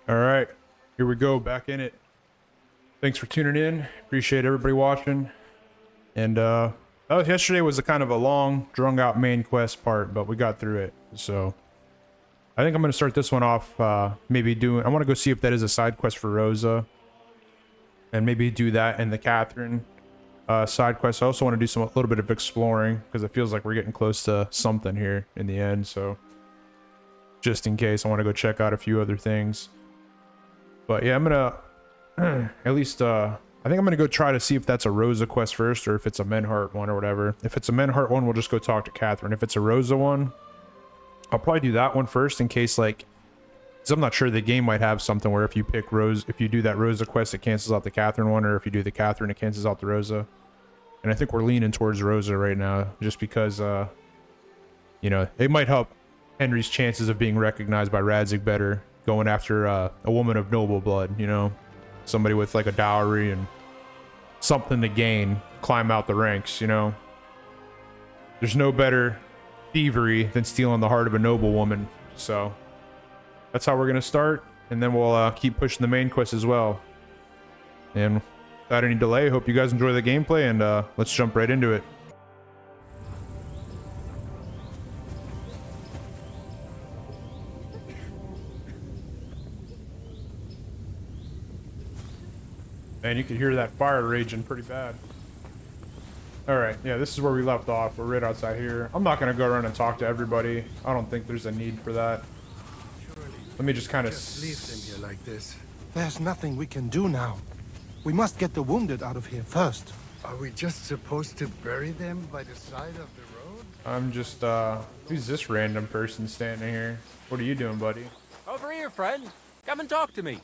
All right, here we go, back in it. Thanks for tuning in. Appreciate everybody watching. And yesterday was a kind of a long, drung out main quest part, but we got through it. So I think I'm gonna start this one off. Maybe doing. I want to go see if that is a side quest for Rosa, and maybe do that and the Catherine side quest. I also want to do a little bit of exploring because it feels like we're getting close to something here in the end. So just in case, I want to go check out a few other things. But yeah, I'm gonna at least I think I'm gonna go try to see if that's a Rosa quest first, or if it's a Menhart one or whatever. If it's a Menhart one, we'll just go talk to Catherine. If it's a Rosa one, I'll probably do that one first in case, like, because I'm not sure the game might have something where if you pick Rose, if you do that Rosa quest, it cancels out the Catherine one, or if you do the Catherine, it cancels out the Rosa. And I think we're leaning towards Rosa right now, just because you know, it might help Henry's chances of being recognized by Radzig better, going after a woman of noble blood, you know, somebody with like a dowry and something to gain, climb out the ranks, you know. There's no better thievery than stealing the heart of a noble woman. So that's how we're gonna start, and then we'll keep pushing the main quest as well. And without any delay, hope you guys enjoy the gameplay, and let's jump right into it. And you can hear that fire raging pretty bad. Alright, yeah, this is where we left off. We're right outside here. I'm not gonna go around and talk to everybody. I don't think there's a need for that. Let me just kind of leave them here like this. There's nothing we can do now. We must get the wounded out of here first. Are we just supposed to bury them by the side of the road? I'm just, who's this random person standing here? What are you doing, buddy? Over here, friend. Come and talk to me.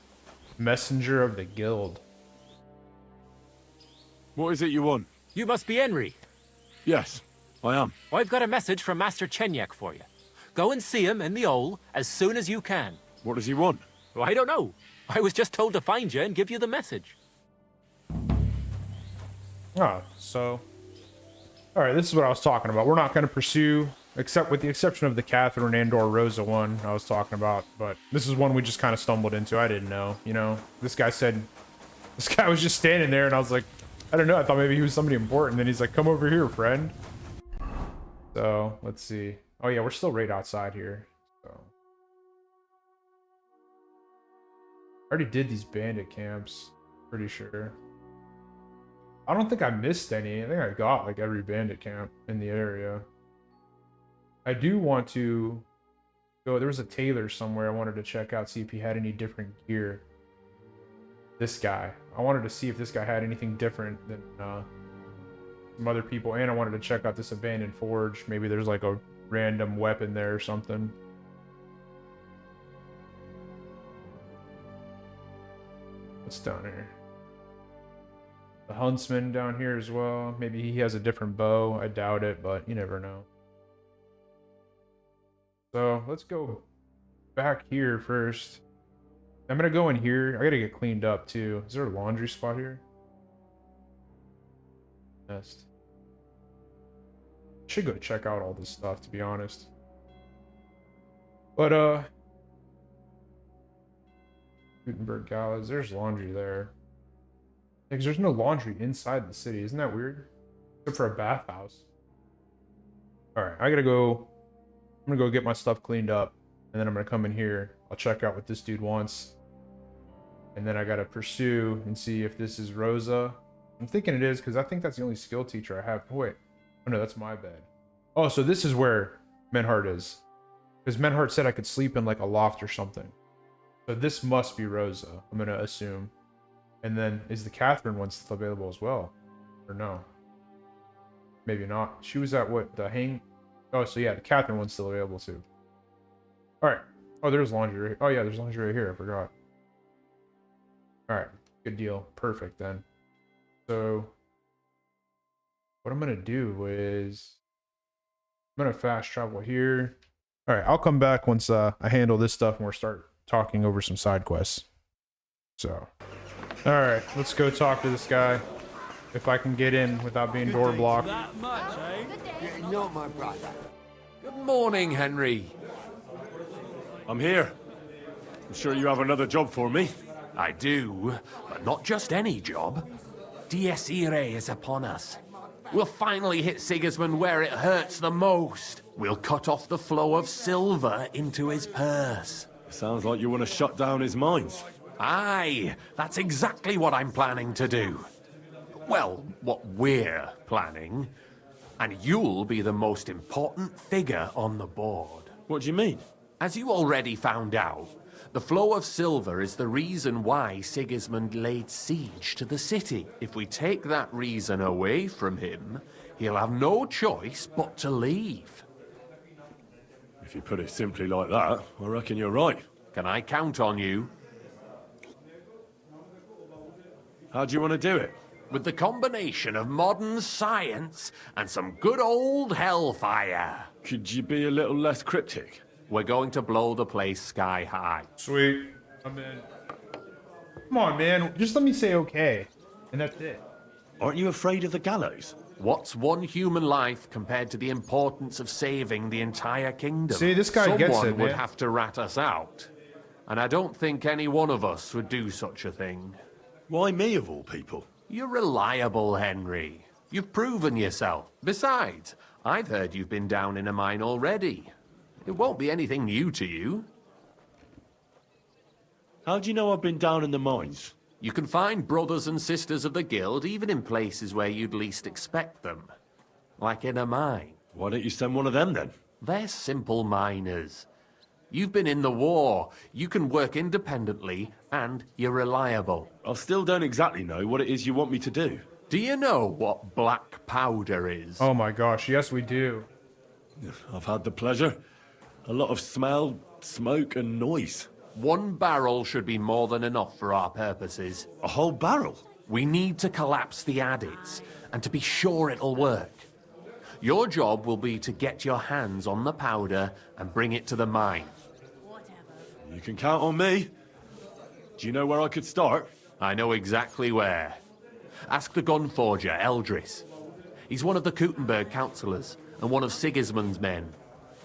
Messenger of the guild. What is it you want? You must be Henry. Yes, I am. I've got a message from Master Chenyak for you. Go and see him in the Ole as soon as you can. What does he want? Well, I don't know. I was just told to find you and give you the message. Oh, so... Alright, this is what I was talking about. We're not going to pursue, except with the exception of the Catherine and/or Rosa one I was talking about. But this is one we just kind of stumbled into. I didn't know, you know? This guy said... This guy was just standing there, and I was like, I don't know, I thought maybe he was somebody important. Then he's like, come over here, friend. So, let's see. Oh yeah, we're still right outside here. So I already did these bandit camps, pretty sure. I don't think I missed any. I think I got like every bandit camp in the area. I do want to go, there was a tailor somewhere I wanted to check out, see if he had any different gear. This guy. I wanted to see if this guy had anything different than some other people, and I wanted to check out this abandoned forge. Maybe there's like a random weapon there or something. What's down here? The huntsman down here as well. Maybe he has a different bow. I doubt it, but you never know. So let's go back here first. I'm gonna go in here. I gotta get cleaned up too. Is there a laundry spot here? Nest. Should go check out all this stuff, to be honest. But Kuttenberg Gallows, there's laundry there. Because there's no laundry inside the city, isn't that weird? Except for a bathhouse. Alright, I'm gonna go get my stuff cleaned up, and then I'm gonna come in here. I'll check out what this dude wants. And then I gotta pursue and see if this is Rosa. I'm thinking it is, because I think that's the only skill teacher I have. Oh, wait. Oh no, that's my bed. Oh, so this is where Menhart is. Because Menhart said I could sleep in like a loft or something. So this must be Rosa, I'm gonna assume. And then, is the Catherine one still available as well? Or no? Maybe not. She was at what, the hang? Oh, so yeah, the Catherine one's still available too. Alright. Oh, there's laundry. Oh yeah, there's laundry right here, I forgot. Alright, good deal. Perfect then. So, what I'm gonna do is, I'm gonna fast travel here. Alright, I'll come back once I handle this stuff and we'll start talking over some side quests. So, alright, let's go talk to this guy. If I can get in without being door blocked. That much, eh? You're not my brother. Good morning, Henry. I'm here. I'm sure you have another job for me. I do, but not just any job. Dies Irae is upon us. We'll finally hit Sigismund where it hurts the most. We'll cut off the flow of silver into his purse. It sounds like you want to shut down his mines. Aye, that's exactly what I'm planning to do. Well, what we're planning. And you'll be the most important figure on the board. What do you mean? As you already found out, the flow of silver is the reason why Sigismund laid siege to the city. If we take that reason away from him, he'll have no choice but to leave. If you put it simply like that, I reckon you're right. Can I count on you? How do you want to do it? With the combination of modern science and some good old hellfire. Could you be a little less cryptic? We're going to blow the place sky high. Sweet. I'm in. Come on, man. Just let me say okay. And that's it. Aren't you afraid of the gallows? What's one human life compared to the importance of saving the entire kingdom? See, this guy gets it, Someone would man. have to rat us out. And I don't think any one of us would do such a thing. Why me of all people? You're reliable, Henry. You've proven yourself. Besides, I've heard you've been down in a mine already. It won't be anything new to you. How do you know I've been down in the mines? You can find brothers and sisters of the guild even in places where you'd least expect them. Like in a mine. Why don't you send one of them then? They're simple miners. You've been in the war. You can work independently, and you're reliable. I still don't exactly know what it is you want me to do. Do you know what black powder is? Oh my gosh. Yes, we do. I've had the pleasure. A lot of smell, smoke and noise. 1 barrel should be more than enough for our purposes. A whole barrel? We need to collapse the adits, and to be sure it'll work. Your job will be to get your hands on the powder and bring it to the mine. You can count on me. Do you know where I could start? I know exactly where. Ask the gun forger, Eldris. He's one of the Kuttenberg councillors, and one of Sigismund's men.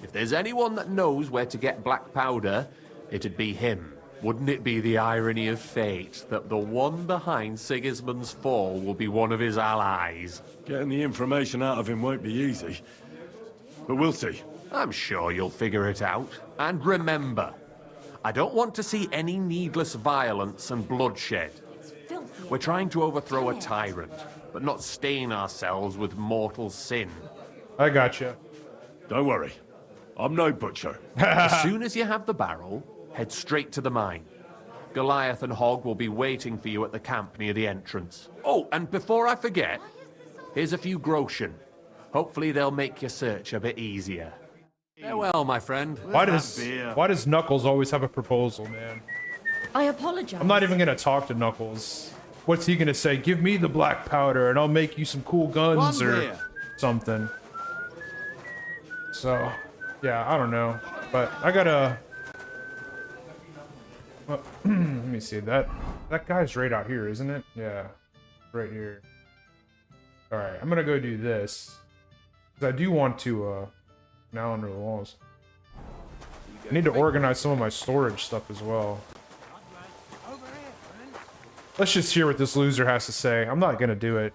If there's anyone that knows where to get black powder, it'd be him. Wouldn't it be the irony of fate that the one behind Sigismund's fall will be one of his allies? Getting the information out of him won't be easy. But we'll see. I'm sure you'll figure it out. And remember, I don't want to see any needless violence and bloodshed. We're trying to overthrow a tyrant, but not stain ourselves with mortal sin. I gotcha. Don't worry. I'm no butcher. As soon as you have the barrel, head straight to the mine. Goliath and Hogg will be waiting for you at the camp near the entrance. Oh, and before I forget, here's a few groschen. Hopefully they'll make your search a bit easier. Farewell, my friend. Why does Knuckles always have a proposal, man? I apologize. I'm not even gonna talk to Knuckles. What's he gonna say? Give me the black powder and I'll make you some cool guns or something. So, yeah, I don't know. But I gotta... Well, let me see. That guy's right out here, isn't it? Yeah. Right here. Alright, I'm gonna go do this. Because I do want to, now under the walls. I need to organize some of my storage stuff as well. Let's just hear what this loser has to say. I'm not gonna do it.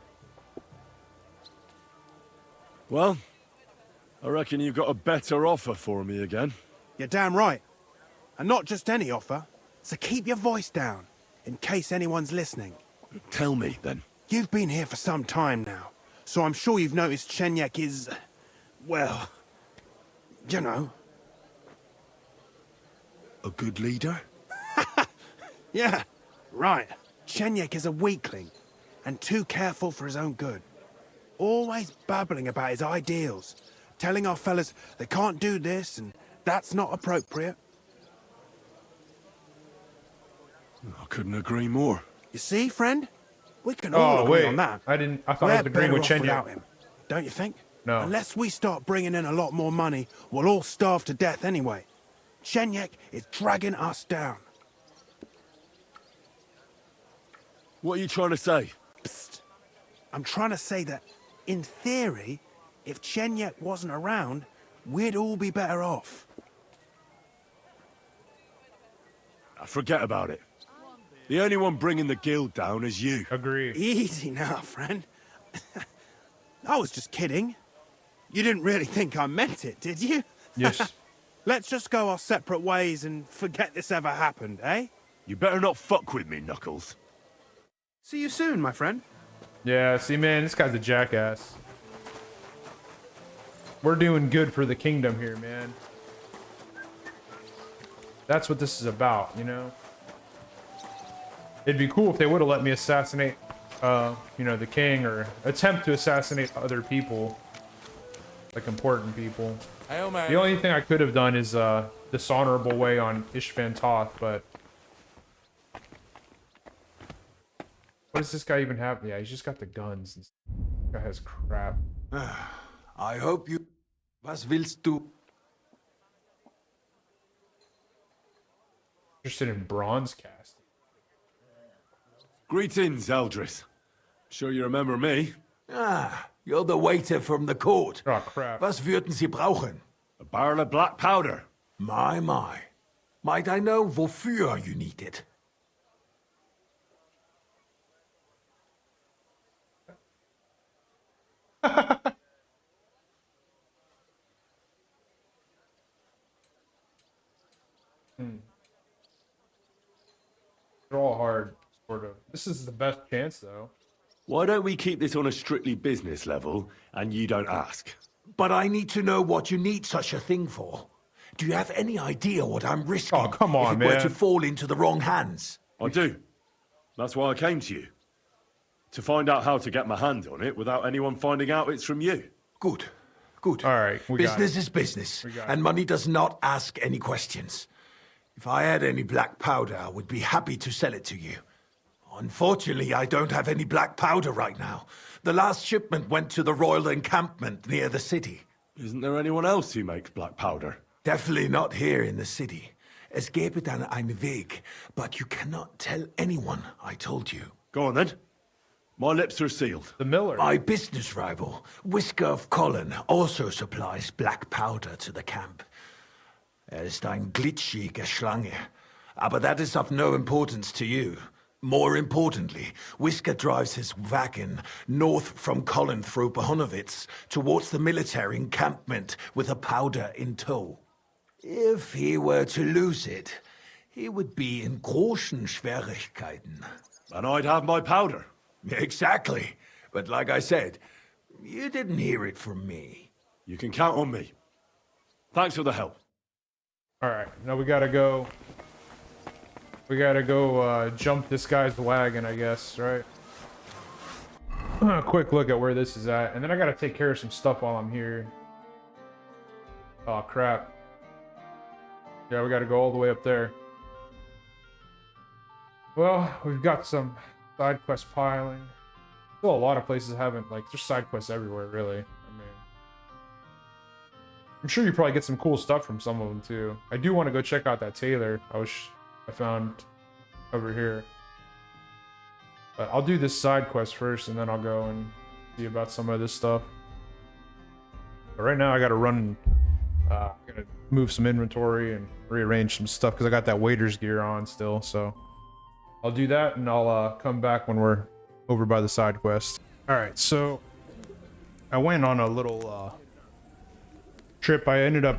Well, I reckon you've got a better offer for me again. You're damn right. And not just any offer. So keep your voice down, in case anyone's listening. Tell me, then. You've been here for some time now, so I'm sure you've noticed Chenyek is... well... you know. A good leader? Yeah, right. Chenyek is a weakling, and too careful for his own good. Always babbling about his ideals, telling our fellas they can't do this and that's not appropriate. I couldn't agree more. You see, friend? We can all agree on that. I thought I was We're agreeing with better off Chenyek. without him, don't you think? No. Unless we start bringing in a lot more money, we'll all starve to death anyway. Chenyek is dragging us down. What are you trying to say? Psst. I'm trying to say that, in theory, if Chenyek wasn't around, we'd all be better off. Forget about it. The only one bringing the guild down is you. Agree. Easy now, friend. I was just kidding. You didn't really think I meant it, did you? Yes. Let's just go our separate ways and forget this ever happened, eh? You better not fuck with me, Knuckles. See you soon, my friend. Yeah, see, man, this guy's a jackass. We're doing good for the kingdom here, man. That's what this is about, you know? It'd be cool if they would have let me assassinate, you know, the king, or attempt to assassinate other people. Like, important people. The only thing I could have done is, dishonorable way on Ishvan Toth, but... What does this guy even have? Yeah, he's just got the guns. This guy has crap. I hope you... Was willst du? Interested in bronze cast. Greetings, Eldris. Sure you remember me? Ah, you're the waiter from the court. Oh, crap. Was würden Sie brauchen? A barrel of black powder. My. Might I know wofür you need it? They're all hard, sort of. This is the best chance, though. Why don't we keep this on a strictly business level, and you don't ask? But I need to know what you need such a thing for. Do you have any idea what I'm risking Oh, come on, if it were man. to fall into the wrong hands? I do. That's why I came to you. To find out how to get my hand on it without anyone finding out it's from you. Good. All right, we got Business it. is business, We got and it. money does not ask any questions. If I had any black powder, I would be happy to sell it to you. Unfortunately, I don't have any black powder right now. The last shipment went to the royal encampment near the city. Isn't there anyone else who makes black powder? Definitely not here in the city. Es gäbe dann einen Weg, but you cannot tell anyone I told you. Go on then. My lips are sealed. The Miller. My business rival, Whisker of Colin, also supplies black powder to the camp. Ist ein glitschige Schlange, aber that is of no importance to you. More importantly, Whisker drives his wagon north from Colin through Bohonovitz towards the military encampment with a powder in tow. If he were to lose it, he would be in großen Schwierigkeiten. And I'd have my powder. Exactly. But like I said, you didn't hear it from me. You can count on me. Thanks for the help. All right, now we gotta go. We gotta go jump this guy's wagon, I guess, right? Quick look at where this is at, and then I gotta take care of some stuff while I'm here. Oh crap! Yeah, we gotta go all the way up there. Well, we've got some side quest piling. Still, a lot of places haven't, like, there's side quests everywhere, really. I mean, I'm sure you probably get some cool stuff from some of them too. I do want to go check out that tailor I found over here. But I'll do this side quest first, and then I'll go and see about some of this stuff. But right now, I gotta run. I'm gonna move some inventory and rearrange some stuff because I got that waiter's gear on still. So I'll do that, and I'll come back when we're over by the side quest. All right, so I went on a little trip. I ended up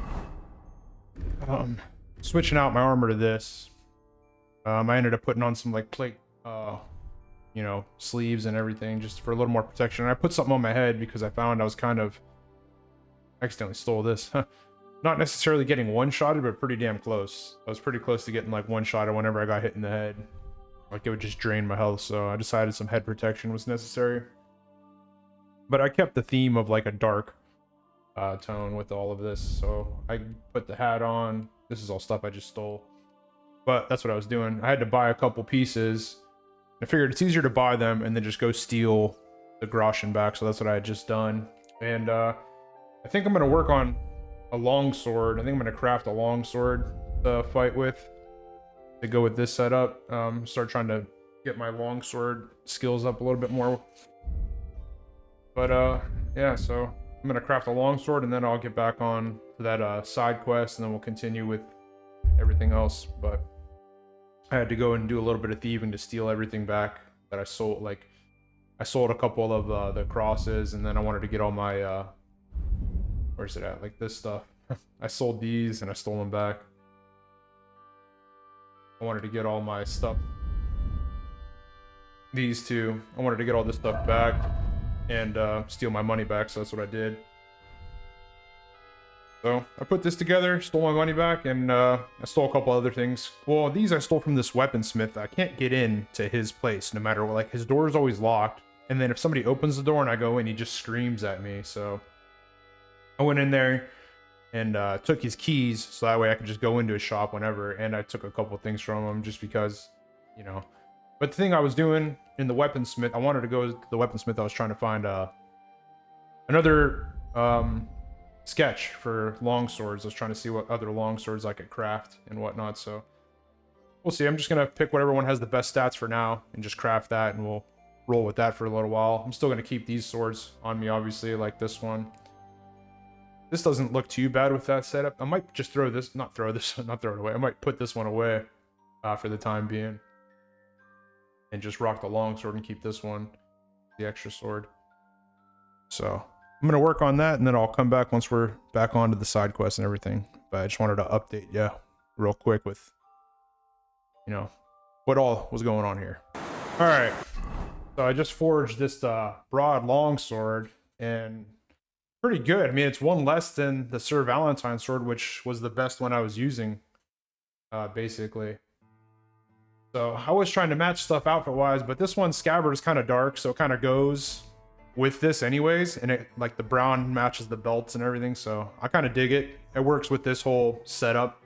switching out my armor to this. I ended up putting on some like plate, you know, sleeves and everything just for a little more protection. And I put something on my head because I found I was kind of accidentally stole this. Not necessarily getting one-shotted, but pretty damn close. I was pretty close to getting like one-shotted whenever I got hit in the head. Like it would just drain my health, so I decided some head protection was necessary. But I kept the theme of like a dark tone with all of this, so I put the hat on. This is all stuff I just stole. But that's what I was doing. I had to buy a couple pieces. I figured it's easier to buy them and then just go steal the Groschen back, so that's what I had just done. And I think I'm going to work on a long sword. I think I'm going to craft a long sword to fight with, to go with this setup. Start trying to get my long sword skills up a little bit more. But yeah, so I'm going to craft a long sword, and then I'll get back on to that side quest, and then we'll continue with everything else. But I had to go and do a little bit of thieving to steal everything back that I sold. Like, I sold a couple of the crosses, and then I wanted to get all my, where's it at? Like this stuff. I sold these and I stole them back. I wanted to get all my stuff. These two. I wanted to get all this stuff back and steal my money back, so that's what I did. So I put this together, stole my money back, and I stole a couple other things. Well, these I stole from this weaponsmith. I can't get in to his place no matter what. Like, his door is always locked. And then if somebody opens the door and I go in, he just screams at me. So I went in there and took his keys so that way I could just go into his shop whenever. And I took a couple things from him just because, you know. But the thing I was doing in the weaponsmith, I wanted to go to the weaponsmith. I was trying to find another sketch for long swords. I was trying to see what other long swords I could craft and whatnot. So we'll see. I'm just going to pick whatever one has the best stats for now and just craft that, and we'll roll with that for a little while. I'm still going to keep these swords on me, obviously, like this one. This doesn't look too bad with that setup. I might just throw this, not throw it away. I might put this one away for the time being. And just rock the long sword and keep this one, the extra sword. So I'm going to work on that, and then I'll come back once we're back onto the side quest and everything. But I just wanted to update you real quick with, you know, what all was going on here. All right. So I just forged this broad longsword, and pretty good. I mean, it's one less than the Sir Valentine sword, which was the best one I was using, basically. So I was trying to match stuff outfit-wise, but this one's scabbard is kind of dark, so it kind of goes with this anyways, and it, like, the brown matches the belts and everything, so I kind of dig it. It works with this whole setup,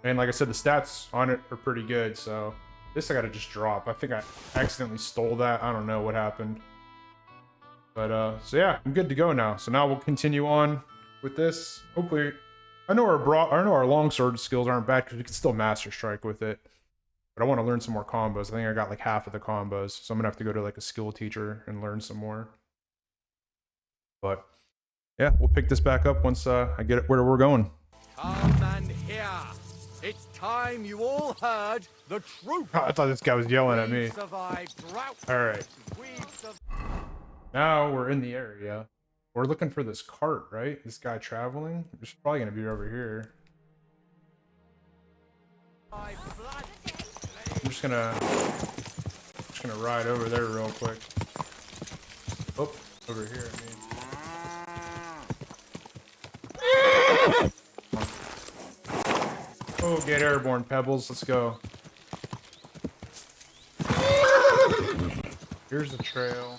and like I said, the stats on it are pretty good, so this I gotta just drop. I think I accidentally stole that. I don't know what happened. But, so yeah, I'm good to go now. So now we'll continue on with this. Hopefully, I know our longsword skills aren't bad because we can still master strike with it. But I want to learn some more combos. I think I got like half of the combos, so I'm gonna have to go to like a skill teacher and learn some more. But yeah, we'll pick this back up once I get it where we're going. Come and hear. It's time you all heard the truth. Oh, I thought this guy was yelling at me. All right. Now we're in the area. We're looking for this cart, right? This guy traveling. It's probably gonna be over here. I'm just gonna ride over there real quick. Oh, over here. I mean. Oh, get airborne, Pebbles. Let's go. Here's the trail.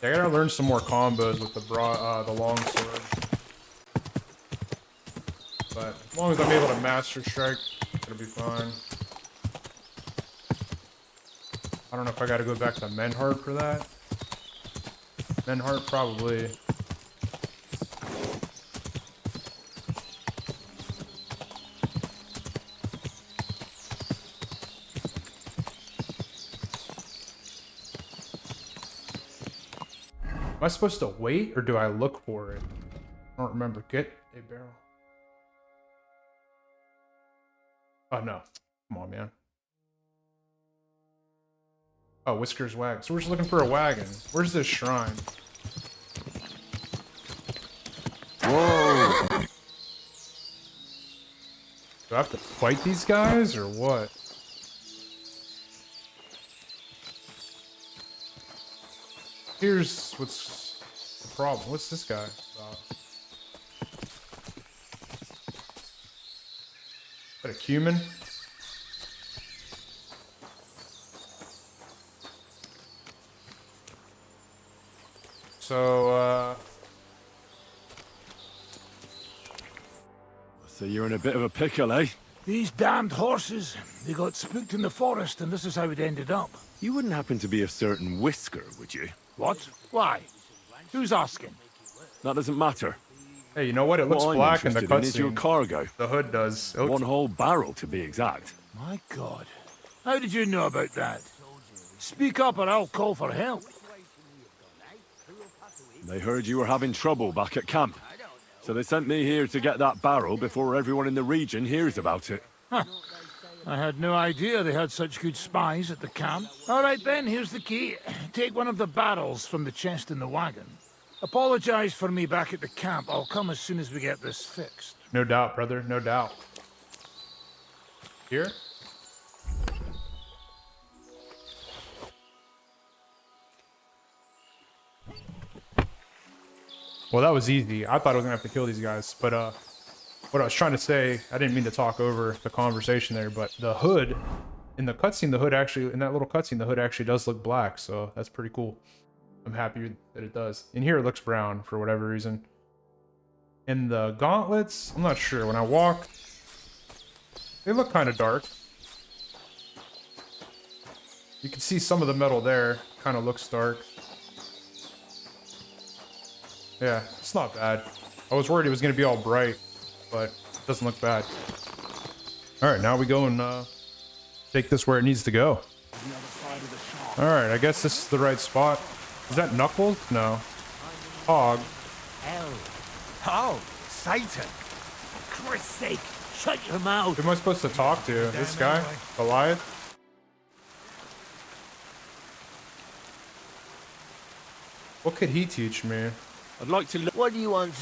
I gotta learn some more combos with the long sword. But as long as I'm able to master strike, it'll be fine. I don't know if I gotta go back to Menhart for that. Menhart probably. Am I supposed to wait, or do I look for it? I don't remember. Get a barrel. Oh, no. Come on, man. Oh, Whisker's wagon. So we're just looking for a wagon. Where's this shrine? Whoa! Do I have to fight these guys, or what? Here's what's the problem. What's this guy about? Is that a cumin? So, So you're in a bit of a pickle, eh? These damned horses, they got spooked in the forest, and this is how it ended up. You wouldn't happen to be a certain Whisker, would you? What? Why? Who's asking? That doesn't matter. Hey, you know what? It looks What I'm black in the interested in is your cutscene. cargo. The hood does. It looks- One whole barrel, to be exact. My God. How did you know about that? Speak up or I'll call for help. They heard you were having trouble back at camp. So they sent me here to get that barrel before everyone in the region hears about it. I had no idea they had such good spies at the camp. All right then, here's the key. Take one of the barrels from the chest in the wagon. Apologize for me back at the camp. I'll come as soon as we get this fixed. No doubt, brother. No doubt. Here? Well, that was easy. I thought I was gonna have to kill these guys, but what I was trying to say, I didn't mean to talk over the conversation there, but the hood in the cutscene, the hood actually, in that little cutscene, the hood actually does look black, so that's pretty cool. I'm happy that it does. In here, it looks brown for whatever reason. In the gauntlets, I'm not sure. When I walk, they look kind of dark. You can see some of the metal there, kind of looks dark. Yeah, it's not bad. I was worried it was going to be all bright, but it doesn't look bad. Alright, now we go and take this where it needs to go. Alright, I guess this is the right spot. Is that Knuckles? No. Hog. Hell. Oh, Satan. For Christ's sake, shut your mouth. Who am I supposed to talk to? This guy? Goliath? What could he teach me? I'd like to look. What do you want?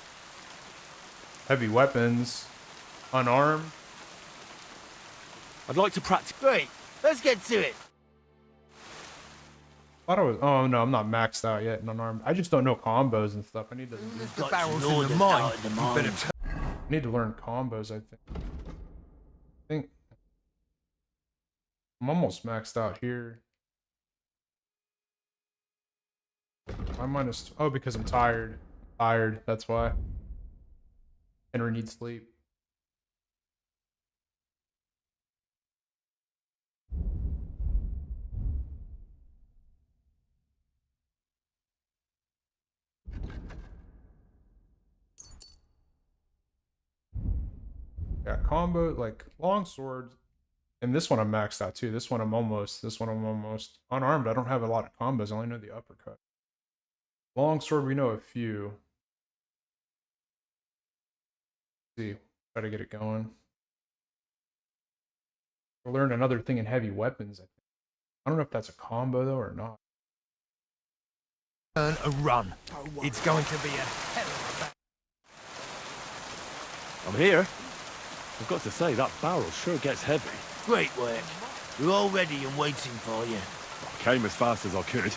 Heavy weapons. Unarmed. I'd like to practice. Great, let's get to it. I thought I was. Oh no, I'm not maxed out yet in unarmed. I just don't know combos and stuff. I need to. The barrels in the mine. I need to learn combos. I think. I'm almost maxed out here. I'm minus. Oh, because I'm tired. Tired. That's why. Henry needs sleep. Yeah, combo, like long swords. And this one I'm maxed out too. This one I'm almost. Unarmed, I don't have a lot of combos. I only know the uppercut. Long sword, we know a few. Let's see, try to get it going. We'll learn another thing in heavy weapons, I think. I don't know if that's a combo though or not. Turn a run. It's going to be a hell of a I'm here. I've got to say, that barrel sure gets heavy. great work. We're all ready and waiting for you. I came as fast as I could.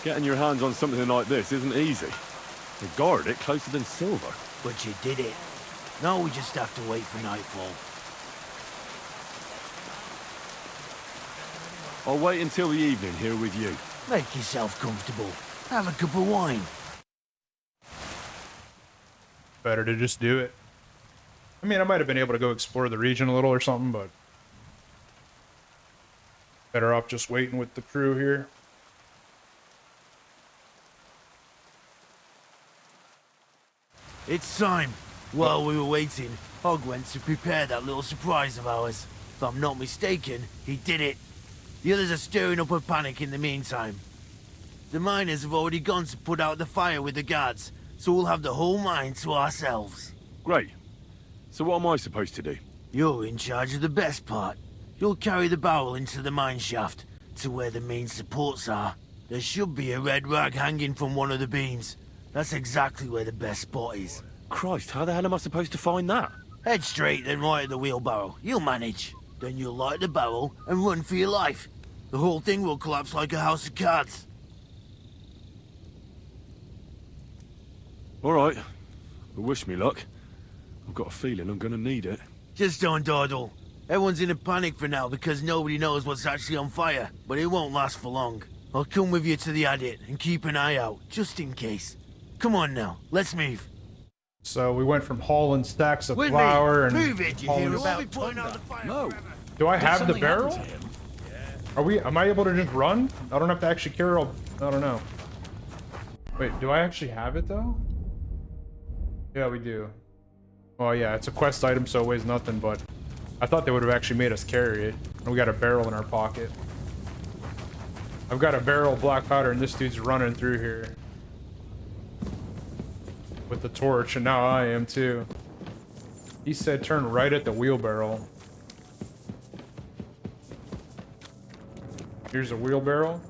Getting your hands on something like this isn't easy. They guard it closer than silver. But you did it. Now we just have to wait for nightfall. I'll wait until the evening here with you. Make yourself comfortable. Have a cup of wine. Better to just do it. I mean, I might have been able to go explore the region a little or something, but better off just waiting with the crew here. It's time. While we were waiting, Hog went to prepare that little surprise of ours. If I'm not mistaken, he did it. The others are stirring up a panic in the meantime. The miners have already gone to put out the fire with the guards, so we'll have the whole mine to ourselves. Great. So what am I supposed to do? You're in charge of the best part. You'll carry the barrel into the mine shaft, to where the main supports are. There should be a red rag hanging from one of the beams. That's exactly where the best spot is. Christ, how the hell am I supposed to find that? Head straight, then right at the wheelbarrow. You'll manage. Then you'll light the barrel and run for your life. The whole thing will collapse like a house of cards. All right. Well, wish me luck. I've got a feeling I'm gonna need it. Just don't dawdle. Everyone's in a panic for now because nobody knows what's actually on fire, but it won't last for long. I'll come with you to the adit and keep an eye out, just in case. Come on now, let's move. So we went from hauling stacks of With flour me. and Move it, you hauling- hear about putting out the fire. No. Do I have the barrel? Am I able to just run? I don't have to actually carry all. I don't know. Wait, do I actually have it though? Yeah, we do. Well, yeah, it's a quest item, so it weighs nothing, but I thought they would have actually made us carry it. And we got a barrel in our pocket. I've got a barrel of black powder, and this dude's running through here with the torch, and now I am too. He said turn right at the wheelbarrow. Here's a wheelbarrow.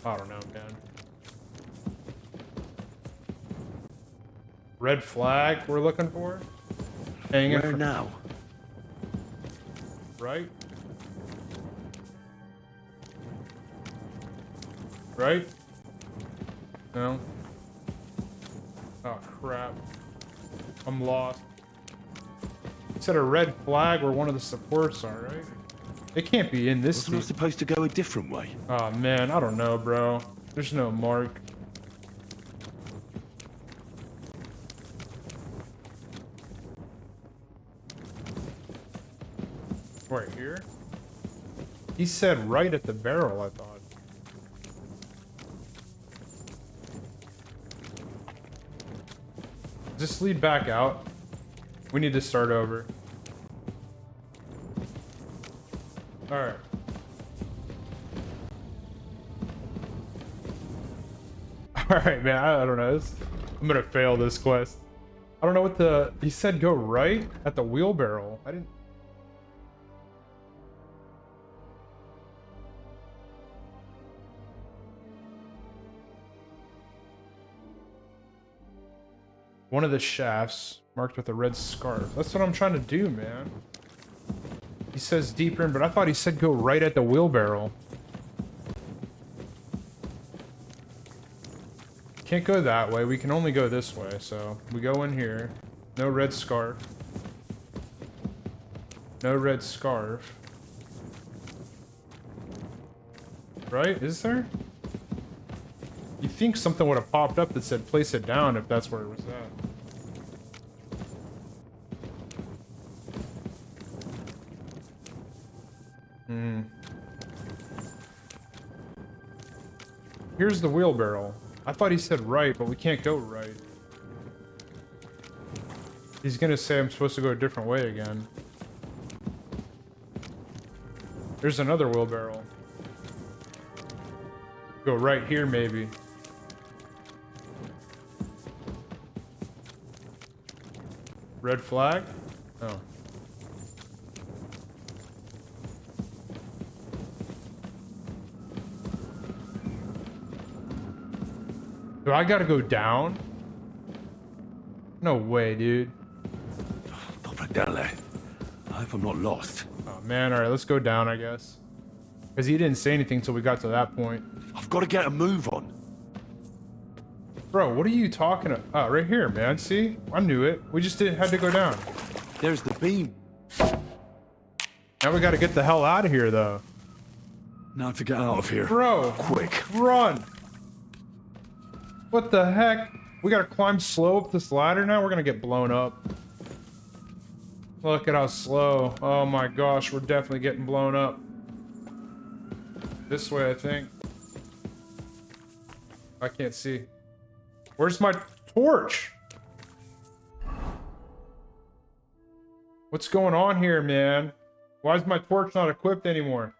I don't know, man. Red flag we're looking for? Hanging Where from- now? Right? Right? No? Oh, crap. I'm lost. It said a red flag where one of the supports are, right? It can't be in this. Wasn't I supposed to go a different way? Oh, man, I don't know, bro. There's no mark. Right here? He said right at the barrel, I thought. Just lead back out. We need to start over. Alright. Alright, man, I don't know. I'm gonna fail this quest. I don't know what the... He said go right at the wheelbarrow. I didn't... One of the shafts marked with a red scarf. That's what I'm trying to do, man. He says deeper in, but I thought he said go right at the wheelbarrow. Can't go that way. We can only go this way. So we go in here. No red scarf. No red scarf. Right? Is there? You think something would have popped up that said place it down if that's where it was at. Here's the wheelbarrow. I thought he said right, but we can't go right. He's gonna say I'm supposed to go a different way again. There's another wheelbarrow. Go right here, maybe. Red flag? Oh. Do I gotta go down? No way, dude. Pappardelle. I hope I'm not lost. Oh man, alright, let's go down, I guess. Because he didn't say anything until we got to that point. I've got to get a move on. Bro, what are you talking about? Oh, right here, man. See? I knew it. We just had to go down. There's the beam. Now we gotta get the hell out of here, though. Now to get out of here. Bro, Quick. run! What the heck? We gotta climb slow up this ladder now? We're gonna get blown up. Look at how slow. Oh my gosh, we're definitely getting blown up. This way, I think. I can't see. Where's my torch? What's going on here, man? Why is my torch not equipped anymore?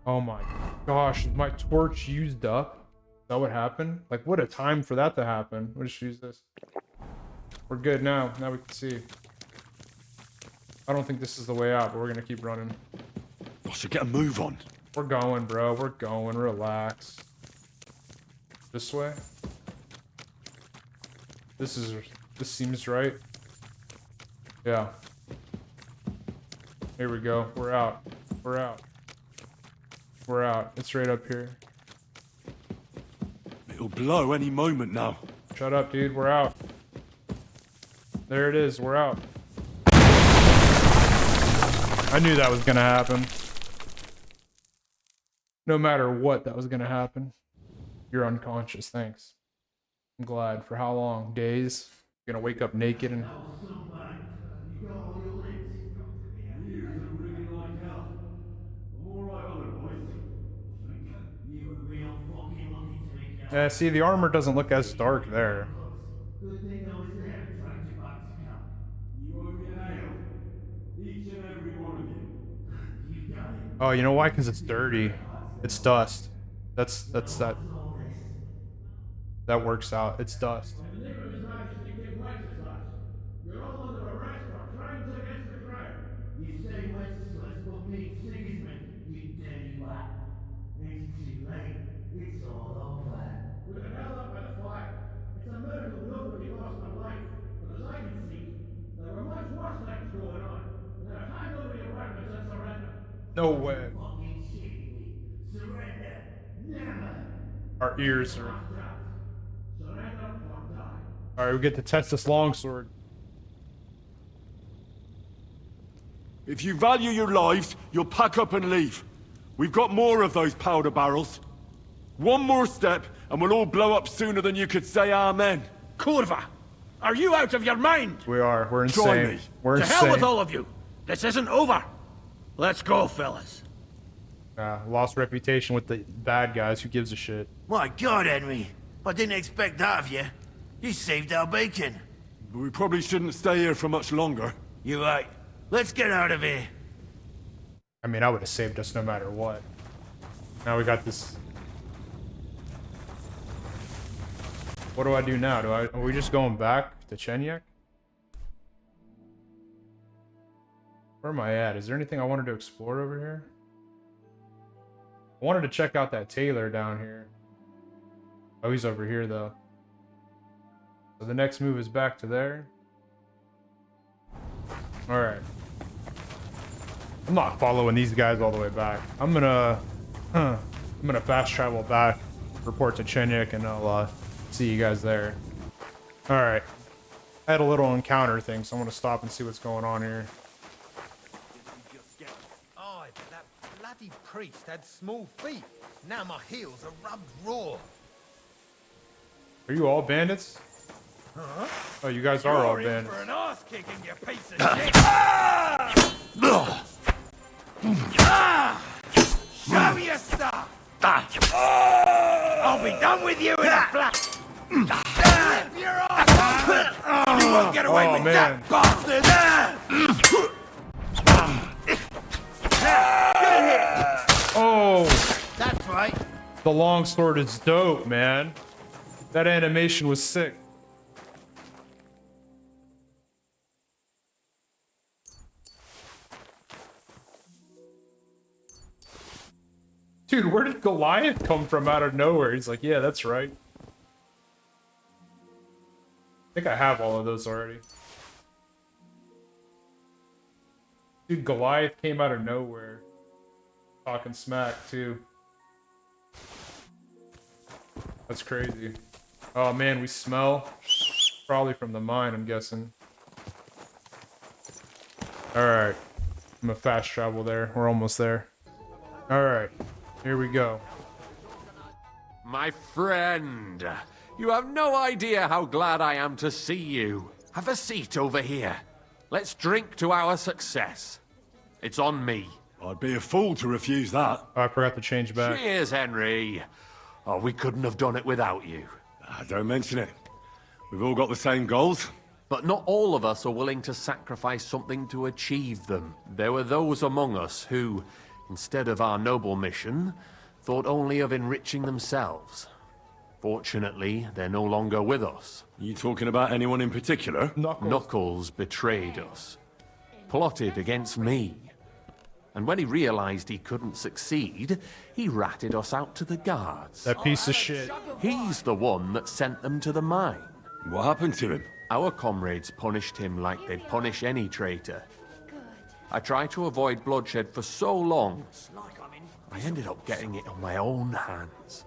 Oh my gosh, is my torch used up? Is that what happened? Like, what a time for that to happen. We'll just use this. We're good now. Now we can see. I don't think this is the way out, but we're gonna keep running. I should get a move on. We're going, bro. We're going. Relax. This way? This seems right. Yeah. Here we go. We're out. We're out. We're out. It's right up here. It'll blow any moment now. Shut up, dude. We're out. There it is. We're out. I knew that was gonna happen. No matter what, that was gonna happen. You're unconscious. Thanks. I'm glad. For how long? Days? You're gonna wake up naked and... Yeah, see, the armor doesn't look as dark there. Good thing I was there and dragged you back to camp. You owe me an ale. Each and every one of you. You got it. Oh, you know why? Because it's dirty. It's dust. That's that. All this. That works out. It's dust. In the name of His Majesty King Wenceslas, you're all under arrest for crimes against the crown. You say Wenceslas put me Sigismund, you dirty rat. It's too late. It's all over. We've been held up by the fire. It's a miracle nobody lost their life. But as I can see, there were much worse things going on. And there hang nobody around that said surrender. No way. Fucking shitting me. Surrender. Never. Our ears are. Last chance. Surrender or die. All right, we get to test this longsword. If you value your lives, you'll pack up and leave. We've got more of those powder barrels. One more step, and we'll all blow up sooner than you could say amen. Curva! Are you out of your mind? We are. We're Join insane. me. We're To insane. hell with all of you! This isn't over! Let's go, fellas. Lost reputation with the bad guys. Who gives a shit? My God, Henry. I didn't expect that of you. You saved our bacon. But we probably shouldn't stay here for much longer. You're right. Let's get out of here. I mean, I would have saved us no matter what. Now we got this. What do I do now? Are we just going back to Chenyek? Where am I at? Is there anything I wanted to explore over here? I wanted to check out that tailor down here. Oh, he's over here though. So the next move is back to there. Alright. I'm not following these guys all the way back. I'm gonna fast travel back, report to Chenyek, and I'll see you guys there. Alright. I had a little encounter thing, so I'm gonna stop and see what's going on here. Oh, that bloody priest had small feet. Now my heels are rubbed raw. Are you all bandits? Huh? Oh, you guys are all You're in bandits. for an ass kicking, you piece of shit! Show me your stuff! I'll be done with you in a flash! Flip your ass! You won't get away with that, bastard! Oh! That's right. The longsword is dope, man. That animation was sick. Dude, where did Goliath come from out of nowhere? He's like, yeah, that's right. I think I have all of those already. Dude, Goliath came out of nowhere. Talking smack, too. That's crazy. Oh, man, we smell. Probably from the mine, I'm guessing. Alright. I'm gonna fast travel there. We're almost there. Alright. Here we go. My friend, you have no idea how glad I am to see you. Have a seat over here. Let's drink to our success. It's on me. I'd be a fool to refuse that. Oh, I forgot to change back. Cheers, Henry. Oh, we couldn't have done it without you. Don't mention it. We've all got the same goals. But not all of us are willing to sacrifice something to achieve them. There were those among us who, instead of our noble mission, thought only of enriching themselves. Fortunately, they're no longer with us. You talking about anyone in particular? Knuckles betrayed us. Plotted against me. And when he realized he couldn't succeed, he ratted us out to the guards. That piece of shit. He's the one that sent them to the mine. What happened to him? Our comrades punished him like they'd punish any traitor. I tried to avoid bloodshed for so long, I ended up getting it on my own hands.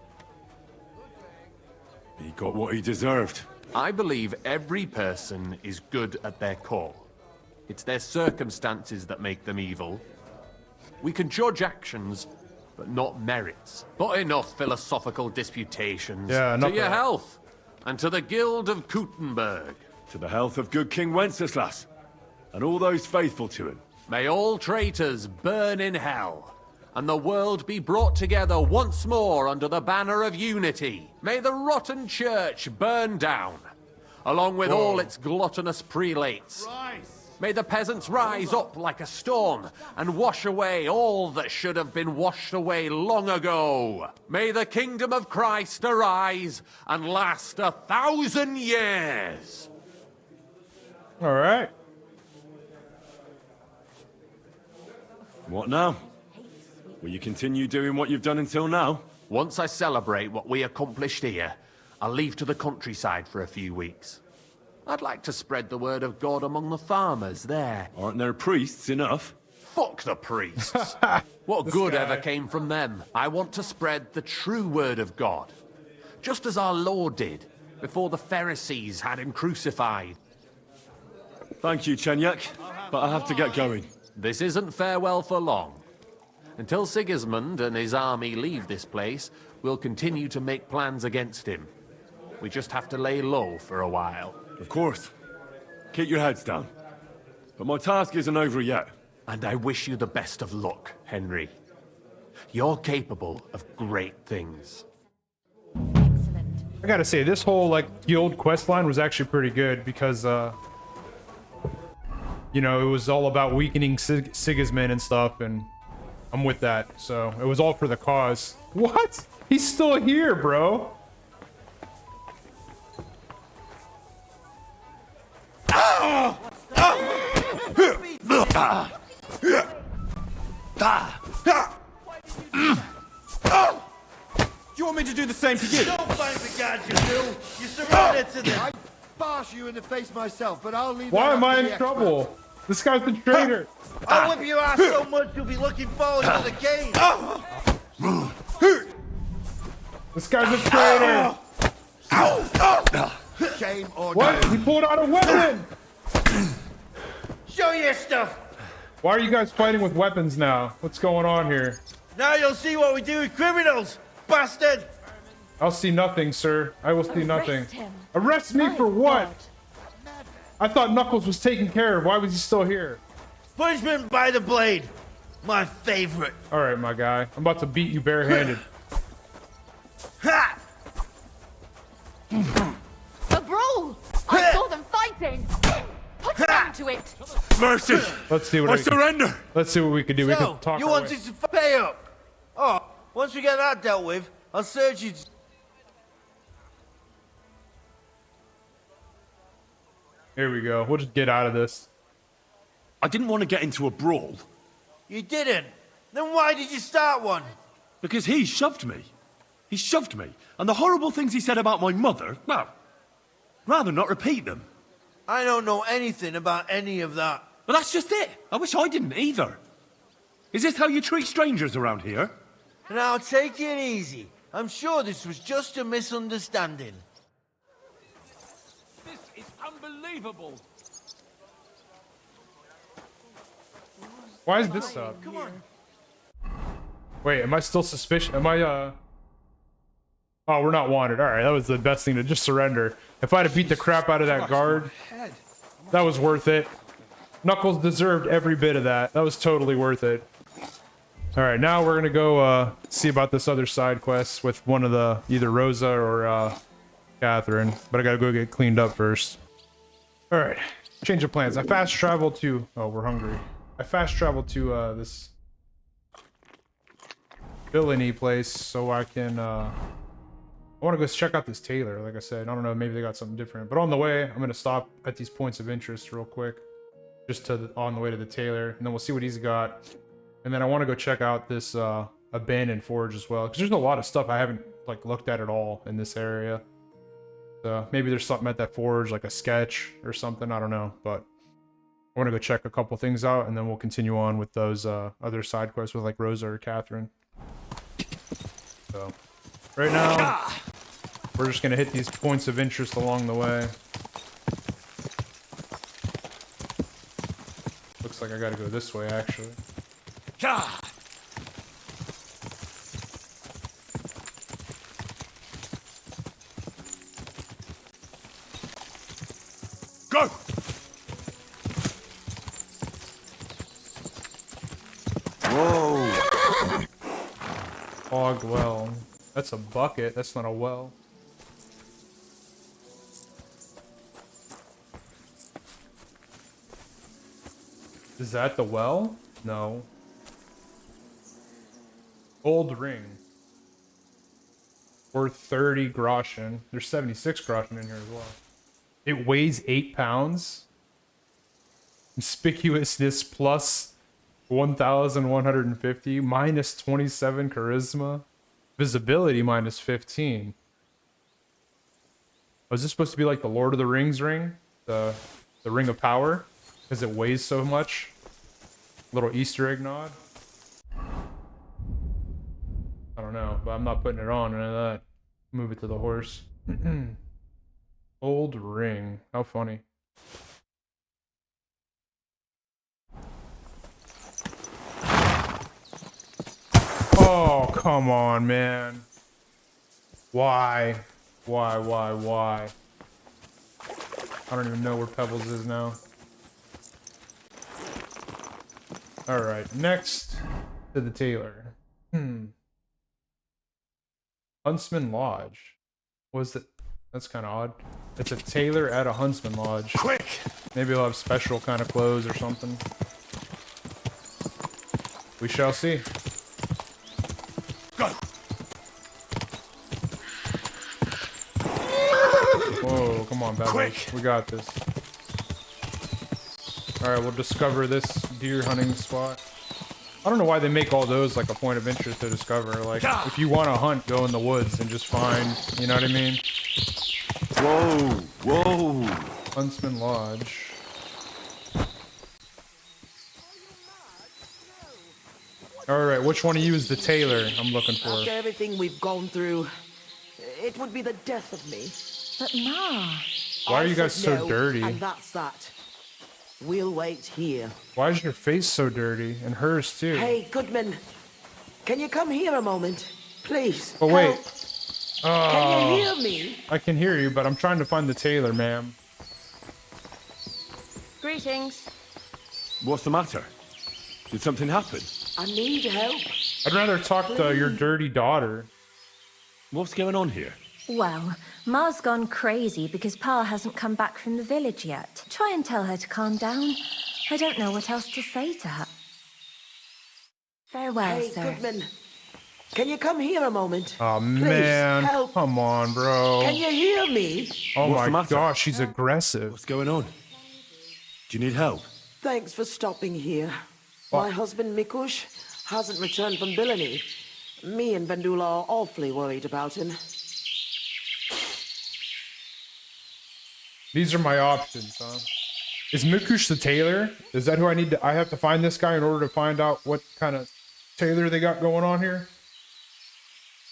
He got what he deserved. I believe every person is good at their core. It's their circumstances that make them evil. We can judge actions, but not merits. But enough philosophical disputations. Yeah, enough to your of that. health, and to the Guild of Kuttenberg. To the health of good King Wenceslas, and all those faithful to him. May all traitors burn in hell, and the world be brought together once more under the banner of unity. May the rotten church burn down, along with all its gluttonous prelates. May the peasants rise up like a storm and wash away all that should have been washed away long ago. May the kingdom of Christ arise and last 1,000 years. All right. What now? Will you continue doing what you've done until now? Once I celebrate what we accomplished here, I'll leave to the countryside for a few weeks. I'd like to spread the word of God among the farmers there. Aren't there priests enough? Fuck the priests. What good ever came from them? I want to spread the true word of God. Just as our Lord did, before the Pharisees had him crucified. Thank you, Chenyak, but I have to get going. This isn't farewell for long. Until Sigismund and his army leave this place, we'll continue to make plans against him. We just have to lay low for a while. Of course. Keep your heads down. But my task isn't over yet. And I wish you the best of luck, Henry. You're capable of great things. Excellent. I gotta say, this whole, like, guild quest line was actually pretty good because, you know, it was all about weakening Sigismund and stuff, and I'm with that. So, it was all for the cause. What? He's still here, bro. Do you want me to do the same to you? Don't find the guards, you fool! You surrendered to them! I'd bash you in the face myself, but I'll leave. Why that am up I to in the experts. trouble? This guy's the traitor. I'll whip your ass so much you'll be looking forward to the game! This guy's a traitor. Shame or What? no. He pulled out a weapon. Show your stuff! Why are you guys fighting with weapons now? What's going on here? Now you'll see what we do with criminals, bastard! I'll see nothing, sir. I will see nothing. Arrest him. Arrest me My for what? God. I thought Knuckles was taken care of. Why was he still here? Punishment by the blade! My favorite! All right, my guy. I'm about to beat you barehanded. Ha! A brawl! I saw them fighting! Put an end to it! Mercy! Let's see what I we can, surrender! let's see what we can do. We So, can talk. you our wanted way. to pay up? Oh, once we get that dealt with, I'll search you. Here we go. We'll just get out of this. I didn't want to get into a brawl. You didn't? Then why did you start one? Because he shoved me. He shoved me. And the horrible things he said about my mother, well, rather not repeat them. I don't know anything about any of that. But that's just it. I wish I didn't either. Is this how you treat strangers around here? Now take it easy. I'm sure this was just a misunderstanding. This is unbelievable. Why is this up? Come on. Wait, am I still suspicious? Am I, Oh, we're not wanted. All right, that was the best thing to just surrender. If I'd have beat the crap out of that guard, that was worth it. Knuckles deserved every bit of that. That was totally worth it. All right, now we're gonna go see about this other side quest with one of the either Rosa or Catherine, but I gotta go get cleaned up first. All right, change of plans. I fast travel to. Oh, we're hungry. I fast travel to this villainy place so I can. I want to go check out this tailor. Like I said, I don't know. Maybe they got something different. But on the way, I'm gonna stop at these points of interest real quick, just to on the way to the tailor, and then we'll see what he's got. And then I want to go check out this abandoned forge as well, because there's a lot of stuff I haven't like looked at all in this area. So maybe there's something at that forge, like a sketch or something. I don't know, but I want to go check a couple things out, and then we'll continue on with those other side quests with like Rosa or Catherine. So right now, we're just gonna hit these points of interest along the way. Looks like I gotta go this way, actually. Go! Whoa! Fogged well. That's a bucket. That's not a well. Is that the well? No. Old ring. Worth 30 groschen. There's 76 groschen in here as well. It weighs 8 pounds. Conspicuousness plus 1,150. Minus 27 charisma. Visibility minus 15. Was this supposed to be like the Lord of the Rings ring? The Ring of Power? Because it weighs so much? Little Easter egg nod? I don't know, but I'm not putting it on or none of that. Move it to the horse. Old ring. How funny. Oh, come on, man. Why? Why? I don't even know where Pebbles is now. Alright, next to the tailor. Huntsman Lodge. Was it? That's kind of odd. It's a tailor at a Huntsman Lodge. Quick! Maybe he'll have special kind of clothes or something. We shall see. Go! Whoa, come on, Pebbles. Quick! We got this. Alright, we'll discover this deer hunting spot. I don't know why they make all those like a point of interest to discover. Like, if you want to hunt, go in the woods and just find, you know what I mean? Whoa! Huntsman Lodge. Alright, which one of you is the tailor I'm looking for? After everything we've gone through, it would be the death of me. But Ma... Why are you guys said so no, dirty? And that's that. We'll wait here. Why is your face so dirty? And hers too. Hey, Goodman. Can you come here a moment? Please. But wait. Help. Can you hear me? I can hear you, but I'm trying to find the tailor, ma'am. Greetings. What's the matter? Did something happen? I need help. I'd rather talk to your dirty daughter. What's going on here? Well, Ma's gone crazy because Pa hasn't come back from the village yet. Try and tell her to calm down. I don't know what else to say to her. Farewell, Hey, sir. Goodman. Can you come here a moment? Oh Please, man, help. come on, bro. Can you hear me? Oh What's the my matter? gosh, she's aggressive. What's going on? Do you need help? Thanks for stopping here. My husband, Mikush, hasn't returned from Billany. Me and Vendula are awfully worried about him. These are my options, huh? Is Mikush the tailor? Is that who I need to... I have to find this guy in order to find out what kind of tailor they got going on here?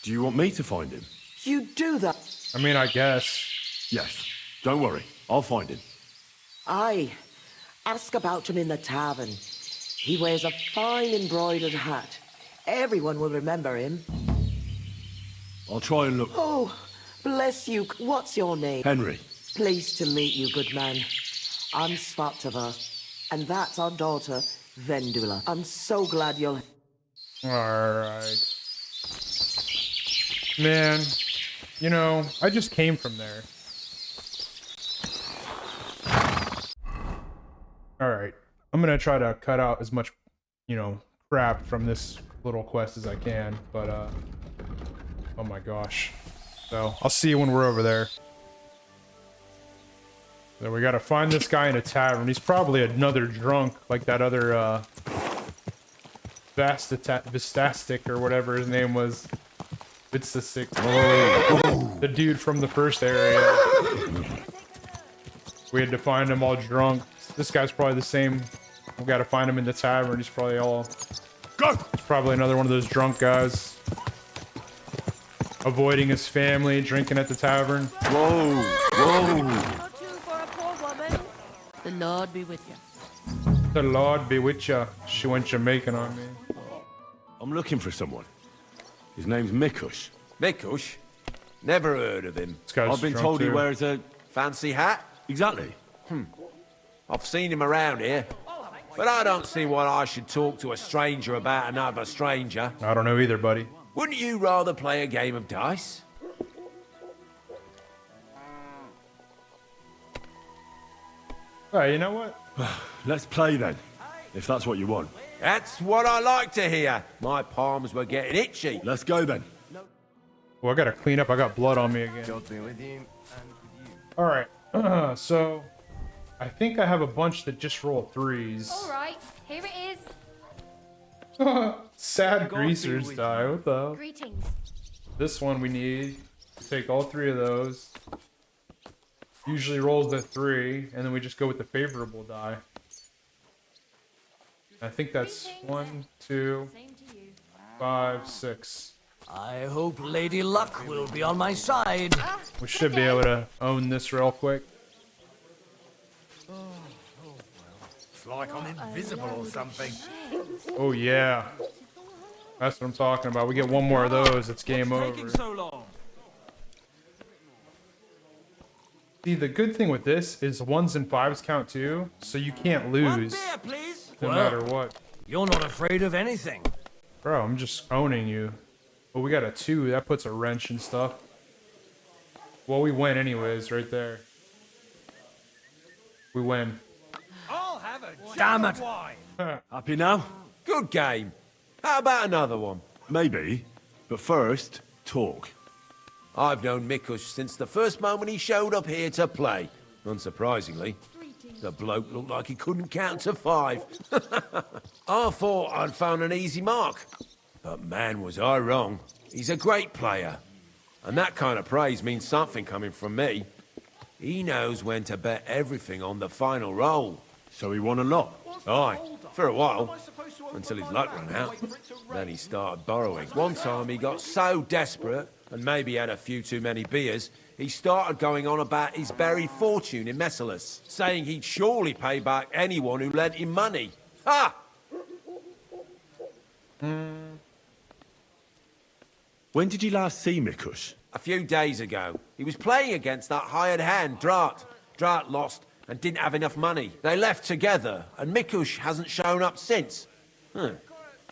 Do you want me to find him? You do that? I mean, I guess. Yes. Don't worry. I'll find him. Aye. Ask about him in the tavern. He wears a fine embroidered hat. Everyone will remember him. I'll try and look. Oh, bless you. What's your name? Henry. Pleased to meet you, good man. I'm Svatava, and that's our daughter, Vendula. I'm so glad you'll... Alright. Man, you know, I just came from there. Alright. I'm gonna try to cut out as much, you know, crap from this little quest as I can, but, oh my gosh. So, I'll see you when we're over there. So we gotta find this guy in a tavern. He's probably another drunk, like that other, Vistastic or whatever his name was. Vistastic. The dude from the first area. We had to find him all drunk. This guy's probably the same. We gotta find him in the tavern. He's probably all... Go! He's probably another one of those drunk guys. Avoiding his family, drinking at the tavern. Whoa! The Lord be with you. The Lord be with ya. She went Jamaican on me. I'm looking for someone. His name's Mikush. Mikush? Never heard of him. This guy's I've been drunk told he too. wears a... Fancy hat? Exactly. I've seen him around here. But I don't see why I should talk to a stranger about another stranger. I don't know either, buddy. Wouldn't you rather play a game of dice? Alright, you know what? Let's play then. if that's what you want. That's what I like to hear. My palms were getting itchy. Let's go then. Well, I gotta clean up. I got blood on me again. All right. So I think I have a bunch that just roll 3s. All right, here it is. Sad greasers die. What the hell? Greetings. This one we need to take all 3 of those. Usually rolls a 3, and then we just go with the favorable die. I think that's 1, 2, 5, 6. I hope Lady Luck will be on my side. We should be able to own this real quick. It's like I'm invisible or something. Oh yeah, that's what I'm talking about. We get one more of those, it's game over. See, the good thing with this is 1s and 5s count too, so you can't lose no matter what. You're not afraid of anything. Bro, I'm just owning you. But we got a 2, that puts a wrench and stuff. Well, we win anyways, right there. We win. I'll have a Damn it! Happy now? Good game. How about another one? Maybe. But first, talk. I've known Mikush since the first moment he showed up here to play. Unsurprisingly. The bloke looked like he couldn't count to 5. I thought I'd found an easy mark. But man, was I wrong. He's a great player. And that kind of praise means something coming from me. He knows when to bet everything on the final roll. So he won a lot? Aye, for a while. Until his luck ran out. Then he started borrowing. One time he got so desperate, and maybe had a few too many beers, he started going on about his buried fortune in Messalis, saying he'd surely pay back anyone who lent him money. Ha! When did you last see Mikush? A few days ago. He was playing against that hired hand, Drat. Drat lost and didn't have enough money. They left together, and Mikush hasn't shown up since.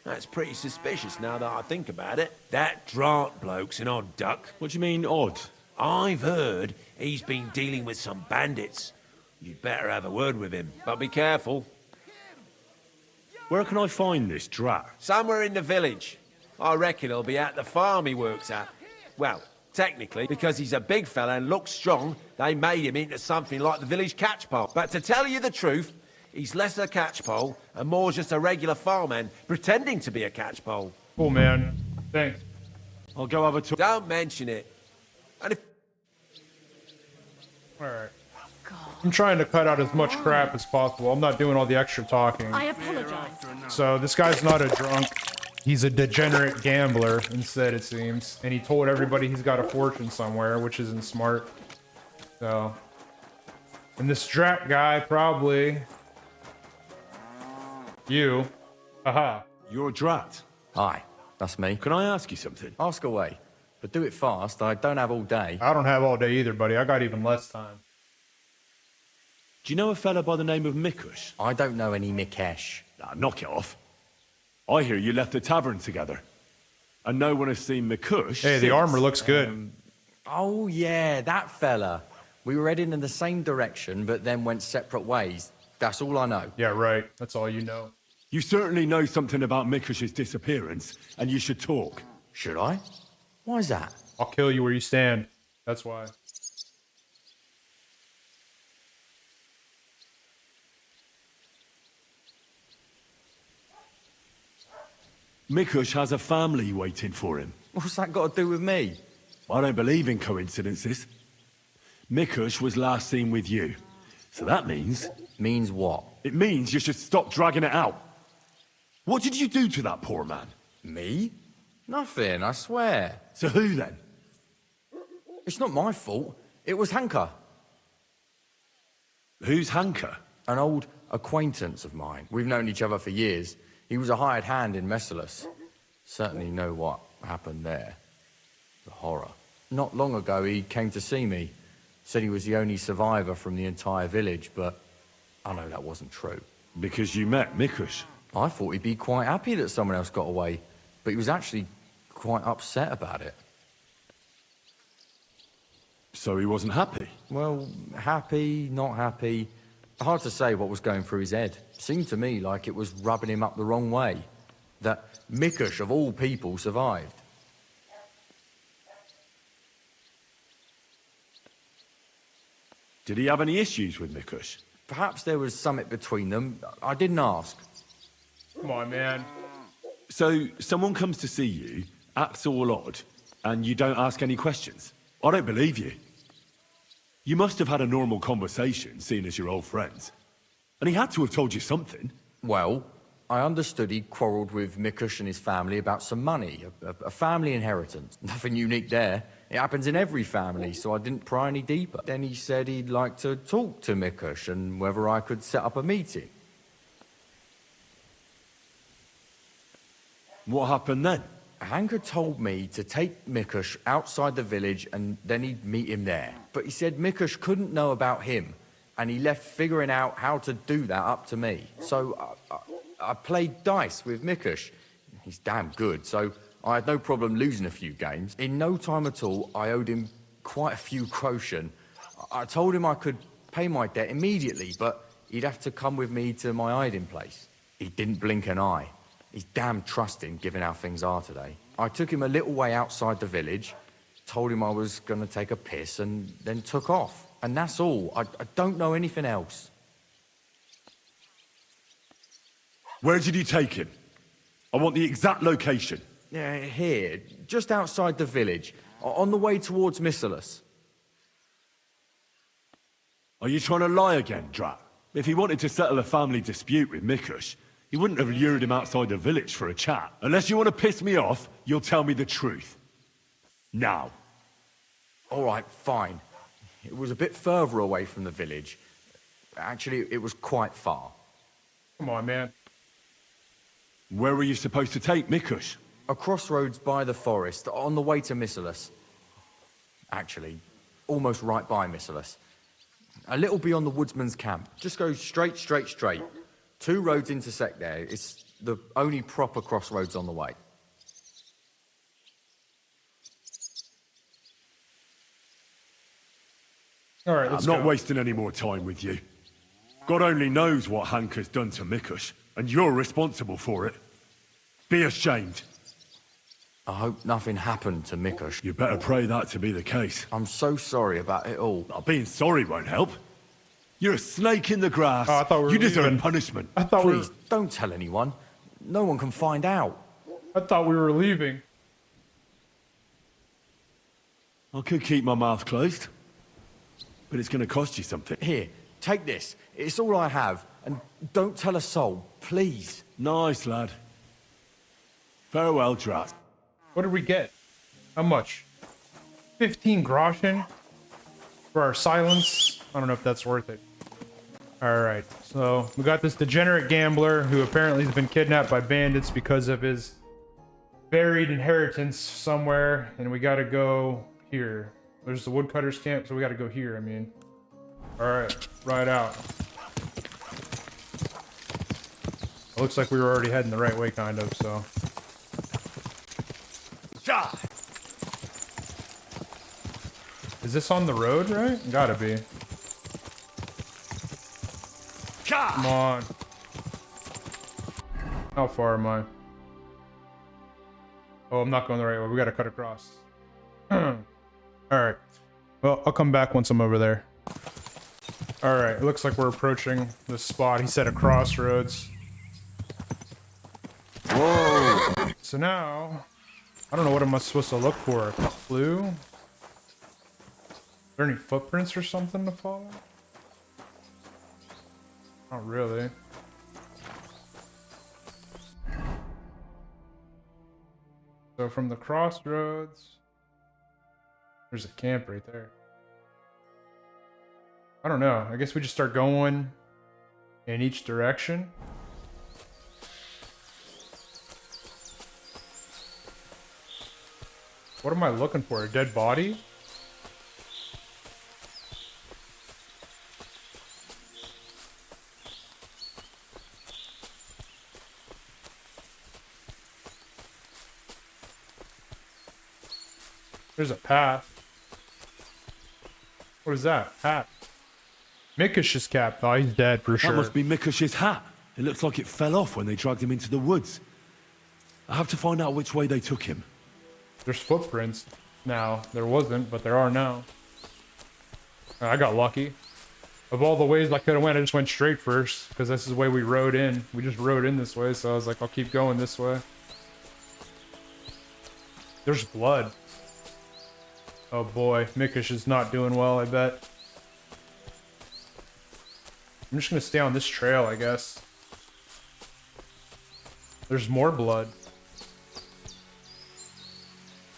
That's pretty suspicious now that I think about it. That Drat bloke's an odd duck. What do you mean, odd? I've heard he's been dealing with some bandits. You'd better have a word with him, but be careful. Where can I find this Drat? Somewhere in the village. I reckon he'll be at the farm he works at. Well, technically, because he's a big fella and looks strong, they made him into something like the village catchpole. But to tell you the truth, he's less a catchpole and more just a regular farmhand pretending to be a catchpole. Cool, man. Thanks. I'll go have a talk. Don't mention it. And if... Alright. I'm trying to cut out as much crap as possible. I'm not doing all the extra talking. I apologize. So this guy's not a drunk. He's a degenerate gambler instead, it seems. And he told everybody he's got a fortune somewhere, which isn't smart. So. And this Drat guy, probably. You. Haha. You're Drat. Hi, that's me. Can I ask you something? Ask away. But do it fast, I don't have all day. I don't have all day either, buddy. I got even less time. Do you know a fella by the name of Mikush? I don't know any Mikesh. Nah, knock it off. I hear you left the tavern together. And no one has seen Mikush Hey, the since. armor looks good. Oh yeah, that fella. We were heading in the same direction, but then went separate ways. That's all I know. Yeah, right. That's all you know. You certainly know something about Mikush's disappearance, and you should talk. Should I? Why is that? I'll kill you where you stand. That's why. Mikush has a family waiting for him. What's that got to do with me? I don't believe in coincidences. Mikush was last seen with you. So that means... Means what? It means you should stop dragging it out. What did you do to that poor man? Me? Nothing, I swear. So who then? It's not my fault. It was Hanka. Who's Hanka? An old acquaintance of mine. We've known each other for years. He was a hired hand in Messalis. Certainly know what happened there. The horror. Not long ago, he came to see me. Said he was the only survivor from the entire village, but I know that wasn't true. Because you met Mikush? I thought he'd be quite happy that someone else got away, but he was actually quite upset about it. So he wasn't happy? Well, happy, not happy. Hard to say what was going through his head. Seemed to me like it was rubbing him up the wrong way. That Mikush, of all people, survived. Did he have any issues with Mikush? Perhaps there was something between them. I didn't ask. Come on, man. So, someone comes to see you, acts all odd, and you don't ask any questions? I don't believe you. You must have had a normal conversation, seeing as you're old friends. And he had to have told you something. Well, I understood he quarrelled with Mikush and his family about some money, a family inheritance. Nothing unique there. It happens in every family, so I didn't pry any deeper. Then he said he'd like to talk to Mikush and whether I could set up a meeting. What happened then? Hanker told me to take Mikush outside the village and then he'd meet him there. But he said Mikush couldn't know about him, and he left figuring out how to do that up to me. So I played dice with Mikush. He's damn good, so I had no problem losing a few games. In no time at all, I owed him quite a few groschen. I told him I could pay my debt immediately, but he'd have to come with me to my hiding place. He didn't blink an eye. He's damn trusting, given how things are today. I took him a little way outside the village, told him I was going to take a piss, and then took off. And that's all. I don't know anything else. Where did you take him? I want the exact location. Here, just outside the village, on the way towards Missalus. Are you trying to lie again, Drat? If he wanted to settle a family dispute with Mikush, he wouldn't have lured him outside the village for a chat. Unless you want to piss me off, you'll tell me the truth. Now. All right, fine. It was a bit further away from the village. Actually, it was quite far. Come on, man. Where were you supposed to take Mikush? A crossroads by the forest, on the way to Missalus. Actually, almost right by Missalus. A little beyond the woodsman's camp. Just go straight. 2 roads intersect there. It's the only proper crossroads on the way. All right, I'm not wasting any more time with you. God only knows what Hanker's done to Mikush, and you're responsible for it. Be ashamed. I hope nothing happened to Mikush. You better pray that to be the case. I'm so sorry about it all. Being sorry won't help. You're a snake in the grass. Oh, I thought we were you deserve leaving. punishment. I thought Please, don't tell anyone. No one can find out. I thought we were leaving. I could keep my mouth closed, but it's going to cost you something. Here, take this. It's all I have. And don't tell a soul, please. Nice, lad. Farewell, Drat. What did we get? How much? 15 groschen for our silence. I don't know if that's worth it. All right, so we got this degenerate gambler who apparently has been kidnapped by bandits because of his buried inheritance somewhere, and we got to go here. There's the woodcutter's camp, so we got to go here. I mean, all right, ride out. It looks like we were already heading the right way, kind of. So. Is this on the road, right? Gotta be. Come on. How far am I? Oh, I'm not going the right way. We gotta cut across. Alright. Well, I'll come back once I'm over there. Alright, it looks like we're approaching the spot. He said a crossroads. Whoa! So now, I don't know what am I supposed to look for. A clue? Are there any footprints or something to follow? Not really. So from the crossroads, there's a camp right there. I don't know. I guess we just start going in each direction. What am I looking for? A dead body? There's a path. What is that? Path. Mikush's cap. Oh, he's dead for sure. That must be Mikush's hat. It looks like it fell off when they dragged him into the woods. I have to find out which way they took him. There's footprints now. There wasn't, but there are now. I got lucky. Of all the ways I could have went, I just went straight first because this is the way we rode in. We just rode in this way, so I was like, I'll keep going this way. There's blood. Oh boy, Mikush is not doing well, I bet. I'm just gonna stay on this trail, I guess. There's more blood.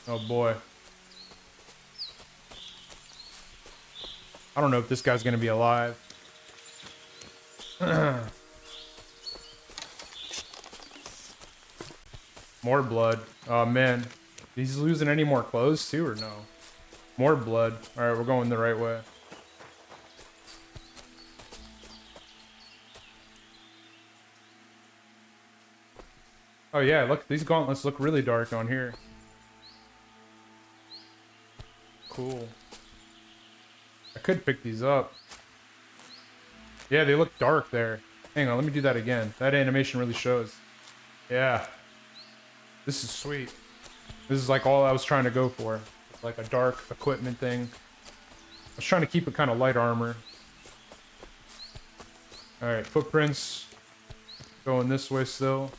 Oh boy. I don't know if this guy's gonna be alive. More blood. Oh man. He's losing any more clothes too or no? More blood. Alright, we're going the right way. Oh yeah, look, these gauntlets look really dark on here. Cool. I could pick these up. Yeah, they look dark there. Hang on, let me do that again. That animation really shows. Yeah. This is sweet. This is like all I was trying to go for. It's like a dark equipment thing. I was trying to keep it kind of light armor. Alright, footprints. Going this way still.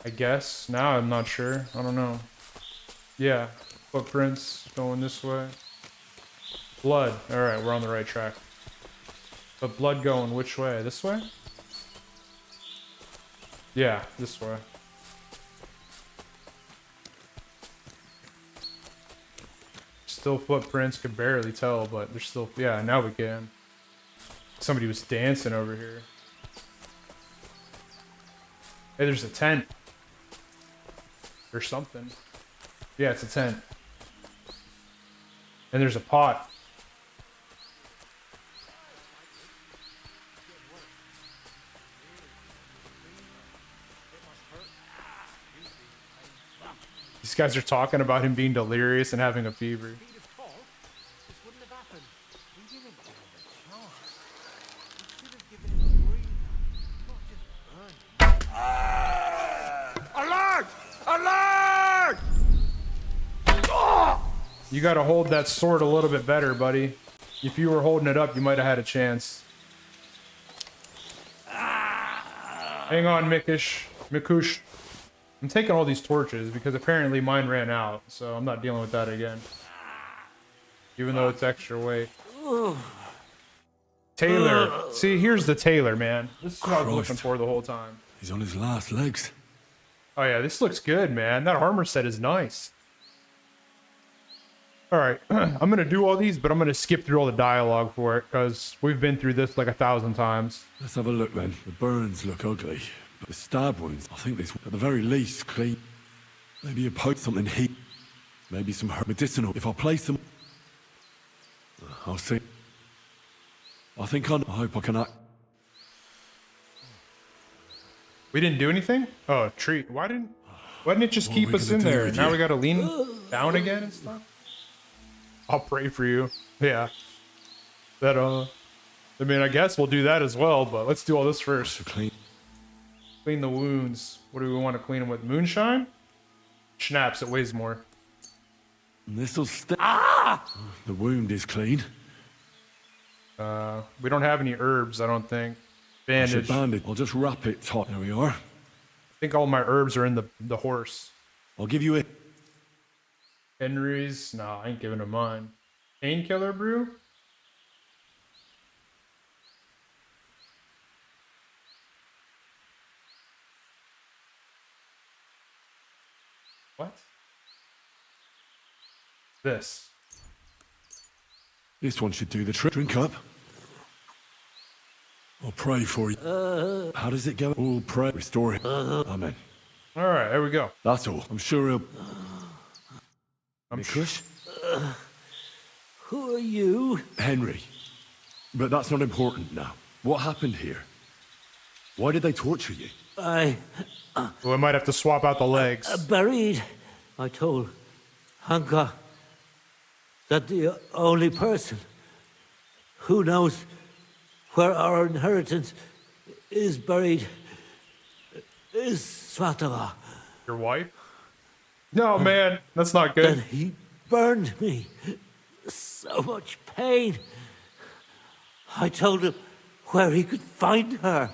I guess. Now I'm not sure. I don't know. Yeah. Footprints going this way. Blood. Alright, we're on the right track. But blood going which way? This way? Yeah, this way. Still footprints, could barely tell, but there's still, yeah, now we can. Somebody was dancing over here. Hey, there's a tent. Or something. Yeah, it's a tent. And there's a pot. These guys are talking about him being delirious and having a fever. Alert! Alert! You gotta hold that sword a little bit better, buddy. If you were holding it up, you might have had a chance. Hang on, Mikush. I'm taking all these torches because apparently mine ran out, so I'm not dealing with that again. Even though it's extra weight. Taylor. See, here's the Taylor, man. This is what I was looking for the whole time. He's on his last legs. Oh yeah, this looks good, man. That armor set is nice. Alright, I'm gonna do all these, but I'm gonna skip through all the dialogue for it, because we've been through this like 1,000 times. Let's have a look then. The burns look ugly, but the stab wounds, I think this, at the very least, clean. Maybe you poke something heat. Maybe some medicinal. If I place them, I'll see. I hope I can act. We didn't do anything? Oh, treat. Why didn't it just keep us in there? Now we gotta lean down again and stuff? I'll pray for you. Yeah. That, I mean, I guess we'll do that as well, but let's do all this first. Clean the wounds. What do we want to clean them with? Moonshine? Schnapps, it weighs more. This'll stay. Ah! The wound is clean. We don't have any herbs, I don't think. Bandage. I'll just wrap it taut. There we are. I think all my herbs are in the horse. I'll give you it. Henry's? Nah, I ain't giving him mine. Painkiller brew? What? This. This one should do the trick. Drink up. I'll pray for you. How does it go? All pray. Restore him. Amen. Alright, there we go. That's all. I'm sure he'll... Mikush? Who are you? Henry. But that's not important now. What happened here? Why did they torture you? I We might have to swap out the legs. buried. I told Hanka that the only person Who knows where our inheritance is buried? Is Svatala. Your wife? No, man, that's not good. Then he burned me. So much pain. I told him where he could find her.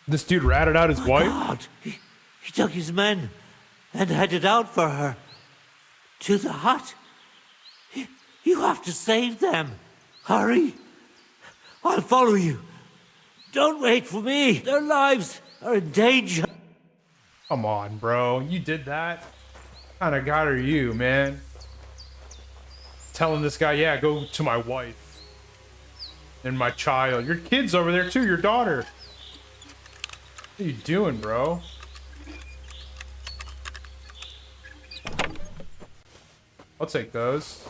This dude ratted out his wife? God, he took his men and headed out for her. To the hut. You have to save them. Hurry. I'll follow you. Don't wait for me. Their lives are in danger. Come on, bro. You did that? What kind of guy are you, man? Telling this guy, yeah, go to my wife and my child. Your kid's over there too, your daughter. What are you doing, bro? I'll take those.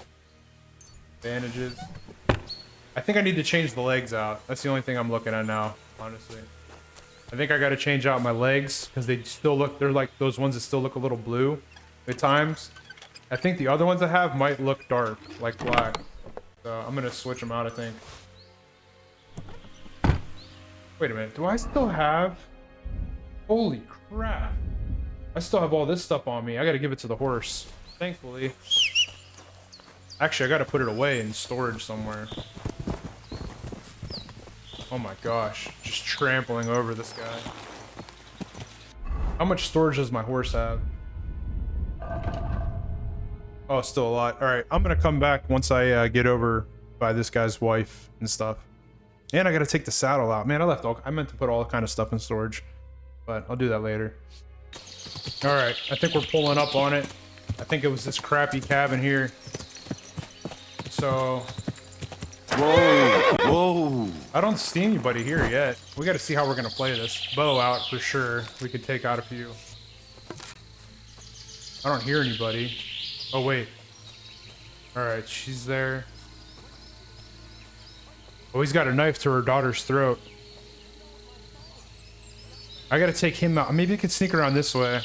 Bandages. I think I need to change the legs out. That's the only thing I'm looking at now, honestly. I think I got to change out my legs because they still look, they're like those ones that still look a little blue at times. I think the other ones I have might look dark, like black. So I'm going to switch them out, I think. Wait a minute. Do I still have... Holy crap. I still have all this stuff on me. I got to give it to the horse. Thankfully. Actually, I got to put it away in storage somewhere. Oh my gosh. Just trampling over this guy. How much storage does my horse have? Oh, still a lot. Alright, I'm gonna come back once I get over by this guy's wife and stuff. And I gotta take the saddle out. Man, I meant to put all kind of stuff in storage. But I'll do that later. Alright, I think we're pulling up on it. I think it was this crappy cabin here. So... Whoa, whoa. I don't see anybody here yet. We gotta see how we're gonna play this. Bow out for sure. We could take out a few. I don't hear anybody. Oh, wait. Alright, she's there. Oh, he's got a knife to her daughter's throat. I gotta take him out. Maybe I could sneak around this way.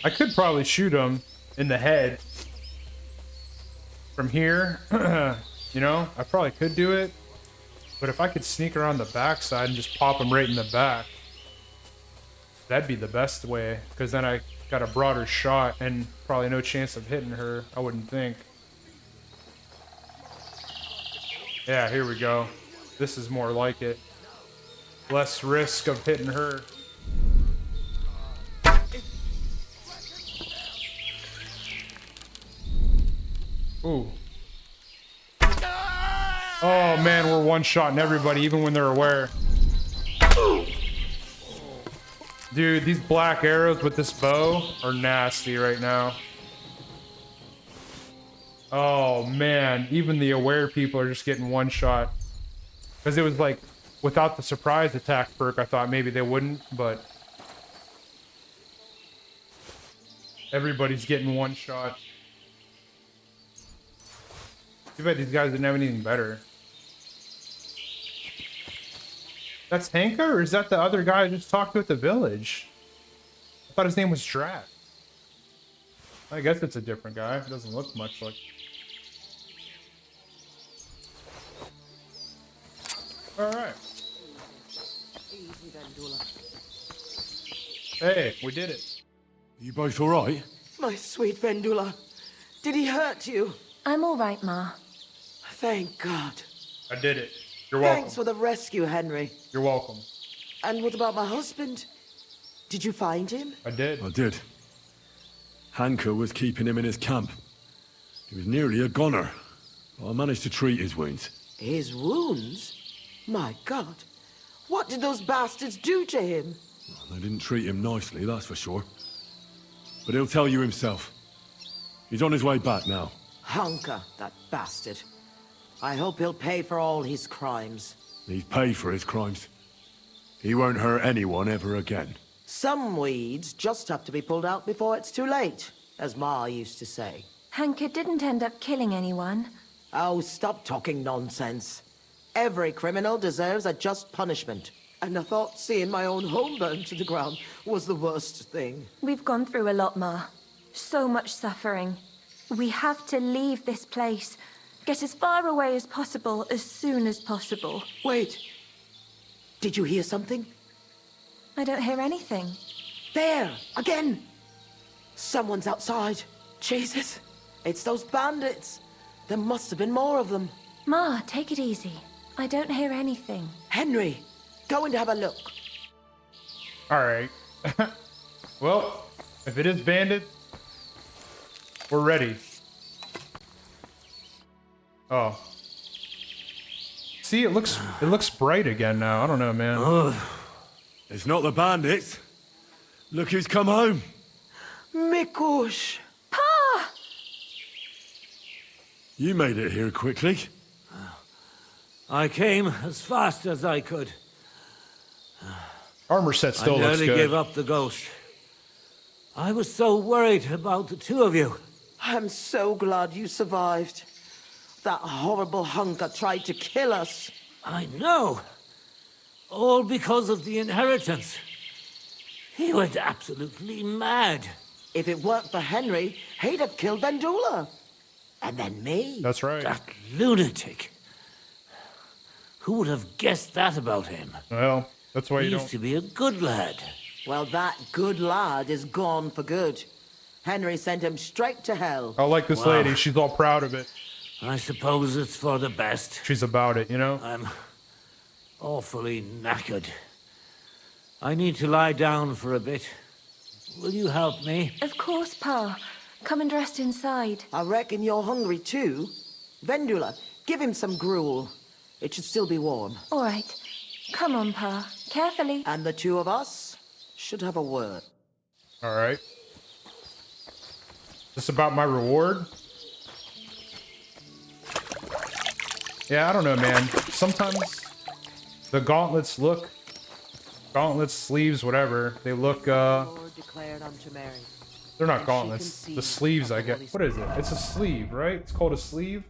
I could probably shoot him in the head. From here. You know, I probably could do it. But if I could sneak around the backside and just pop him right in the back. That'd be the best way. Because then I got a broader shot and probably no chance of hitting her, I wouldn't think. Yeah, here we go. This is more like it. Less risk of hitting her. Ooh. Oh man, we're one-shotting everybody, even when they're aware. Dude, these black arrows with this bow are nasty right now. Oh man, even the aware people are just getting one shot. Because it was like, without the surprise attack perk, I thought maybe they wouldn't, but... everybody's getting one shot. Too bad these guys didn't have anything better. That's Hanka, or is that the other guy I just talked to at the village? I thought his name was Drat. I guess it's a different guy. It doesn't look much like... Alright. Hey, we did it. You both alright? My sweet Vendula. Did he hurt you? I'm all right, Ma. Thank God. I did it. You're welcome. Thanks for the rescue, Henry. You're welcome. And what about my husband? Did you find him? I did. I did. Hanka was keeping him in his camp. He was nearly a goner. I managed to treat his wounds. His wounds? My God. What did those bastards do to him? They didn't treat him nicely, that's for sure. But he'll tell you himself. He's on his way back now. Hanka, that bastard. I hope he'll pay for all his crimes. He's paid for his crimes. He won't hurt anyone ever again. Some weeds just have to be pulled out before it's too late, as Ma used to say. Hanka didn't end up killing anyone. Oh, stop talking nonsense. Every criminal deserves a just punishment. And I thought seeing my own home burned to the ground was the worst thing. We've gone through a lot, Ma. So much suffering. We have to leave this place. Get as far away as possible, as soon as possible. Wait. Did you hear something? I don't hear anything. There! Again! Someone's outside. Jesus. It's those bandits. There must have been more of them. Ma, take it easy. I don't hear anything. Henry, go and have a look. Alright. Well, if it is bandits, we're ready. Oh. See, it looks bright again now. I don't know, man. It's not the bandits. Look who's come home. Mikush! Pa! You made it here quickly. I came as fast as I could. Armor set still I looks nearly good. gave up the ghost. I was so worried about the two of you. I'm so glad you survived. That horrible hunker tried to kill us. I know. All because of the inheritance. He went absolutely mad. If it weren't for Henry, he'd have killed Vendula. And then me. That's right. That lunatic. Who would have guessed that about him? Well, that's why He you used don't... to be a good lad. Well, that good lad is gone for good. Henry sent him straight to hell. I like this Wow. lady. She's all proud of it. I suppose it's for the best. She's about it, you know? I'm awfully knackered. I need to lie down for a bit. Will you help me? Of course, Pa. Come and rest inside. I reckon you're hungry too. Vendula, give him some gruel. It should still be warm. All right. Come on, Pa. Carefully. And the two of us should have a word. Alright. This about my reward? Yeah, I don't know, man. Sometimes the gauntlets, sleeves, whatever, they look, Lord declared unto Mary. they're not And she gauntlets. The conceived sleeves, of I the get. Holy What is it? It's a sleeve, right? It's called a sleeve?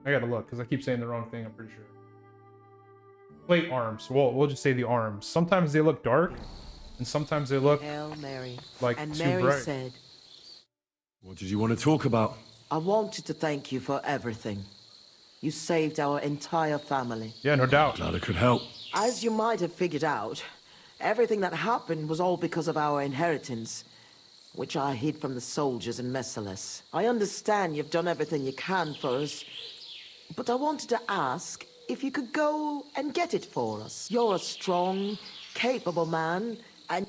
I gotta look, because I keep saying the wrong thing, I'm pretty sure. Plate arms. Well, we'll just say the arms. Sometimes they look dark, and sometimes they look Hail Mary. like And too Mary bright. said, What did you want to talk about? I wanted to thank you for everything. You saved our entire family. Yeah, no doubt. Glad I could help. As you might have figured out, everything that happened was all because of our inheritance, which I hid from the soldiers in Messalis. I understand you've done everything you can for us, but I wanted to ask if you could go and get it for us. You're a strong, capable man, and...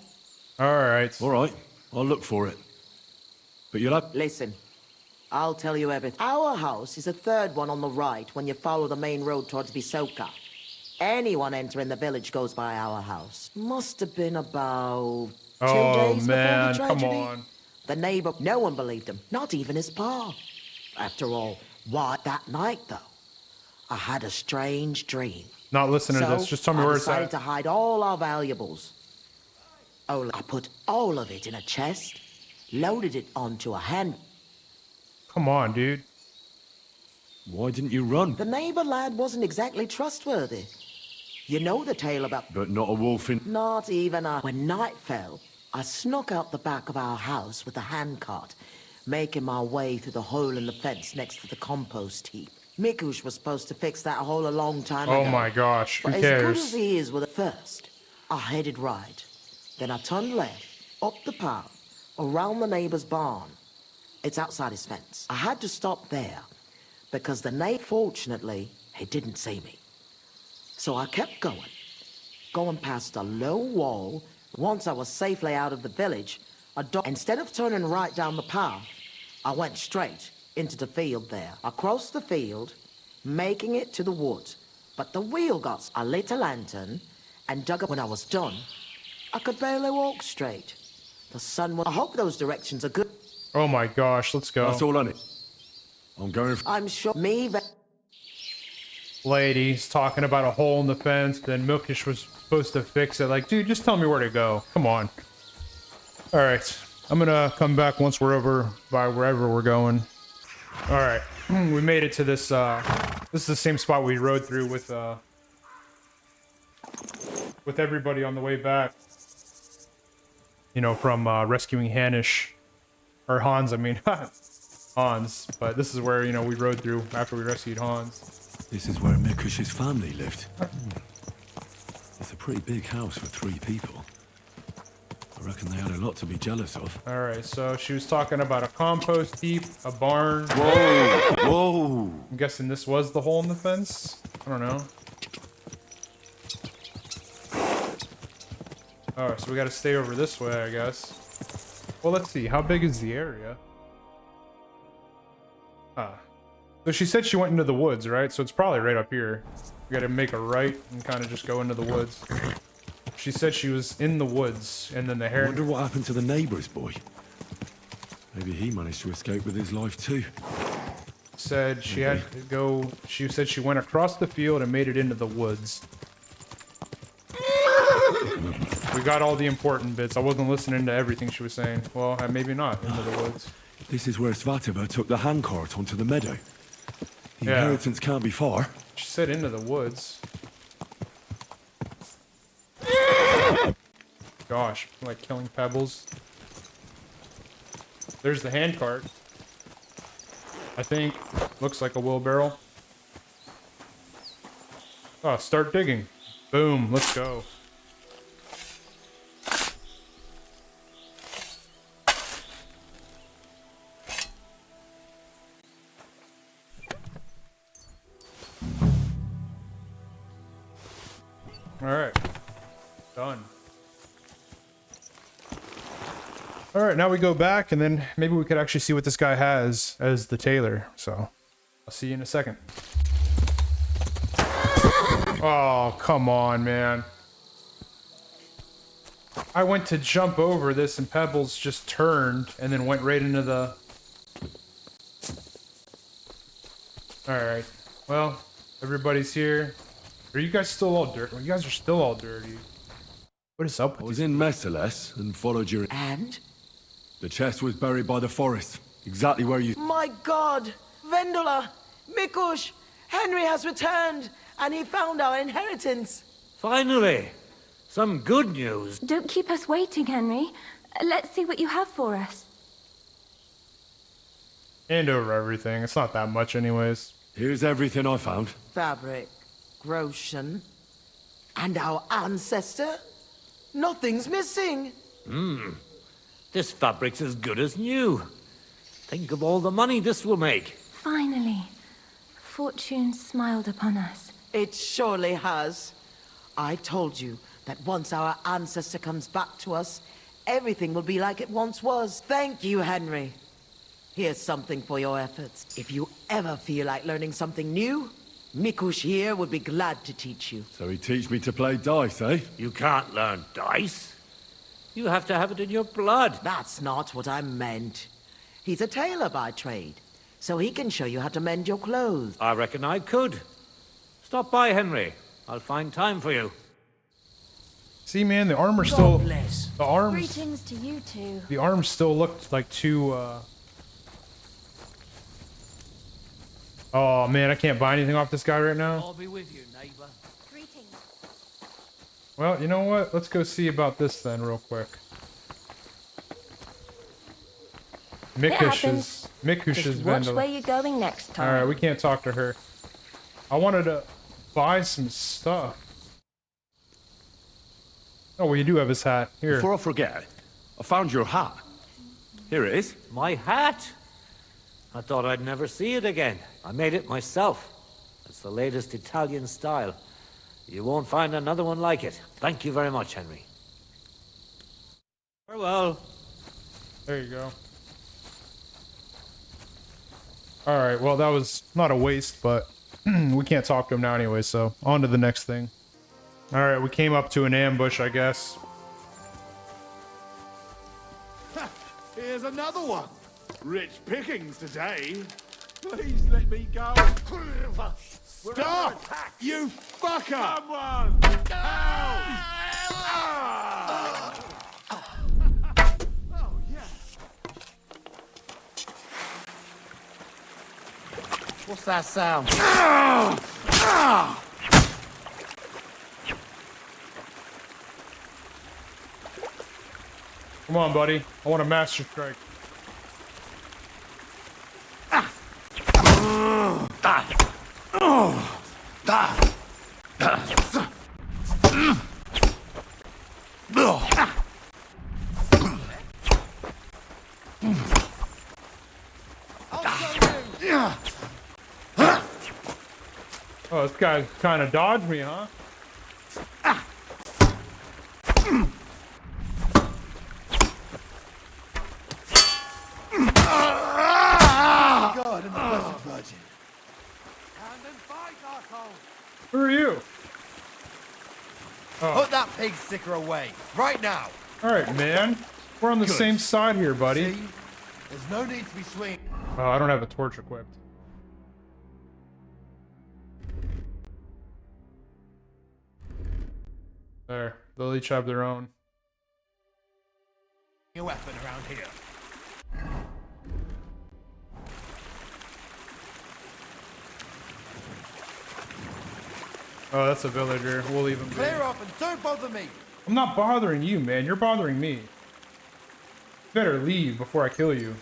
Alright. Alright, I'll look for it. But you'll have... Listen, I'll tell you everything. Our house is the third one on the right when you follow the main road towards Visoka. Anyone entering the village goes by our house. Must have been about 2 days man, before the come tragedy. on. The neighbor, no one believed him, not even his pa. After all, why that night though? I had a strange dream. Not listening to So, this. Just tell me I where it's decided at. to hide all our valuables. I put all of it in a chest, loaded it onto a hand. Come on, dude. Why didn't you run? The neighbor lad wasn't exactly trustworthy. You know the tale about... But not a wolf in... Not even a... When night fell, I snuck out the back of our house with a handcart, making my way through the hole in the fence next to the compost heap. Mikush was supposed to fix that hole a long time ago. Oh my gosh, who But as good as cares? he is with it first, I headed right. Then I turned left, up the path, around the neighbor's barn. It's outside his fence. I had to stop there, because the neighbor, fortunately, he didn't see me. So I kept going past a low wall. Once I was safely out of the village, instead of turning right down the path, I went straight into the field there. I crossed the field, making it to the woods, but the wheel got... I lit a lantern and dug up. When I was done, I could barely walk straight. The sun was... I hope those directions are good. Oh my gosh, let's go. That's all on it. I'm going... I'm sure Lady's talking about a hole in the fence, then Milkish was supposed to fix it. Like, dude, just tell me where to go. Come on. Alright. I'm gonna come back once we're over by wherever we're going. Alright. We made it to this, this is the same spot we rode through with everybody on the way back. You know, from, rescuing Hanish. Or Hans, I mean. Hans, but this is where, you know, we rode through after we rescued Hans. This is where Mikush's family lived. It's a pretty big house for 3 people. I reckon they had a lot to be jealous of. All right, so she was talking about a compost heap, a barn. Whoa! Whoa! I'm guessing this was the hole in the fence? I don't know. Alright, so we gotta stay over this way, I guess. Well, let's see. How big is the area? So she said she went into the woods, right? So it's probably right up here. We gotta make a right and kind of just go into the woods. She said she was in the woods, and then the I wonder what happened to the neighbour's boy. Maybe he managed to escape with his life too. Said she had to go. She said she went across the field and made it into the woods. We got all the important bits. I wasn't listening to everything she was saying. Well, maybe not into the woods. This is where Svatova took the handcart onto the meadow. The inheritance can't be far. She said into the woods. Gosh, like killing pebbles. There's the handcart. I think. Looks like a wheelbarrow. Oh, start digging. Boom, let's go. Alright. Done. Alright, now we go back and then maybe we could actually see what this guy has as the tailor. So, I'll see you in a second. Oh, come on, man. I went to jump over this and Pebbles just turned and then went right into the... Alright. Well, everybody's here. Are you guys still all dirty? You guys are still all dirty. What is up with I was in Messeles and followed your... And? The chest was buried by the forest. Exactly where you... My God! Vendula! Mikush! Henry has returned, and he found our inheritance. Finally! Some good news. Don't keep us waiting, Henry. Let's see what you have for us. Hand over everything. It's not that much anyways. Here's everything I found. Fabric, Roshan, and our ancestor? Nothing's missing. This fabric's as good as new. Think of all the money this will make. Finally, fortune smiled upon us. It surely has. I told you that once our ancestor comes back to us, everything will be like it once was. Thank you, Henry. Here's something for your efforts. If you ever feel like learning something new, Mikush here would be glad to teach you. So he teach me to play dice, eh? You can't learn dice. You have to have it in your blood. That's not what I meant. He's a tailor by trade, so he can show you how to mend your clothes. I reckon I could. Stop by, Henry. I'll find time for you. See, man, the armor still... bless. The arms... Greetings to you two. The arms still looked like too, Oh, man, I can't buy anything off this guy right now. I'll be with you, neighbor. Greetings. Well, you know what? Let's go see about this then real quick. Mikush's Just watch vendor. where you're going next time. Alright, we can't talk to her. I wanted to buy some stuff. Oh, well, you do have his hat. Here. Before I forget, I found your hat. Here it is. My hat? I thought I'd never see it again. I made it myself. It's the latest Italian style. You won't find another one like it. Thank you very much, Henry. Farewell. There you go. Alright, well, that was not a waste, but we can't talk to him now anyway, so on to the next thing. Alright, we came up to an ambush, I guess. Here's another one. Rich pickings today. Please let me go. Stop! You fucker! Someone! Oh, yeah. What's that sound? Come on, buddy. I want a master strike. Oh, this guy kind of dodged me, huh? God and the Blessed Virgin. Who are you? Oh. Put that pig sticker away, right now. All right, man. We're on the Good. same side here, buddy. See? There's no need to be swinging. Oh, I don't have a torch equipped. There. They'll each have their own. A weapon around here. Oh, that's a villager. We'll leave him be. Clear up and don't bother me. I'm not bothering you, man. You're bothering me. You better leave before I kill you.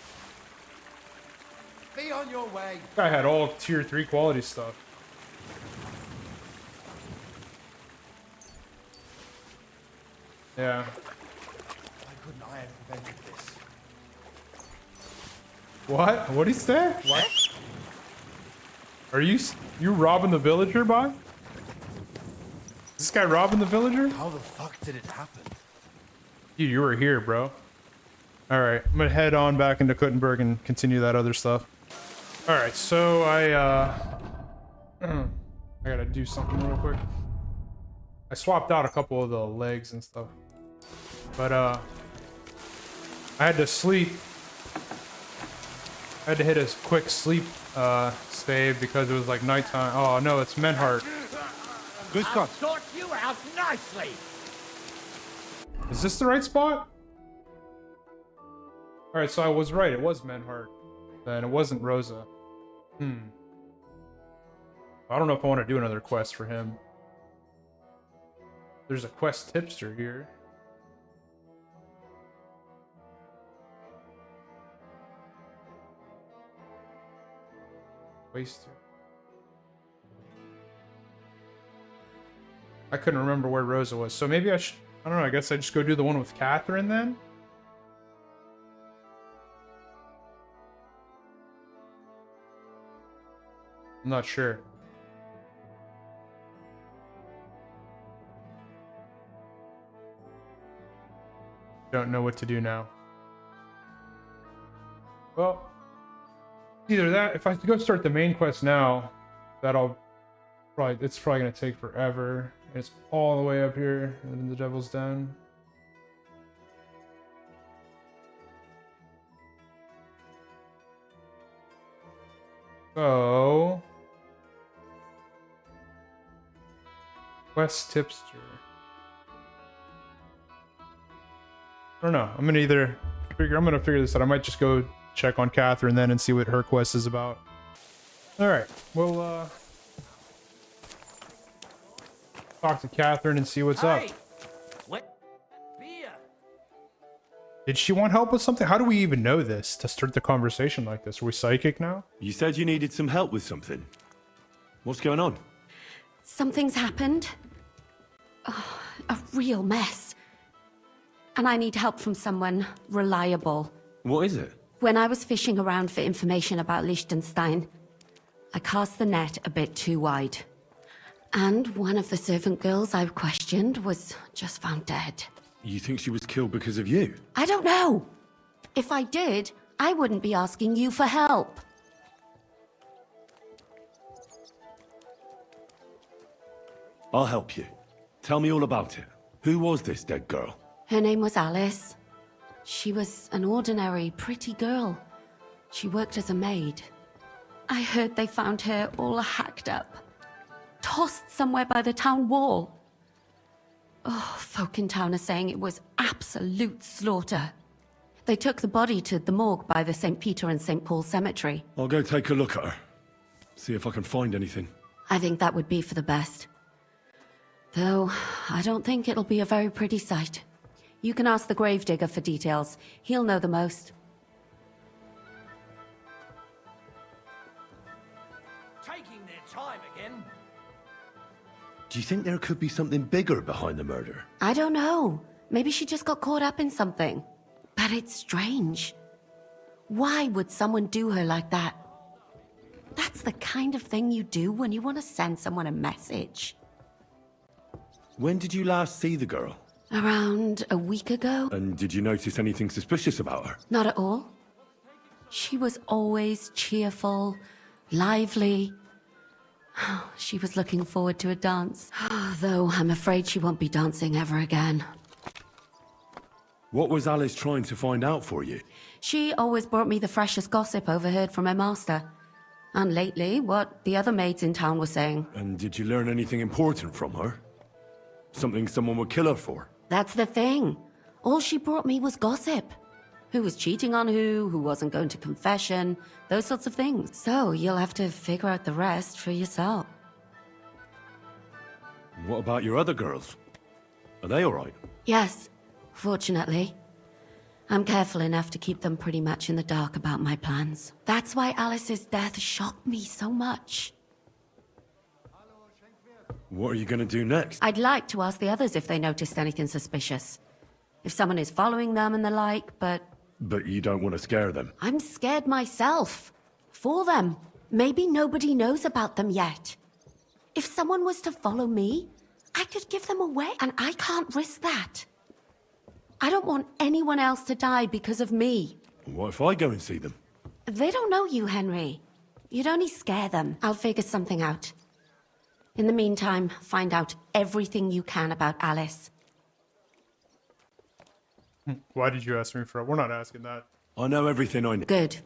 Be on your way. This guy had all tier 3 quality stuff. Yeah. Why couldn't I have prevented this? What? What'd he say? What? Are you robbing the villager, bot? Is this guy robbing the villager? How the fuck did it happen? Dude, you were here, bro. Alright, I'm gonna head on back into Kuttenberg and continue that other stuff. Alright, so I gotta do something real quick. I swapped out a couple of the legs and stuff. But, I had to sleep. I had to hit a quick sleep, save because it was like nighttime. Oh, no, it's Menhart. I'll sort you out nicely. Is this the right spot? Alright, so I was right. It was Menhart. Then it wasn't Rosa. I don't know if I want to do another quest for him. There's a quest tipster here. Waster. I couldn't remember where Rosa was, so maybe I should... I don't know, I guess I just go do the one with Catherine then? I'm not sure. Don't know what to do now. Well, either that, if I go start the main quest now, it's probably gonna take forever. It's all the way up here in the Devil's Den. So, quest tipster. I don't know. I'm gonna figure this out. I might just go check on Catherine then and see what her quest is about. All right. We'll talk to Catherine and see what's up. What? Beer. Did she want help with something? How do we even know this to start the conversation like this? Are we psychic now? You said you needed some help with something. What's going on? Something's happened. Oh, a real mess. And I need help from someone reliable. What is it? When I was fishing around for information about Liechtenstein, I cast the net a bit too wide. And one of the servant girls I've questioned was just found dead. You think she was killed because of you? I don't know. If I did, I wouldn't be asking you for help. I'll help you. Tell me all about it. Who was this dead girl? Her name was Alice. She was an ordinary, pretty girl. She worked as a maid. I heard they found her all hacked up, tossed somewhere by the town wall. Oh, folk in town are saying it was absolute slaughter. They took the body to the morgue by the St. Peter and St. Paul cemetery. I'll go take a look at her. See if I can find anything. I think that would be for the best. Though, I don't think it'll be a very pretty sight. You can ask the gravedigger for details. He'll know the most. taking their time again. Do you think there could be something bigger behind the murder? I don't know. Maybe she just got caught up in something. But it's strange. Why would someone do her like that? That's the kind of thing you do when you want to send someone a message. When did you last see the girl? Around a week ago? And did you notice anything suspicious about her? Not at all. She was always cheerful, lively. She was looking forward to a dance. Though I'm afraid she won't be dancing ever again. What was Alice trying to find out for you? She always brought me the freshest gossip overheard from her master. And lately, what the other maids in town were saying. And did you learn anything important from her? Something someone would kill her for? That's the thing. All she brought me was gossip. Who was cheating on who wasn't going to confession, those sorts of things. So you'll have to figure out the rest for yourself. What about your other girls? Are they all right? Yes, fortunately. I'm careful enough to keep them pretty much in the dark about my plans. That's why Alice's death shocked me so much. What are you going to do next? I'd like to ask the others if they noticed anything suspicious. If someone is following them and the like, but... But you don't want to scare them. I'm scared myself. For them. Maybe nobody knows about them yet. If someone was to follow me, I could give them away, and I can't risk that. I don't want anyone else to die because of me. What if I go and see them? They don't know you, Henry. You'd only scare them. I'll figure something out. In the meantime, find out everything you can about Alice. Why did you ask me for it? We're not asking that. I know everything I need. Good.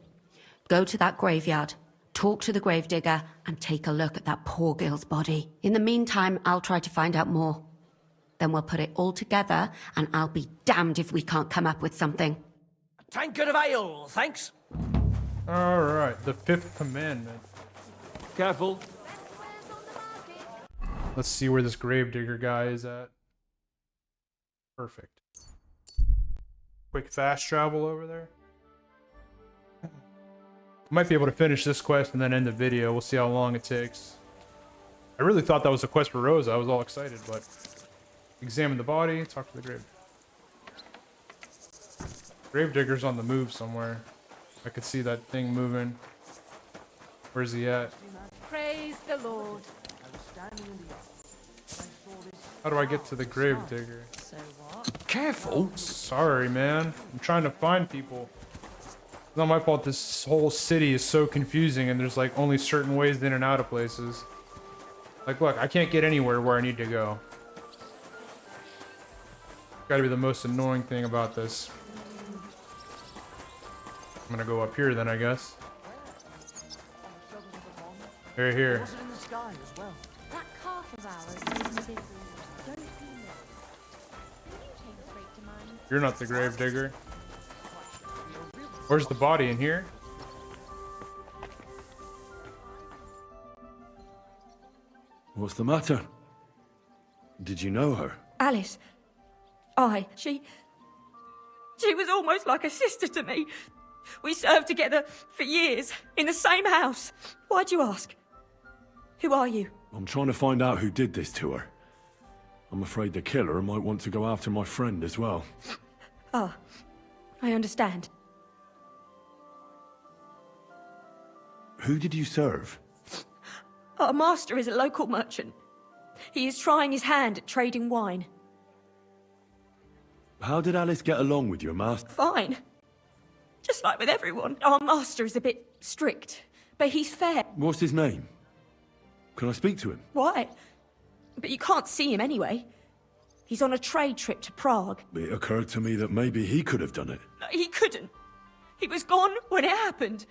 Go to that graveyard, talk to the gravedigger, and take a look at that poor girl's body. In the meantime, I'll try to find out more. Then we'll put it all together, and I'll be damned if we can't come up with something. A tankard of ale, thanks. All right, the fifth commandment. Careful. Let's see where this gravedigger guy is at. Perfect. Quick fast travel over there. Might be able to finish this quest and then end the video. We'll see how long it takes. I really thought that was a quest for Rosa. I was all excited, but examine the body, talk to the grave. Gravedigger's on the move somewhere. I could see that thing moving. Where's he at? Praise the Lord. How do I get to the gravedigger? Careful. Sorry, man. I'm trying to find people. It's not my fault this whole city is so confusing and there's like only certain ways in and out of places. Like, look, I can't get anywhere where I need to go. Gotta be the most annoying thing about this. I'm gonna go up here then, I guess. Right here. That calf of ours is in the business. Don't be nervous. You came straight to mind. You're not the gravedigger. Where's the body? In here? What's the matter? Did you know her? Alice. She was almost like a sister to me. We served together for years, in the same house. Why'd you ask? Who are you? I'm trying to find out who did this to her. I'm afraid the killer might want to go after my friend as well. Ah, I understand. Who did you serve? Our master is a local merchant. He is trying his hand at trading wine. How did Alice get along with your master? Fine. Just like with everyone. Our master is a bit strict, but he's fair. What's his name? Can I speak to him? Why? But you can't see him anyway. He's on a trade trip to Prague. It occurred to me that maybe he could have done it. No, he couldn't. He was gone when it happened.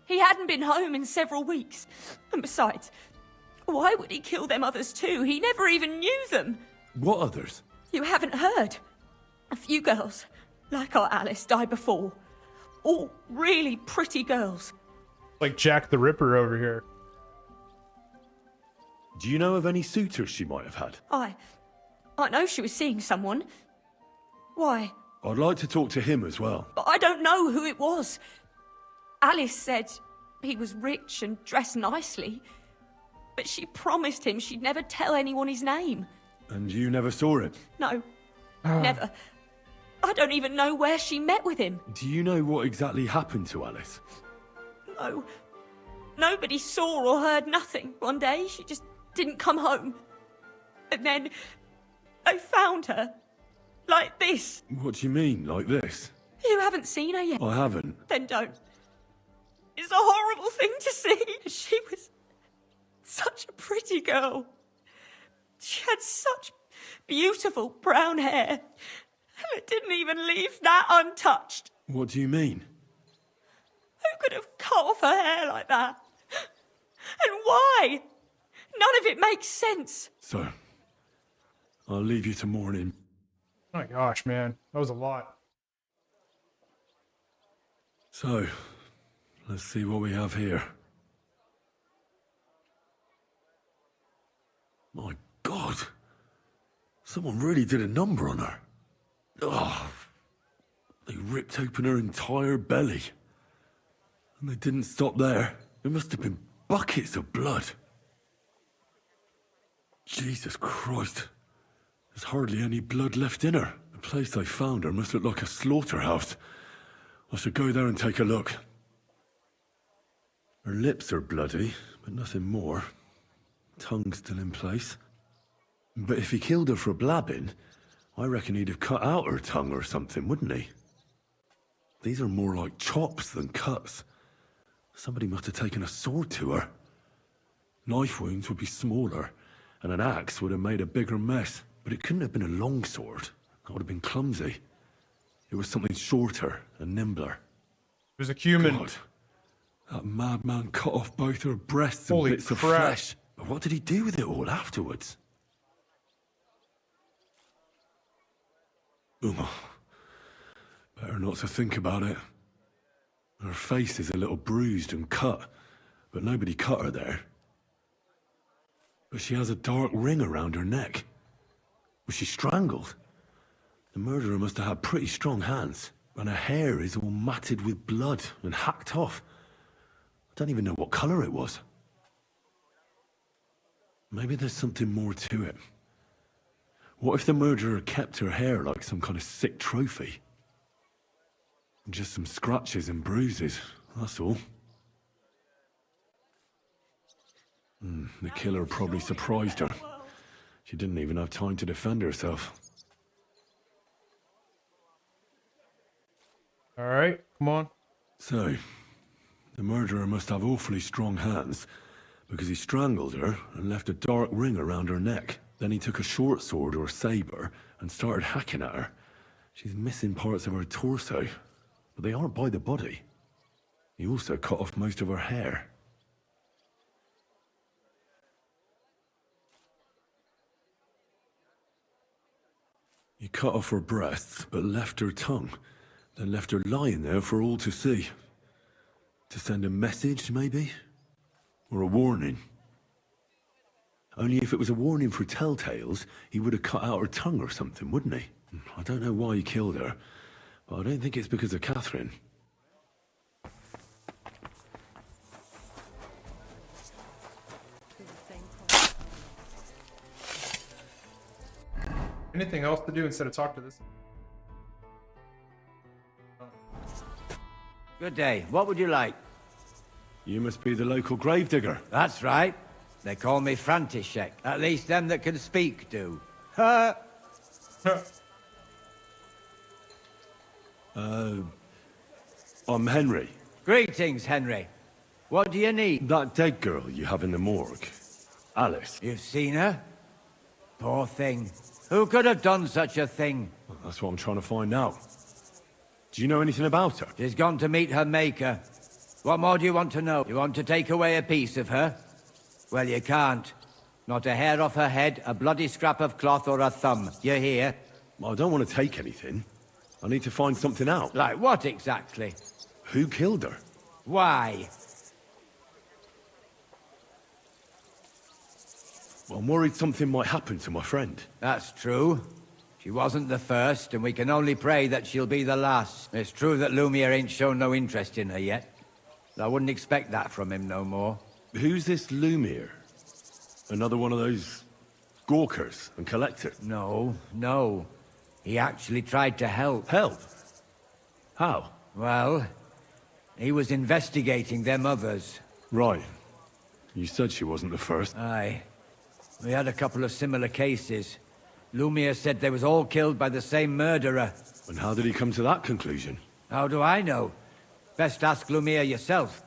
He hadn't been home in several weeks. And besides, why would he kill them others too? He never even knew them. What others? You haven't heard. A few girls, like our Alice, died before. All really pretty girls. Like Jack the Ripper over here. Do you know of any suitors she might have had? I know she was seeing someone. Why? I'd like to talk to him as well. But I don't know who it was. Alice said he was rich and dressed nicely, But she promised him she'd never tell anyone his name. And you never saw it? No, never. I don't even know where she met with him. Do you know what exactly happened to Alice? No. Nobody saw or heard nothing. One day, she just didn't come home. And then, they found her. Like this. What do you mean, like this? You haven't seen her yet? I haven't. Then don't. It's a horrible thing to see. She was such a pretty girl. She had such beautiful brown hair. And it didn't even leave that untouched. What do you mean? Who could have cut off her hair like that? And why? None of it makes sense. So, I'll leave you to mourning. Oh my gosh, man. That was a lot. So, let's see what we have here. My God. Someone really did a number on her. Oh, they ripped open her entire belly. And they didn't stop there. There must have been buckets of blood. Jesus Christ. There's hardly any blood left in her. The place I found her must look like a slaughterhouse. I should go there and take a look. Her lips are bloody, but nothing more. Tongue still in place. But if he killed her for blabbing, I reckon he'd have cut out her tongue or something, wouldn't he? These are more like chops than cuts. Somebody must have taken a sword to her. Knife wounds would be smaller, and an axe would have made a bigger mess. But it couldn't have been a long sword. That would have been clumsy. It was something shorter and nimbler. It was a human. God, that madman cut off both her breasts and Holy bits of crap. flesh. But what did he do with it all afterwards? Better not to think about it. Her face is a little bruised and cut, but nobody cut her there. But she has a dark ring around her neck. Was she strangled? The murderer must have had pretty strong hands, and her hair is all matted with blood and hacked off. I don't even know what colour it was. Maybe there's something more to it. What if the murderer kept her hair like some kind of sick trophy? Just some scratches and bruises, that's all. The killer probably surprised her. She didn't even have time to defend herself. All right, come on. So, the murderer must have awfully strong hands, because he strangled her and left a dark ring around her neck. Then he took a short sword or saber and started hacking at her. She's missing parts of her torso, but they aren't by the body. He also cut off most of her hair. He cut off her breasts, but left her tongue, then left her lying there for all to see. To send a message, maybe? Or a warning? Only if it was a warning for telltales, he would have cut out her tongue or something, wouldn't he? I don't know why he killed her, but I don't think it's because of Catherine. Anything else to do instead of talk to this? Good day. What would you like? You must be the local gravedigger. That's right. They call me František. At least them that can speak do. I'm Henry. Greetings, Henry. What do you need? That dead girl you have in the morgue. Alice. You've seen her? Poor thing. Who could have done such a thing? Well, that's what I'm trying to find out. Do you know anything about her? She's gone to meet her maker. What more do you want to know? You want to take away a piece of her? Well, you can't. Not a hair off her head, a bloody scrap of cloth, or a thumb. You hear? I don't want to take anything. I need to find something out. Like what exactly? Who killed her? Why? I'm worried something might happen to my friend. That's true. She wasn't the first, and we can only pray that she'll be the last. It's true that Lumiere ain't shown no interest in her yet. I wouldn't expect that from him no more. Who's this Lumiere? Another one of those gawkers and collectors? No, no. He actually tried to help. Help? How? Well, he was investigating them others. Right. You said she wasn't the first. Aye. We had a couple of similar cases. Lumiere said they was all killed by the same murderer. And how did he come to that conclusion? How do I know? Best ask Lumiere yourself.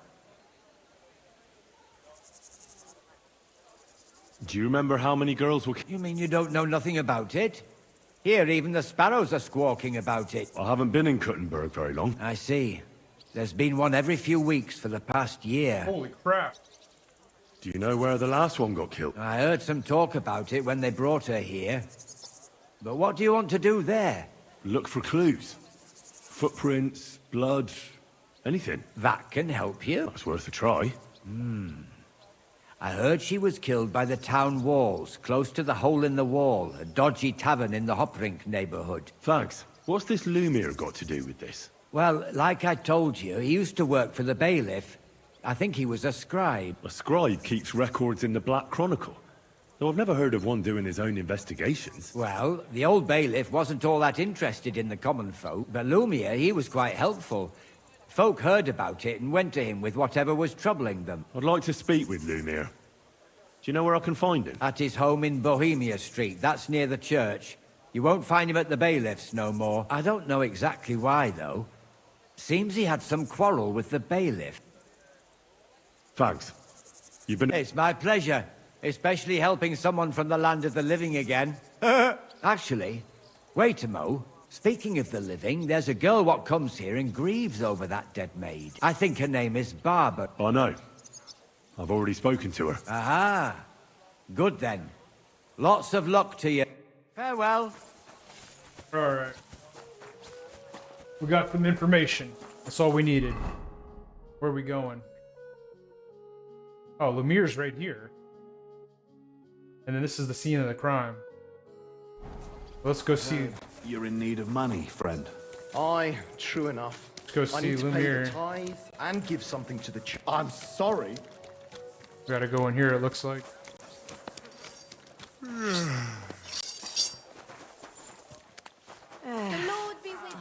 Do you remember how many girls were... You mean you don't know nothing about it? Here, even the sparrows are squawking about it. I haven't been in Kuttenberg very long. I see. There's been one every few weeks for the past year. Holy crap. Do you know where the last one got killed? I heard some talk about it when they brought her here. But what do you want to do there? Look for clues. Footprints, blood, anything. That can help you. That's worth a try. I heard she was killed by the town walls, close to the Hole in the Wall, a dodgy tavern in the Hoprink neighborhood. Thanks. What's this Lumiere got to do with this? Well, like I told you, he used to work for the bailiff. I think he was a scribe. A scribe keeps records in the Black Chronicle. Though I've never heard of one doing his own investigations. Well, the old bailiff wasn't all that interested in the common folk, but Lumiere, he was quite helpful. Folk heard about it and went to him with whatever was troubling them. I'd like to speak with Lumiere. Do you know where I can find him? At his home in Bohemia Street, that's near the church. You won't find him at the bailiff's no more. I don't know exactly why, though. Seems he had some quarrel with the bailiff. Thanks. You've been... It's my pleasure, especially helping someone from the land of the living again. Actually, wait a mo. Speaking of the living, there's a girl what comes here and grieves over that dead maid. I think her name is Barbara. I know. I've already spoken to her. Aha. Good then. Lots of luck to you. Farewell. Alright. We got some information. That's all we needed. Where are we going? Oh, Lumiere's right here. And then this is the scene of the crime. Let's go see. You're in need of money, friend. Aye, true enough. Let's go I see need to pay Lumiere. the tithe and give something to the church. I'm sorry. Gotta go in here, it looks like.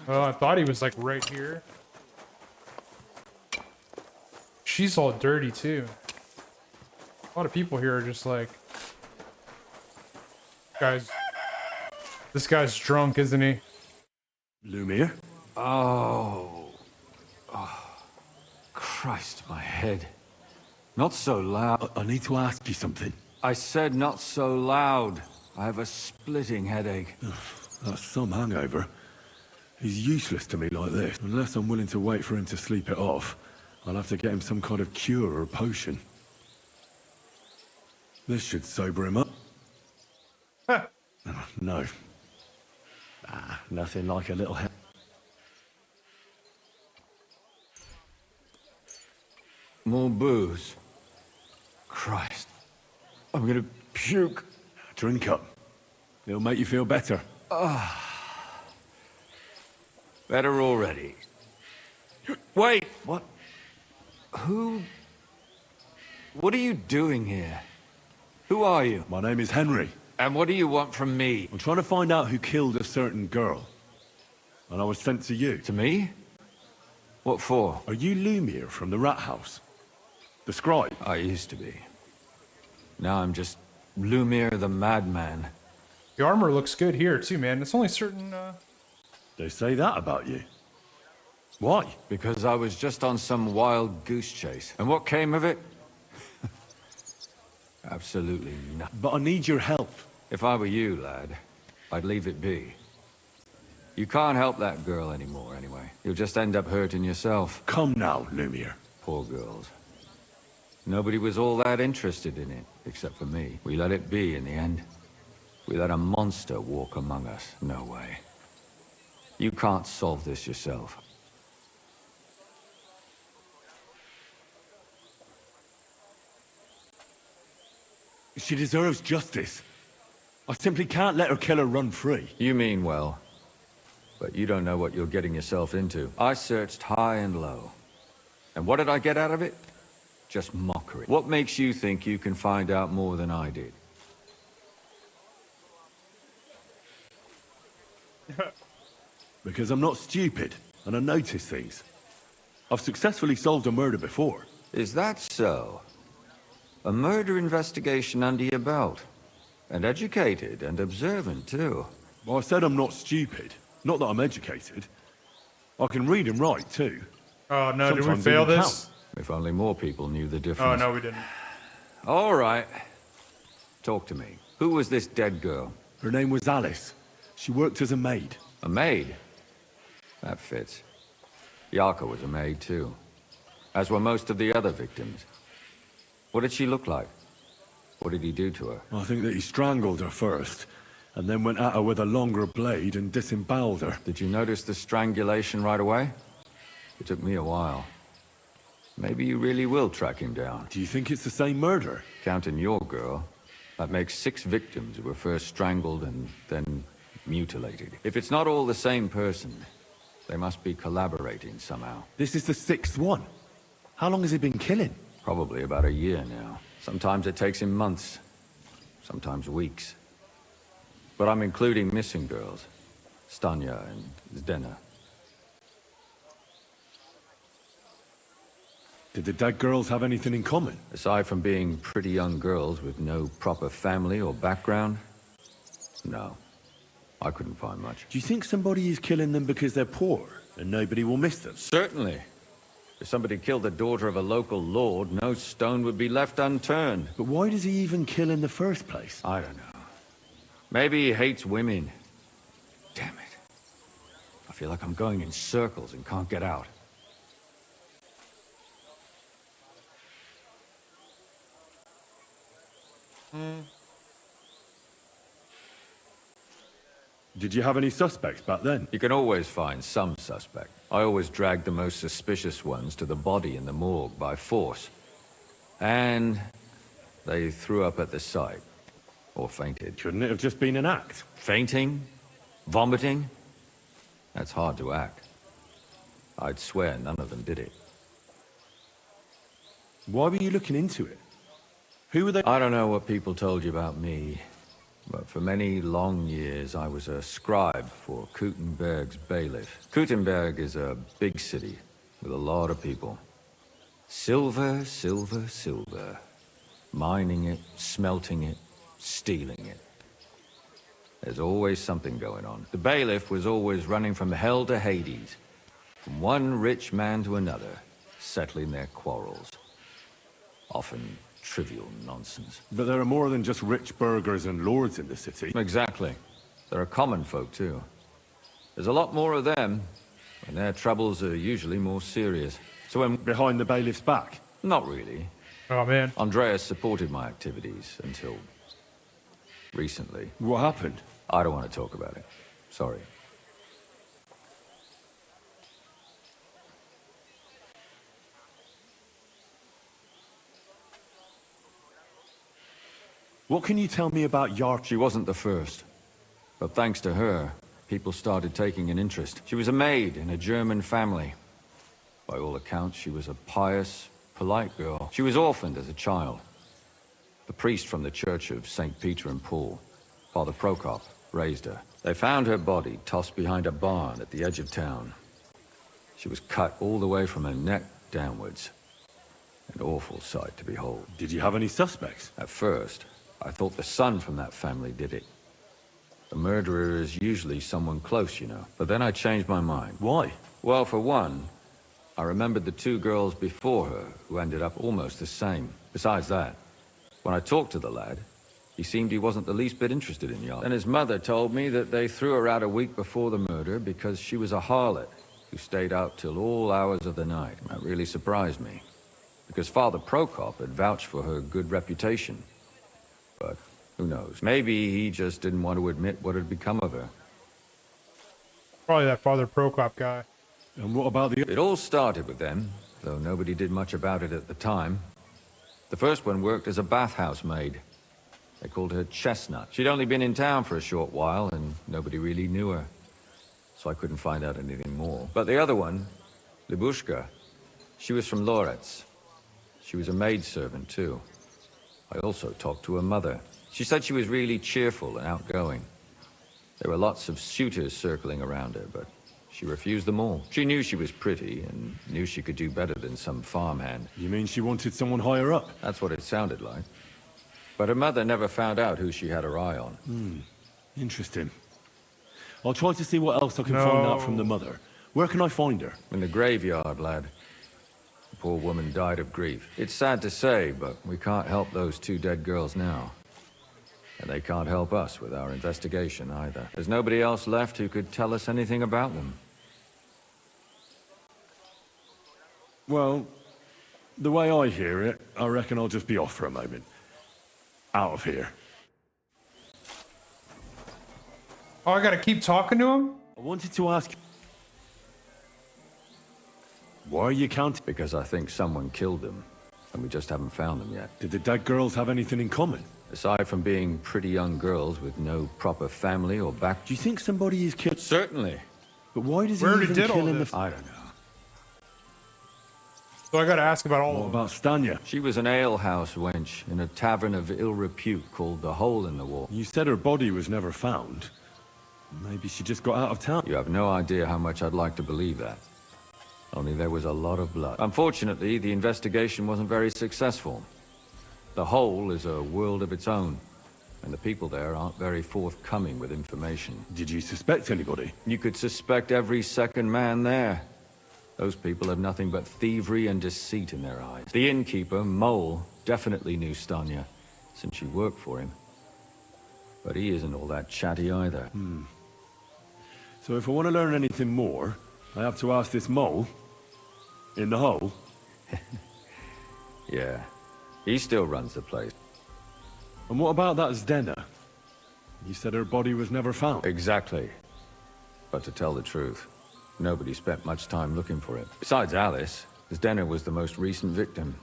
Oh, I thought he was like right here. She's all dirty too. A lot of people here are just like, guys. This guy's drunk, isn't he? Lumiere? Oh. Christ, my head. Not so loud. I need to ask you something. I said not so loud. I have a splitting headache. That's some hangover. He's useless to me like this. Unless I'm willing to wait for him to sleep it off, I'll have to get him some kind of cure or potion. This should sober him up. No. Nothing like a little... More booze. Christ. I'm gonna puke. Drink up. It'll make you feel better. Better already. Wait! What? Who... What are you doing here? Who are you? My name is Henry. And what do you want from me? I'm trying to find out who killed a certain girl. And I was sent to you. To me? What for? Are you Lumiere from the Rat House? The scribe? I used to be. Now I'm just Lumiere the Madman. The armor looks good here too, man. It's only certain, They say that about you. Why? Because I was just on some wild goose chase. And what came of it? Absolutely nothing. But I need your help. If I were you, lad, I'd leave it be. You can't help that girl anymore, anyway. You'll just end up hurting yourself. Come now, Lumiere. Poor girls. Nobody was all that interested in it, except for me. We let it be in the end. We let a monster walk among us. No way. You can't solve this yourself. She deserves justice. I simply can't let her killer run free. You mean well. But you don't know what you're getting yourself into. I searched high and low. And what did I get out of it? Just mockery. What makes you think you can find out more than I did? Because I'm not stupid, and I notice things. I've successfully solved a murder before. Is that so? A murder investigation under your belt. And educated and observant, too. Well, I said I'm not stupid. Not that I'm educated. I can read and write, too. Oh, no, did we Sometimes fail even this? count. If only more people knew the Oh, difference. no, we didn't. All right. Talk to me. Who was this dead girl? Her name was Alice. She worked as a maid. A maid? That fits. Yarka was a maid, too. As were most of the other victims. What did she look like? What did he do to her? I think that he strangled her first, and then went at her with a longer blade and disemboweled her. Did you notice the strangulation right away? It took me a while. Maybe you really will track him down. Do you think it's the same murder? Counting your girl, that makes 6 victims who were first strangled and then mutilated. If it's not all the same person, they must be collaborating somehow. This is the 6th one. How long has he been killing? Probably about a year now. Sometimes it takes him months, sometimes weeks. But I'm including missing girls, Stanya and Zdena. Did the dead girls have anything in common? Aside from being pretty young girls with no proper family or background, no. I couldn't find much. Do you think somebody is killing them because they're poor and nobody will miss them? Certainly. If somebody killed the daughter of a local lord, no stone would be left unturned. But why does he even kill in the first place? I don't know. Maybe he hates women. Damn it. I feel like I'm going in circles and can't get out. Did you have any suspects back then? You can always find some suspect. I always dragged the most suspicious ones to the body in the morgue by force. And they threw up at the sight. Or fainted. Couldn't it have just been an act? Fainting? Vomiting? That's hard to act. I'd swear none of them did it. Why were you looking into it? Who were they? I don't know what people told you about me, but for many long years I was a scribe for Kuttenberg's bailiff. Kuttenberg is a big city with a lot of people. Silver, silver, silver. Mining it, smelting it, stealing it. There's always something going on. The bailiff was always running from hell to Hades, from one rich man to another, settling their quarrels. Often trivial nonsense. But there are more than just rich burghers and lords in the city. Exactly. There are common folk, too. There's a lot more of them, and their troubles are usually more serious. So when behind the bailiff's back? Not really. Oh, man. Andreas supported my activities until recently. What happened? I don't want to talk about it. Sorry. What can you tell me about Yark? She wasn't the first. But thanks to her, people started taking an interest. She was a maid in a German family. By all accounts, she was a pious, polite girl. She was orphaned as a child. The priest from the church of St. Peter and Paul, Father Prokop, raised her. They found her body tossed behind a barn at the edge of town. She was cut all the way from her neck downwards. An awful sight to behold. Did you have any suspects? At first, I thought the son from that family did it. The murderer is usually someone close, you know. But then I changed my mind. Why? Well, for one, I remembered the 2 girls before her who ended up almost the same. Besides that, when I talked to the lad, he seemed he wasn't the least bit interested in Yark. And his mother told me that they threw her out a week before the murder because she was a harlot who stayed out till all hours of the night. That really surprised me, because Father Prokop had vouched for her good reputation. But who knows? Maybe he just didn't want to admit what had become of her. Probably that Father Prokop guy. And what about the... It all started with them, though nobody did much about it at the time. The first one worked as a bathhouse maid. They called her Chestnut. She'd only been in town for a short while, and nobody really knew her. So I couldn't find out anything more. But the other one, Libushka, she was from Loretz. She was a maidservant, too. I also talked to her mother. She said she was really cheerful and outgoing. There were lots of suitors circling around her, but she refused them all. She knew she was pretty and knew she could do better than some farmhand. You mean she wanted someone higher up? That's what it sounded like. But her mother never found out who she had her eye on. Interesting. I'll try to see what else I can find out from the mother. Where can I find her? In the graveyard, lad. The poor woman died of grief. It's sad to say, but we can't help those two dead girls now. And they can't help us with our investigation either. There's nobody else left who could tell us anything about them. Well, the way I hear it, I reckon I'll just be off for a moment. Out of here. Oh, I gotta keep talking to him? I wanted to ask... Why are you counting? Because I think someone killed them, and we just haven't found them yet. Did the dead girls have anything in common? Aside from being pretty young girls with no proper family or back... Do you think somebody is killed? Certainly. But why does he Where even did kill all in this? the... I don't know. So I gotta ask about all What of them. about Stanya? She was an alehouse wench in a tavern of ill repute called the Hole in the Wall. You said her body was never found. Maybe she just got out of town. You have no idea how much I'd like to believe that. Only there was a lot of blood. Unfortunately, the investigation wasn't very successful. The Hole is a world of its own, and the people there aren't very forthcoming with information. Did you suspect anybody? You could suspect every second man there. Those people have nothing but thievery and deceit in their eyes. The innkeeper, Mole, definitely knew Stanya, since she worked for him. But he isn't all that chatty either. So if I want to learn anything more, I have to ask this mole in the hole. Yeah, he still runs the place. And what about that Zdena? You said her body was never found. Exactly. But to tell the truth, nobody spent much time looking for it. Besides Alice, Zdena was the most recent victim.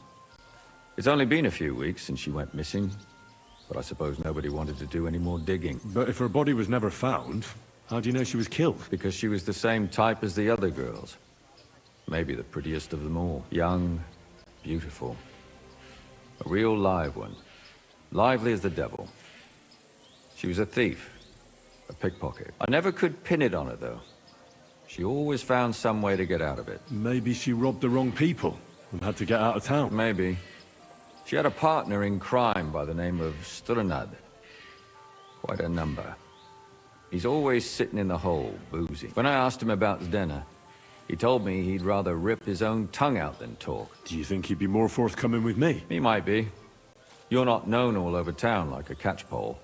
It's only been a few weeks since she went missing, but I suppose nobody wanted to do any more digging. But if her body was never found, how do you know she was killed? Because she was the same type as the other girls. Maybe the prettiest of them all. Young, beautiful. A real live one. Lively as the devil. She was a thief. A pickpocket. I never could pin it on her, though. She always found some way to get out of it. Maybe she robbed the wrong people and had to get out of town. Maybe. She had a partner in crime by the name of Strunad. Quite a number. He's always sitting in the hole, boozing. When I asked him about Zdena, he told me he'd rather rip his own tongue out than talk. Do you think he'd be more forthcoming with me? He might be. You're not known all over town like a catchpole.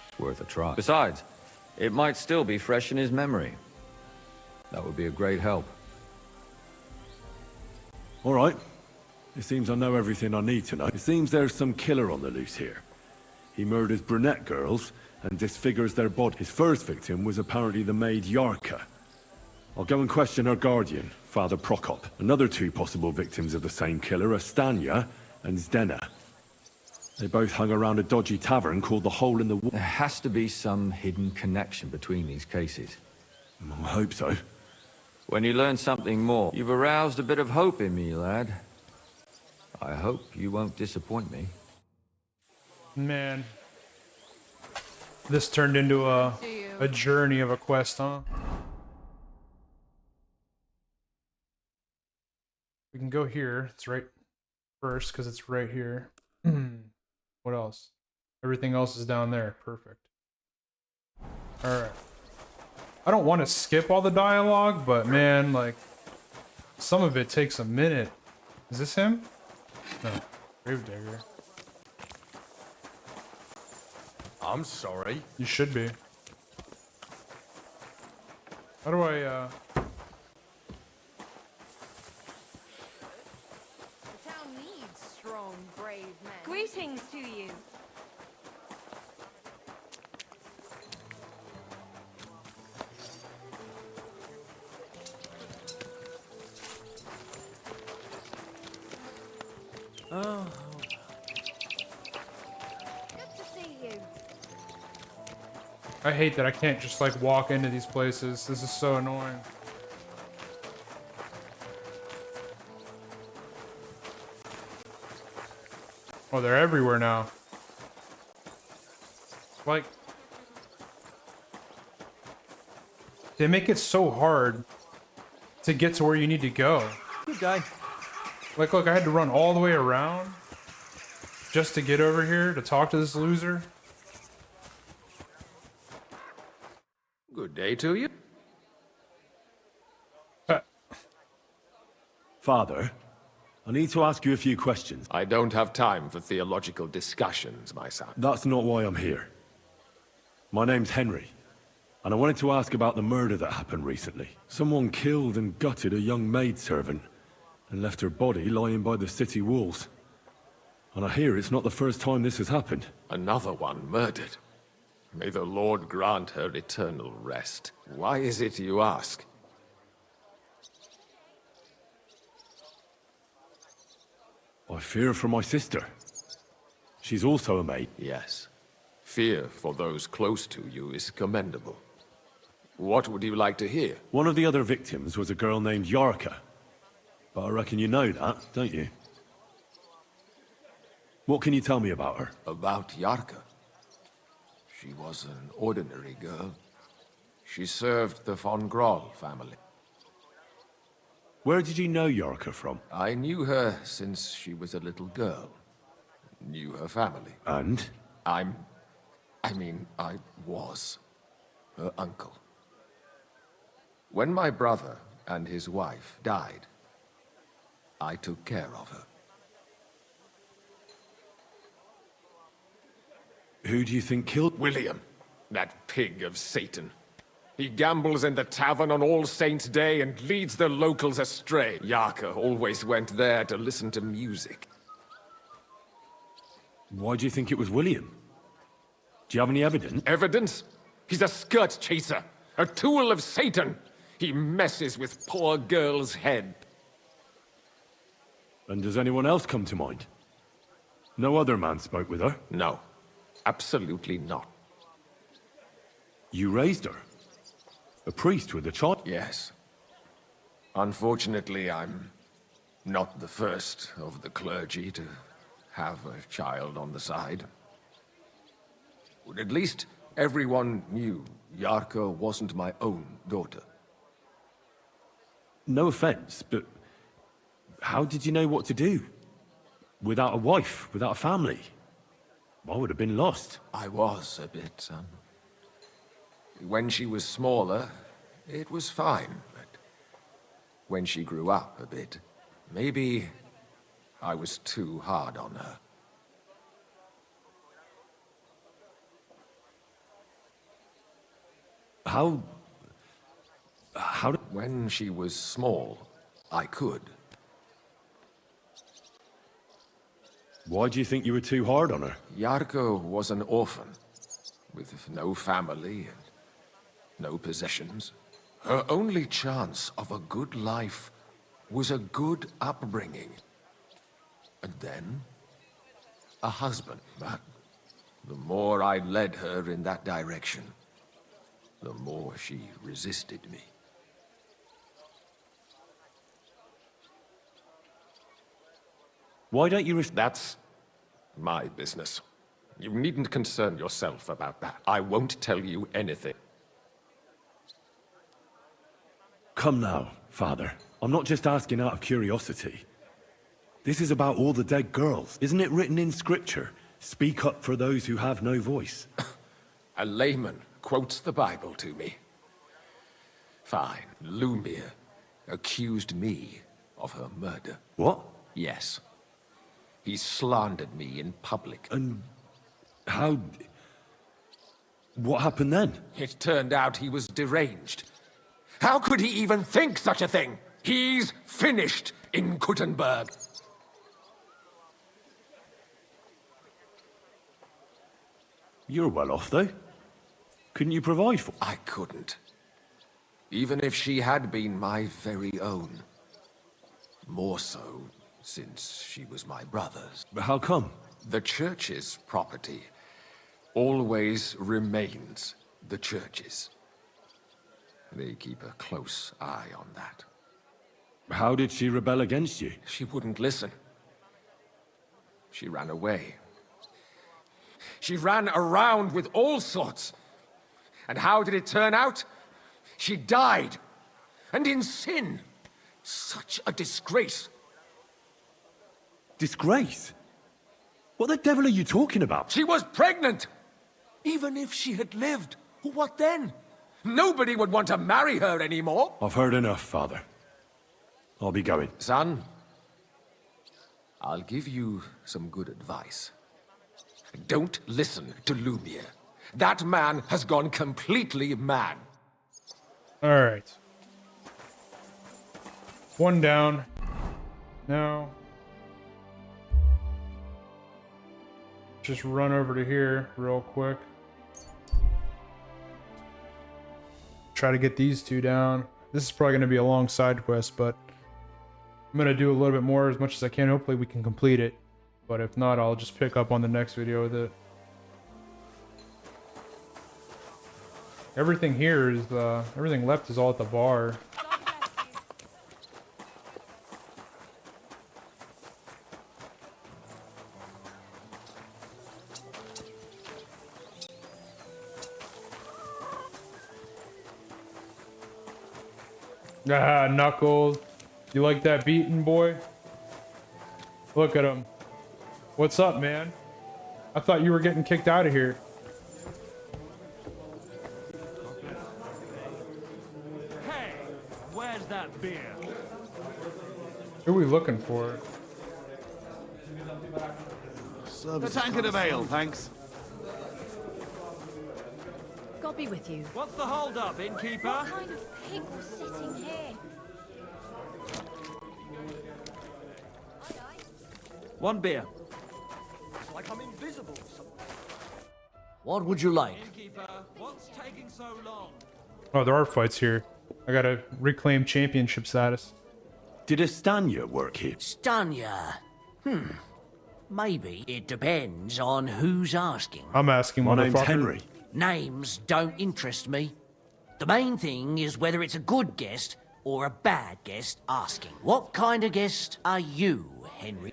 It's worth a try. Besides, it might still be fresh in his memory. That would be a great help. All right. It seems I know everything I need to know. It seems there's some killer on the loose here. He murders brunette girls and disfigures their body. His first victim was apparently the maid Yarka. I'll go and question her guardian, Father Prokop. Another two possible victims of the same killer are Stanya and Zdena. They both hung around a dodgy tavern called the Hole in the Wall. There has to be some hidden connection between these cases. I hope so. When you learn something more, you've aroused a bit of hope in me, lad. I hope you won't disappoint me. Man. This turned into a journey of a quest, huh? We can go here. It's right first because it's right here. What else? Everything else is down there. Perfect. Alright. I don't want to skip all the dialogue, but man, like, some of it takes a minute. Is this him? No. Gravedigger. I'm sorry. You should be. How do I, The town needs strong, brave men. Greetings to you. Oh. Good to see you. I hate that I can't just like walk into these places. This is so annoying. Oh, they're everywhere now. Like, they make it so hard to get to where you need to go. Good guy. Like, look, I had to run all the way around just to get over here to talk to this loser. Good day to you. Father, I need to ask you a few questions. I don't have time for theological discussions, my son. That's not why I'm here. My name's Henry, and I wanted to ask about the murder that happened recently. Someone killed and gutted a young maidservant and left her body lying by the city walls. And I hear it's not the first time this has happened. Another one murdered. May the Lord grant her eternal rest. Why is it you ask? I fear for my sister. She's also a maid. Yes. Fear for those close to you is commendable. What would you like to hear? One of the other victims was a girl named Yarka. But I reckon you know that, don't you? What can you tell me about her? About Yarka? She was an ordinary girl. She served the von Groll family. Where did you know Yarka from? I knew her since she was a little girl. Knew her family. And? I was her uncle. When my brother and his wife died, I took care of her. Who do you think killed William, that pig of Satan? He gambles in the tavern on All Saints' Day and leads the locals astray. Yarka always went there to listen to music. Why do you think it was William? Do you have any evidence? Evidence? He's a skirt chaser, a tool of Satan. He messes with poor girls' head. And does anyone else come to mind? No other man spoke with her? No, absolutely not. You raised her? A priest with a child? Yes. Unfortunately, I'm not the first of the clergy to have a child on the side. But at least everyone knew Yarka wasn't my own daughter. No offense, but how did you know what to do? Without a wife, without a family? I would have been lost. I was a bit, son. When she was smaller, it was fine, but when she grew up a bit, maybe I was too hard on her. How did... When she was small, I could. Why do you think you were too hard on her? Yarko was an orphan, with no family and no possessions. Her only chance of a good life was a good upbringing. And then, a husband. But the more I led her in that direction, the more she resisted me. Why don't you That's my business. You needn't concern yourself about that. I won't tell you anything. Come now, Father. I'm not just asking out of curiosity. This is about all the dead girls. Isn't it written in Scripture? Speak up for those who have no voice. A layman quotes the Bible to me. Fine. Lumir accused me of her murder. What? Yes. He slandered me in public. And how... What happened then? It turned out he was deranged. How could he even think such a thing? He's finished in Kuttenberg. You're well off, though. Couldn't you provide for... I couldn't. Even if she had been my very own. More so, since she was my brother's. But how come? The church's property always remains the church's. They keep a close eye on that. How did she rebel against you? She wouldn't listen. She ran away. She ran around with all sorts. And how did it turn out? She died. And in sin. Such a disgrace. Disgrace? What the devil are you talking about? She was pregnant! Even if she had lived, what then? Nobody would want to marry her anymore. I've heard enough, Father. I'll be going. Son, I'll give you some good advice. Don't listen to Lumiere. That man has gone completely mad. All right. One down. Now, just run over to here real quick. Try to get these two down. This is probably going to be a long side quest, but I'm going to do a little bit more as much as I can. Hopefully we can complete it. But if not, I'll just pick up on the next video with it. Everything here is, everything left is all at the bar. Ah, Knuckles. You like that beating, boy? Look at him. What's up, man? I thought you were getting kicked out of here. Hey, where's that beer? Who are we looking for? The tankard of ale, thanks. God be with you. What's the hold-up, innkeeper? What kind of pig was sitting here? One beer. It's like I'm invisible. What would you like? Innkeeper, what's taking so long? Oh, there are fights here. I gotta reclaim championship status. Did Estanya work here? Stanya. Maybe. It depends on who's asking. I'm asking, My name's motherfucker. Henry. Names don't interest me. The main thing is whether it's a good guest or a bad guest asking. What kind of guest are you, Henry?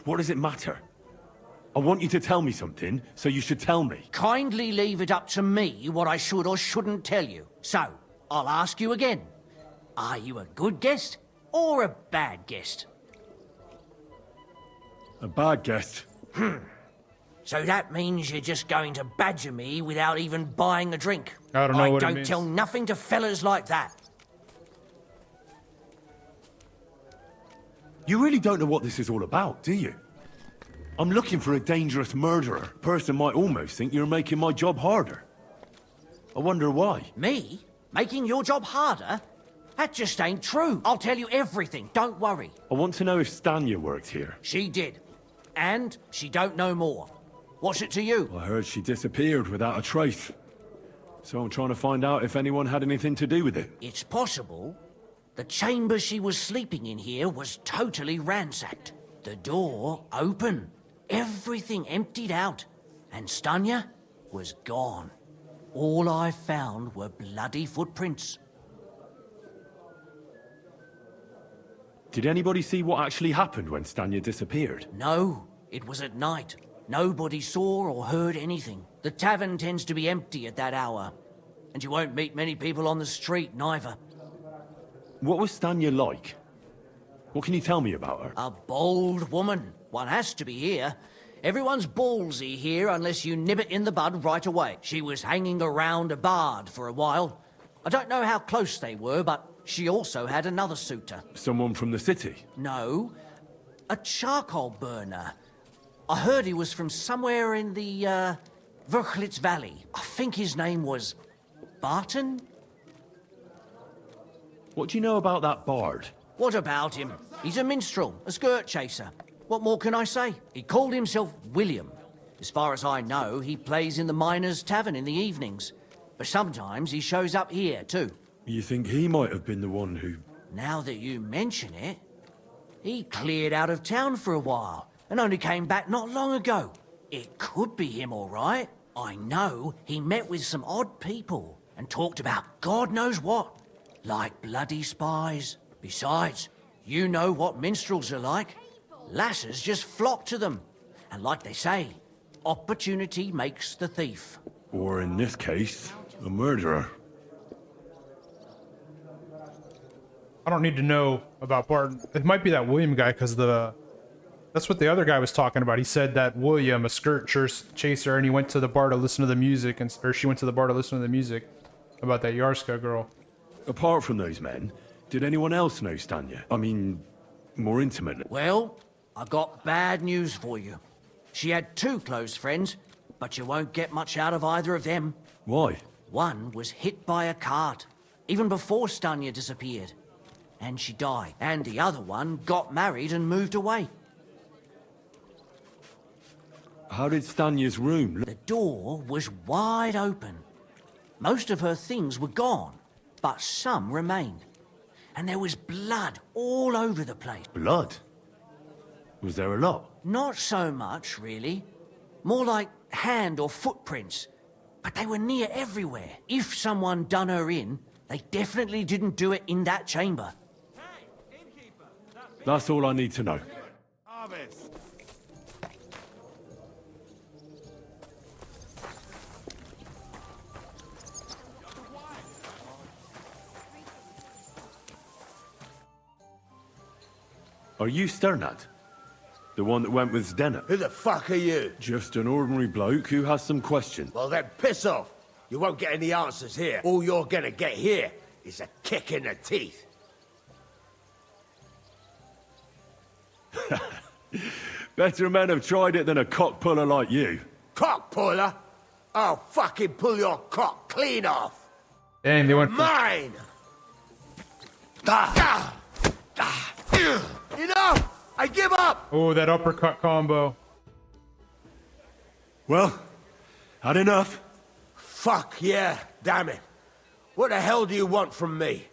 What does it matter? I want you to tell me something, so you should tell me. Kindly leave it up to me what I should or shouldn't tell you. So, I'll ask you again. Are you a good guest or a bad guest? A bad guest. So that means you're just going to badger me without even buying a drink. I don't know what it don't means. tell nothing to fellas like that. You really don't know what this is all about, do you? I'm looking for a dangerous murderer. Person might almost think you're making my job harder. I wonder why. Me? Making your job harder? That just ain't true. I'll tell you everything, don't worry. I want to know if Stanya worked here. She did. And she don't know more. What's it to you? I heard she disappeared without a trace. So I'm trying to find out if anyone had anything to do with it. It's possible. The chamber she was sleeping in here was totally ransacked. The door open. Everything emptied out. And Stanya was gone. All I found were bloody footprints. Did anybody see what actually happened when Stanya disappeared? No, it was at night. Nobody saw or heard anything. The tavern tends to be empty at that hour. And you won't meet many people on the street, neither. What was Stanya like? What can you tell me about her? A bold woman. One has to be here. Everyone's ballsy here unless you nib it in the bud right away. She was hanging around a bard for a while. I don't know how close they were, but she also had another suitor. Someone from the city? No, a charcoal burner. I heard he was from somewhere in the, Verchlitz Valley. I think his name was Barton? What do you know about that bard? What about him? He's a minstrel, a skirt chaser. What more can I say? He called himself William. As far as I know, he plays in the Miners' Tavern in the evenings. But sometimes he shows up here, too. You think he might have been the one who... Now that you mention it, he cleared out of town for a while and only came back not long ago. It could be him, all right. I know he met with some odd people and talked about God knows what, like bloody spies. Besides, You know what minstrels are like. Lasses just flock to them. And like they say, opportunity makes the thief. Or in this case, a murderer. I don't need to know about Bart. It might be that William guy, because that's what the other guy was talking about. He said that William, a skirt chaser, and he went to the bar to listen to the music, or she went to the bar to listen to the music about that Yarska girl. Apart from those men, did anyone else know Stanya? I mean, more intimately. Well, I got bad news for you. She had 2 close friends, but you won't get much out of either of them. Why? One was hit by a cart, even before Stanya disappeared. And she died. And the other one got married and moved away. How did Stanya's room look? The door was wide open. Most of her things were gone, but some remained. And there was blood all over the place. Blood? Was there a lot? Not so much, really. More like hand or footprints. But they were near everywhere. If someone done her in, they definitely didn't do it in that chamber. That's all I need to know. Are you Sternad? The one that went with Zdenna? Who the fuck are you? Just an ordinary bloke who has some questions. Well, then piss off. You won't get any answers here. All you're gonna get here is a kick in the teeth. Better men have tried it than a cock puller like you. Cock puller? I'll fucking pull your cock clean off. Dang, they went for... Mine! Enough! I give up! Oh, that uppercut combo. Well, had enough. Fuck yeah, damn it. What the hell do you want from me?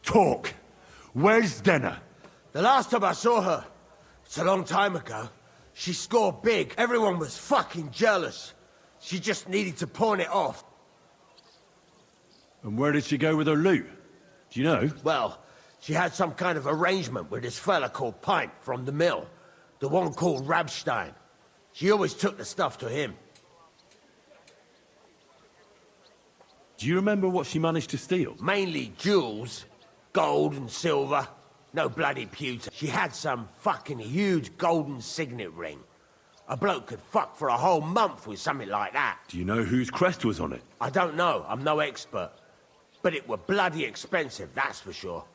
Talk. Where's Zdenna? The last time I saw her, it's a long time ago. She scored big. Everyone was fucking jealous. She just needed to pawn it off. And where did she go with her loot? Do you know? Well, she had some kind of arrangement with this fella called Pint from the mill. The one called Rabstein. She always took the stuff to him. Do you remember what she managed to steal? Mainly jewels. Gold and silver. No bloody pewter. She had some fucking huge golden signet ring. A bloke could fuck for a whole month with something like that. Do you know whose crest was on it? I don't know. I'm no expert. But it were bloody expensive, that's for sure.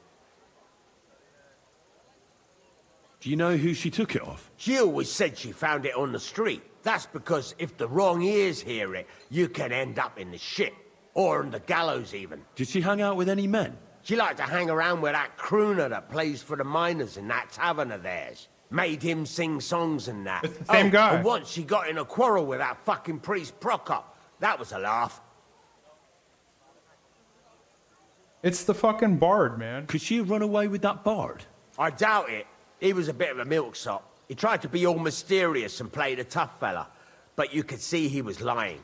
Do you know who she took it off? She always said she found it on the street. That's because if the wrong ears hear it, you can end up in the shit. Or on the gallows, even. Did she hang out with any men? She liked to hang around with that crooner that plays for the miners in that tavern of theirs. Made him sing songs and that. It's the same guy. And once she got in a quarrel with that fucking priest Prokop. That was a laugh. It's the fucking bard, man. Could she have run away with that bard? I doubt it. He was a bit of a milksop. He tried to be all mysterious and play the tough fella. But you could see he was lying.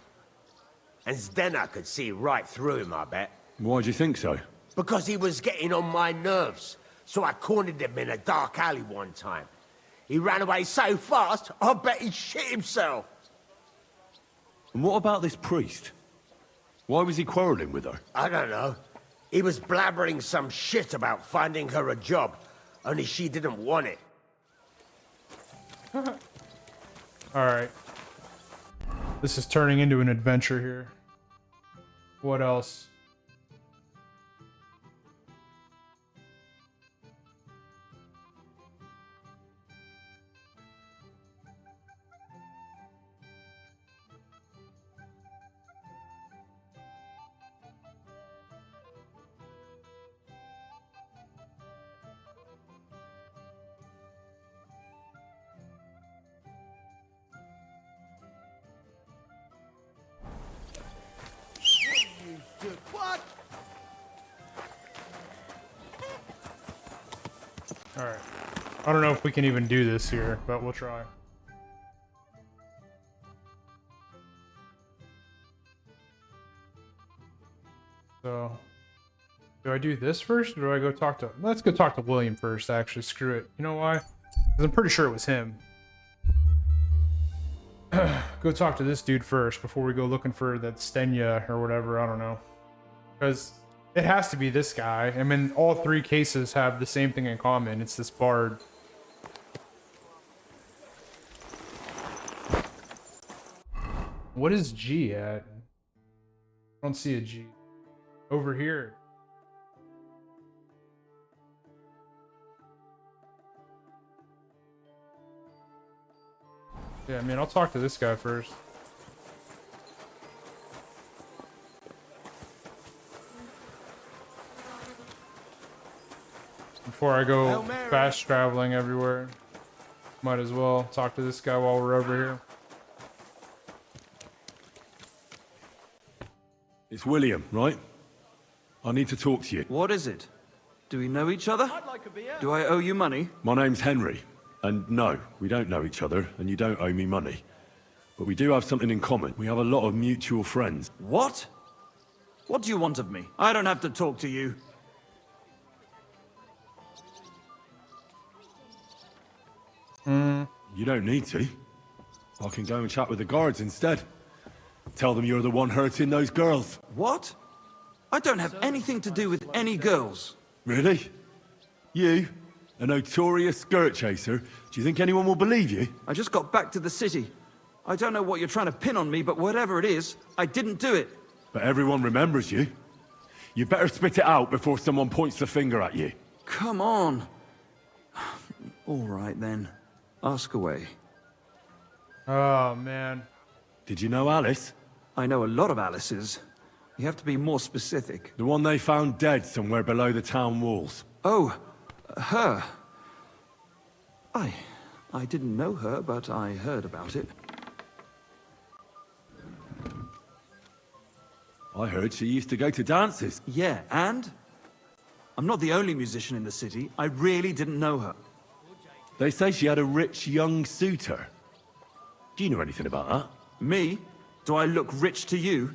And Zdenna could see right through him, I bet. Why do you think so? Because he was getting on my nerves. So I cornered him in a dark alley one time. He ran away so fast, I bet he shit himself. And what about this priest? Why was he quarrelling with her? I don't know. He was blabbering some shit about finding her a job, only she didn't want it. Alright. This is turning into an adventure here. What else? What? Alright. I don't know if we can even do this here, but we'll try. So, Do I do this first, or do I go talk to... Let's go talk to William first, actually. Screw it. You know why? Because I'm pretty sure it was him. Go talk to this dude first before we go looking for that Stenya or whatever. I don't know. Because it has to be this guy. I mean, all three cases have the same thing in common. It's this bard. What is G at? I don't see a G. Over here. Yeah, I mean, I'll talk to this guy first. Before I go fast traveling everywhere. Might as well talk to this guy while we're over here. It's William, right? I need to talk to you. What is it? Do we know each other? Do I owe you money? My name's Henry. And no, we don't know each other, and you don't owe me money. But we do have something in common. We have a lot of mutual friends. What? What do you want of me? I don't have to talk to you. You don't need to. I can go and chat with the guards instead. Tell them you're the one hurting those girls. What? I don't have anything to do with any girls. Really? You? A notorious skirt chaser? Do you think anyone will believe you? I just got back to the city. I don't know what you're trying to pin on me, but whatever it is, I didn't do it. But everyone remembers you. You better spit it out before someone points the finger at you. Come on. All right, then. Ask away. Oh, man. Did you know Alice? I know a lot of Alices. You have to be more specific. The one they found dead somewhere below the town walls. Oh, her. I didn't know her, but I heard about it. I heard she used to go to dances. Yeah, and? I'm not the only musician in the city. I really didn't know her. They say she had a rich young suitor. Do you know anything about that? Me? Do I look rich to you?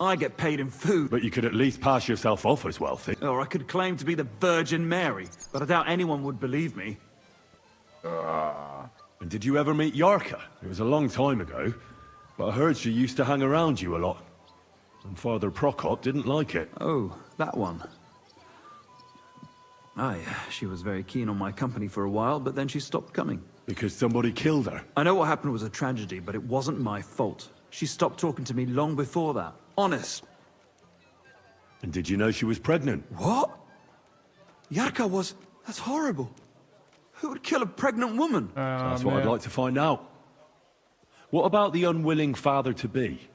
I get paid in food. But you could at least pass yourself off as wealthy. Or I could claim to be the Virgin Mary, but I doubt anyone would believe me. And did you ever meet Yarka? It was a long time ago, but I heard she used to hang around you a lot. And Father Prokop didn't like it. Oh, that one. Aye, she was very keen on my company for a while, but then she stopped coming. Because somebody killed her? I know what happened was a tragedy, but it wasn't my fault. She stopped talking to me long before that. Honest. And did you know she was pregnant? What? Yarka was... That's horrible. Who would kill a pregnant woman? That's what I'd like to find out. What about the unwilling father-to-be?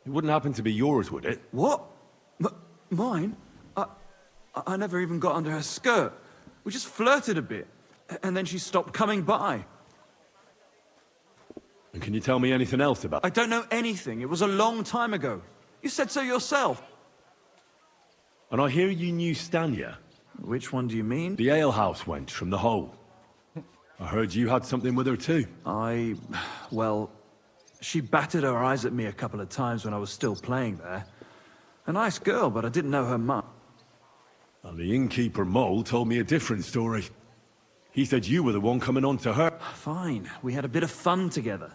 It wouldn't happen to be yours, would it? What? Mine? I never even got under her skirt. We just flirted a bit, and then she stopped coming by. And can you tell me anything else about... I don't know anything. It was a long time ago. You said so yourself. And I hear you knew Stanya. Which one do you mean? The alehouse wench from the hole. I heard you had something with her too. Well, she batted her eyes at me a couple of times when I was still playing there. A nice girl, but I didn't know her much. And the innkeeper Mole told me a different story. He said you were the one coming on to her. Fine, we had a bit of fun together.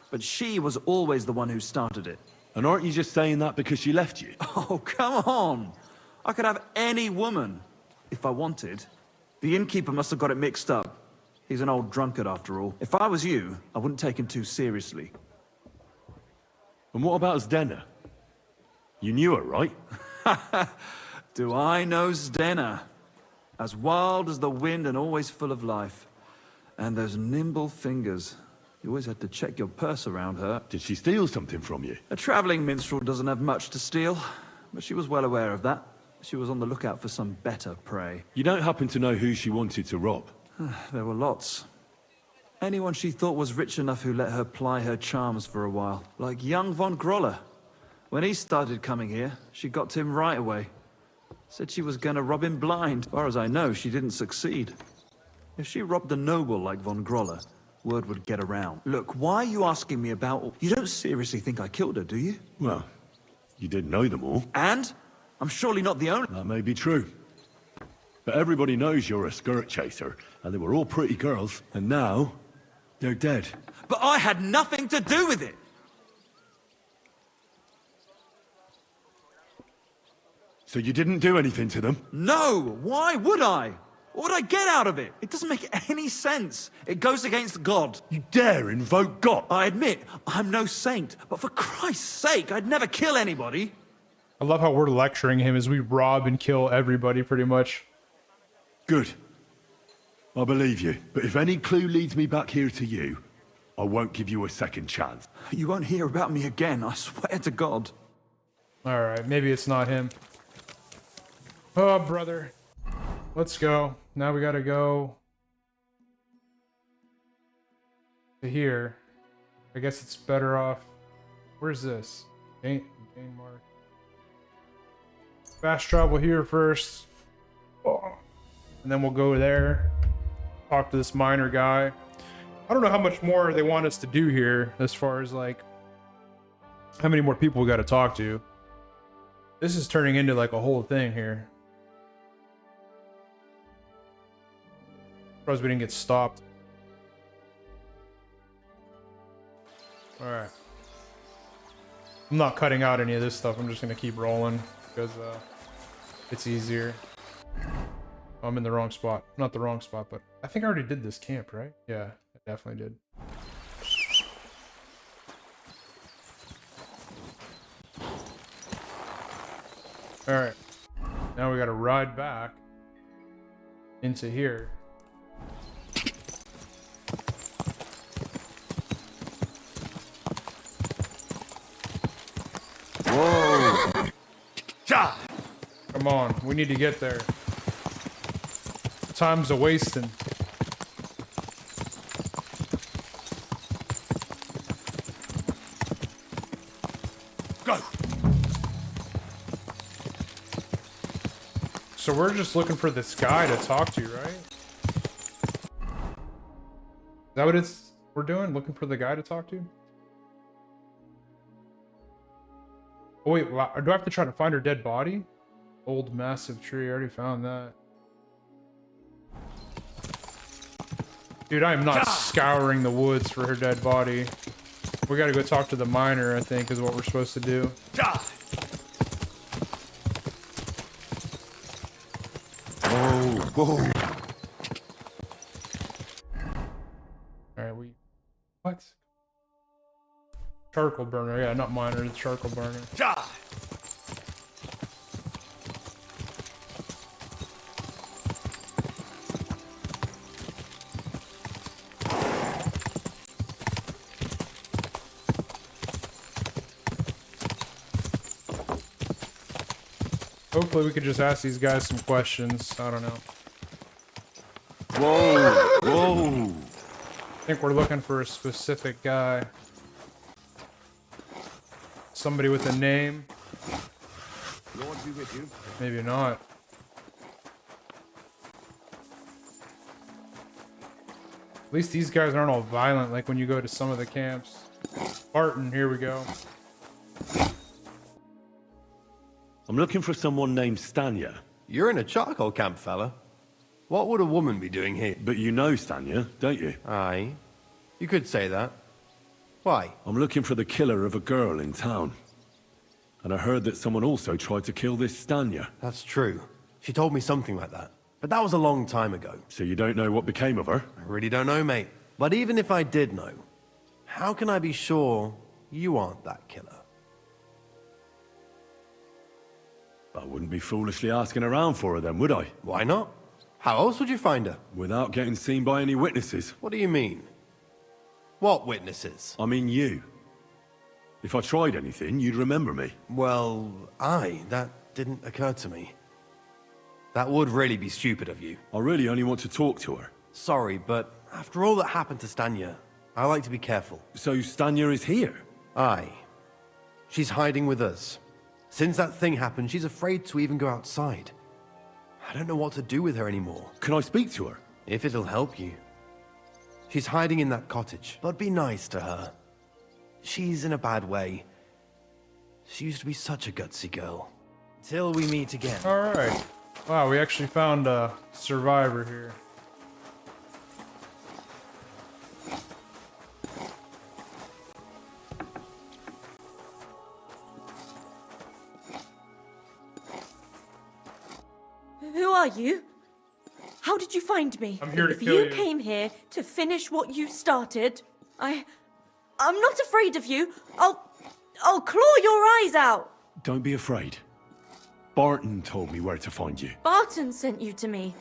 But she was always the one who started it. And aren't you just saying that because she left you? Oh, come on! I could have any woman, if I wanted. The innkeeper must have got it mixed up. He's an old drunkard after all. If I was you, I wouldn't take him too seriously. And what about Zdena? You knew her, right? Do I know Zdena? As wild as the wind and always full of life. And those nimble fingers. You always had to check your purse around her. Did she steal something from you? A traveling minstrel doesn't have much to steal, but she was well aware of that. She was on the lookout for some better prey. You don't happen to know who she wanted to rob? There were lots. Anyone she thought was rich enough who let her ply her charms for a while. Like young von Groller. When he started coming here, she got to him right away. Said she was gonna rob him blind. As far as I know, she didn't succeed. If she robbed a noble like von Groller, word would get around. Look, why are you asking me about... You don't seriously think I killed her, do you? Well, you didn't know them all. And? I'm surely not the only... That may be true. But everybody knows you're a skirt chaser, and they were all pretty girls, and now they're dead. But I had nothing to do with it! So you didn't do anything to them? No! Why would I? What would I get out of it? It doesn't make any sense. It goes against God. You dare invoke God? I admit, I'm no saint, but for Christ's sake, I'd never kill anybody. I love how we're lecturing him as we rob and kill everybody, pretty much. Good. I believe you. But if any clue leads me back here to you, I won't give you a second chance. You won't hear about me again, I swear to God. Alright, maybe it's not him. Oh, brother. Let's go. Now we gotta go to here. I guess it's better off. Where's this? Denmark. Fast travel here first. Oh. And then we'll go there. Talk to this miner guy. I don't know how much more they want us to do here as far as like how many more people we gotta talk to. This is turning into like a whole thing here. Surprised we didn't get stopped. Alright. I'm not cutting out any of this stuff. I'm just going to keep rolling because it's easier. Oh, I'm in the wrong spot. Not the wrong spot, but I think I already did this camp, right? Yeah, I definitely did. Alright. Now we got to ride back into here. Whoa! Come on, we need to get there. Time's a wasting. Go. So we're just looking for this guy to talk to, right? Is that what we're doing? Looking for the guy to talk to? Oh wait, do I have to try to find her dead body? Old massive tree, I already found that. Dude, I am not scouring the woods for her dead body. We gotta go talk to the miner, I think, is what we're supposed to do. Whoa. Alright, what? Charcoal burner, yeah, not miner, it's charcoal burner. Hopefully we could just ask these guys some questions. I don't know. Whoa! Whoa! I think we're looking for a specific guy. Somebody with a name. Lord be with you. Maybe not. At least these guys aren't all violent like when you go to some of the camps. Barton, here we go. I'm looking for someone named Stanya. You're in a charcoal camp, fella. What would a woman be doing here? But you know Stanya, don't you? Aye. You could say that. Why? I'm looking for the killer of a girl in town. And I heard that someone also tried to kill this Stanya. That's true. She told me something like that. But that was a long time ago. So you don't know what became of her? I really don't know, mate. But even if I did know, how can I be sure you aren't that killer? I wouldn't be foolishly asking around for her then, would I? Why not? How else would you find her? Without getting seen by any witnesses. What do you mean? What witnesses? I mean you. If I tried anything, you'd remember me. Well, that didn't occur to me. That would really be stupid of you. I really only want to talk to her. Sorry, but after all that happened to Stanya, I like to be careful. So Stanya is here? Aye. She's hiding with us. Since that thing happened, she's afraid to even go outside. I don't know what to do with her anymore. Can I speak to her? If it'll help you. She's hiding in that cottage, but be nice to her. She's in a bad way. She used to be such a gutsy girl. Till we meet again. All right. Wow, we actually found a survivor here. Who are you? How did you find me? I'm here to if kill you you. came here to finish what you started, I'm not afraid of you. I'll claw your eyes out. Don't be afraid. Barton told me where to find you. Barton sent you to me.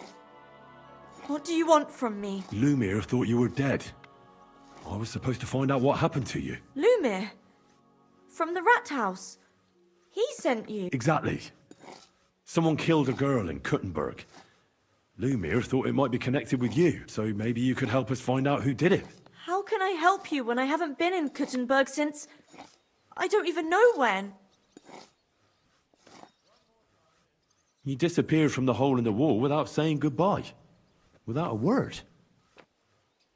What do you want from me? Lumir thought you were dead. I was supposed to find out what happened to you. Lumir? From the rat house. He sent you. Exactly. Someone killed a girl in Kuttenberg. Lumir thought it might be connected with you, so maybe you could help us find out who did it. How can I help you when I haven't been in Kuttenberg since... I don't even know when. You disappeared from the hole in the wall without saying goodbye. Without a word.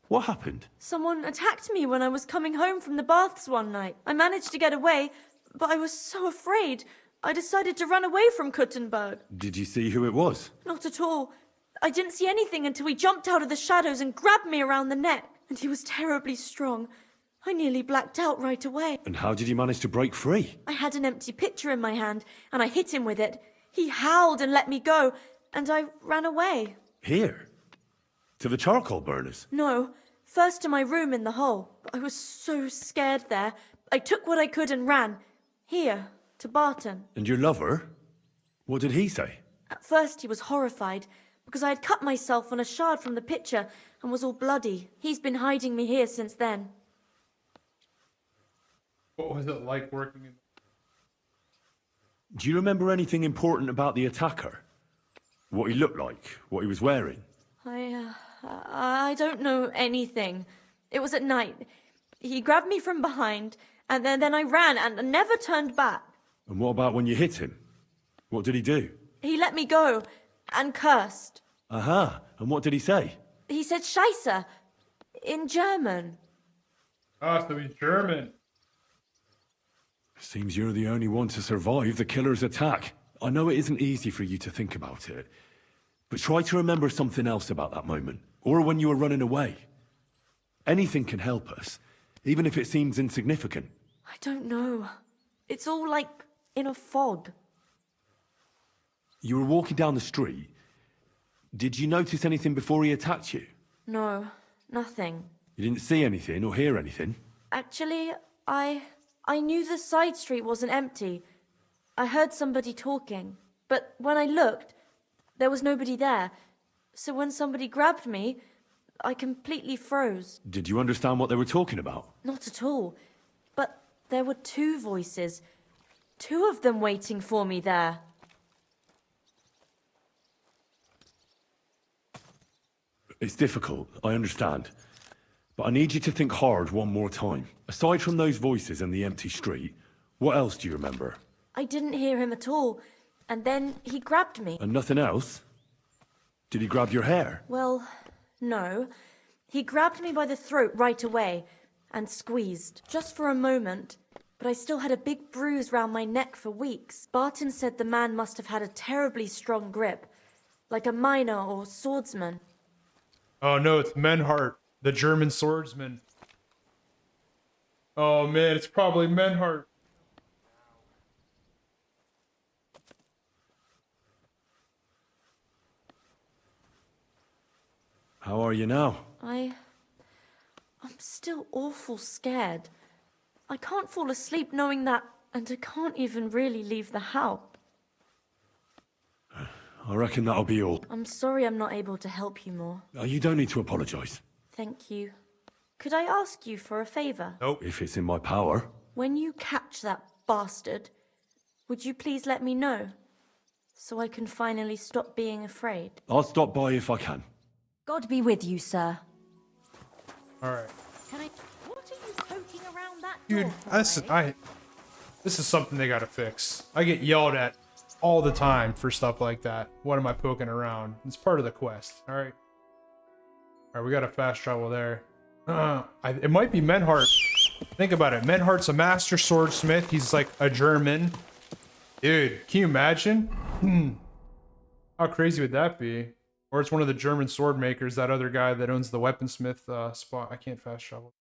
What happened? Someone attacked me when I was coming home from the baths one night. I managed to get away, but I was so afraid. I decided to run away from Kuttenberg. Did you see who it was? Not at all. I didn't see anything until he jumped out of the shadows and grabbed me around the neck. And he was terribly strong. I nearly blacked out right away. And how did you manage to break free? I had an empty pitcher in my hand, and I hit him with it. He howled and let me go, and I ran away. Here? To the charcoal burners? No, first to my room in the hole. I was so scared there. I took what I could and ran. Here, to Barton. And your lover? What did he say? At first he was horrified, because I had cut myself on a shard from the pitcher and was all bloody. He's been hiding me here since then. What was it like working in... Do you remember anything important about the attacker? What he looked like? What he was wearing? I don't know anything. It was at night. He grabbed me from behind, and then I ran and never turned back. And what about when you hit him? What did he do? He let me go and cursed. Aha, and what did he say? He said Scheisse in German. Ah, so he's German. Seems you're the only one to survive the killer's attack. I know it isn't easy for you to think about it, but try to remember something else about that moment, or when you were running away. Anything can help us, even if it seems insignificant. I don't know. It's all like in a fog. You were walking down the street. Did you notice anything before he attacked you? No, nothing. You didn't see anything or hear anything? Actually, I knew the side street wasn't empty. I heard somebody talking, but when I looked, there was nobody there. So when somebody grabbed me, I completely froze. Did you understand what they were talking about? Not at all. But there were two voices. Two of them waiting for me there. It's difficult, I understand. But I need you to think hard one more time. Aside from those voices and the empty street, what else do you remember? I didn't hear him at all. And then he grabbed me. And nothing else? Did he grab your hair? Well, no. He grabbed me by the throat right away and squeezed, just for a moment. But I still had a big bruise round my neck for weeks. Barton said the man must have had a terribly strong grip, like a miner or swordsman. Oh no, it's Menhart, the German swordsman. Oh man, it's probably Menhart. How are you now? I'm still awful scared. I can't fall asleep knowing that, and I can't even really leave the house. I reckon that'll be all. I'm sorry I'm not able to help you more. You don't need to apologize. Thank you. Could I ask you for a favor? Nope. If it's in my power. When you catch that bastard, would you please let me know? So I can finally stop being afraid. I'll stop by if I can. God be with you, sir. Alright. What are you poking around that Dude, this is something they gotta fix. I get yelled at all the time for stuff like that. What am I poking around? It's part of the quest. Alright. Alright, we got a fast travel there. It might be Menhart. Think about it. Menhart's a master swordsmith. He's like a German. Dude, can you imagine? How crazy would that be? Or it's one of the German sword makers, that other guy that owns the weaponsmith spot. I can't fast travel.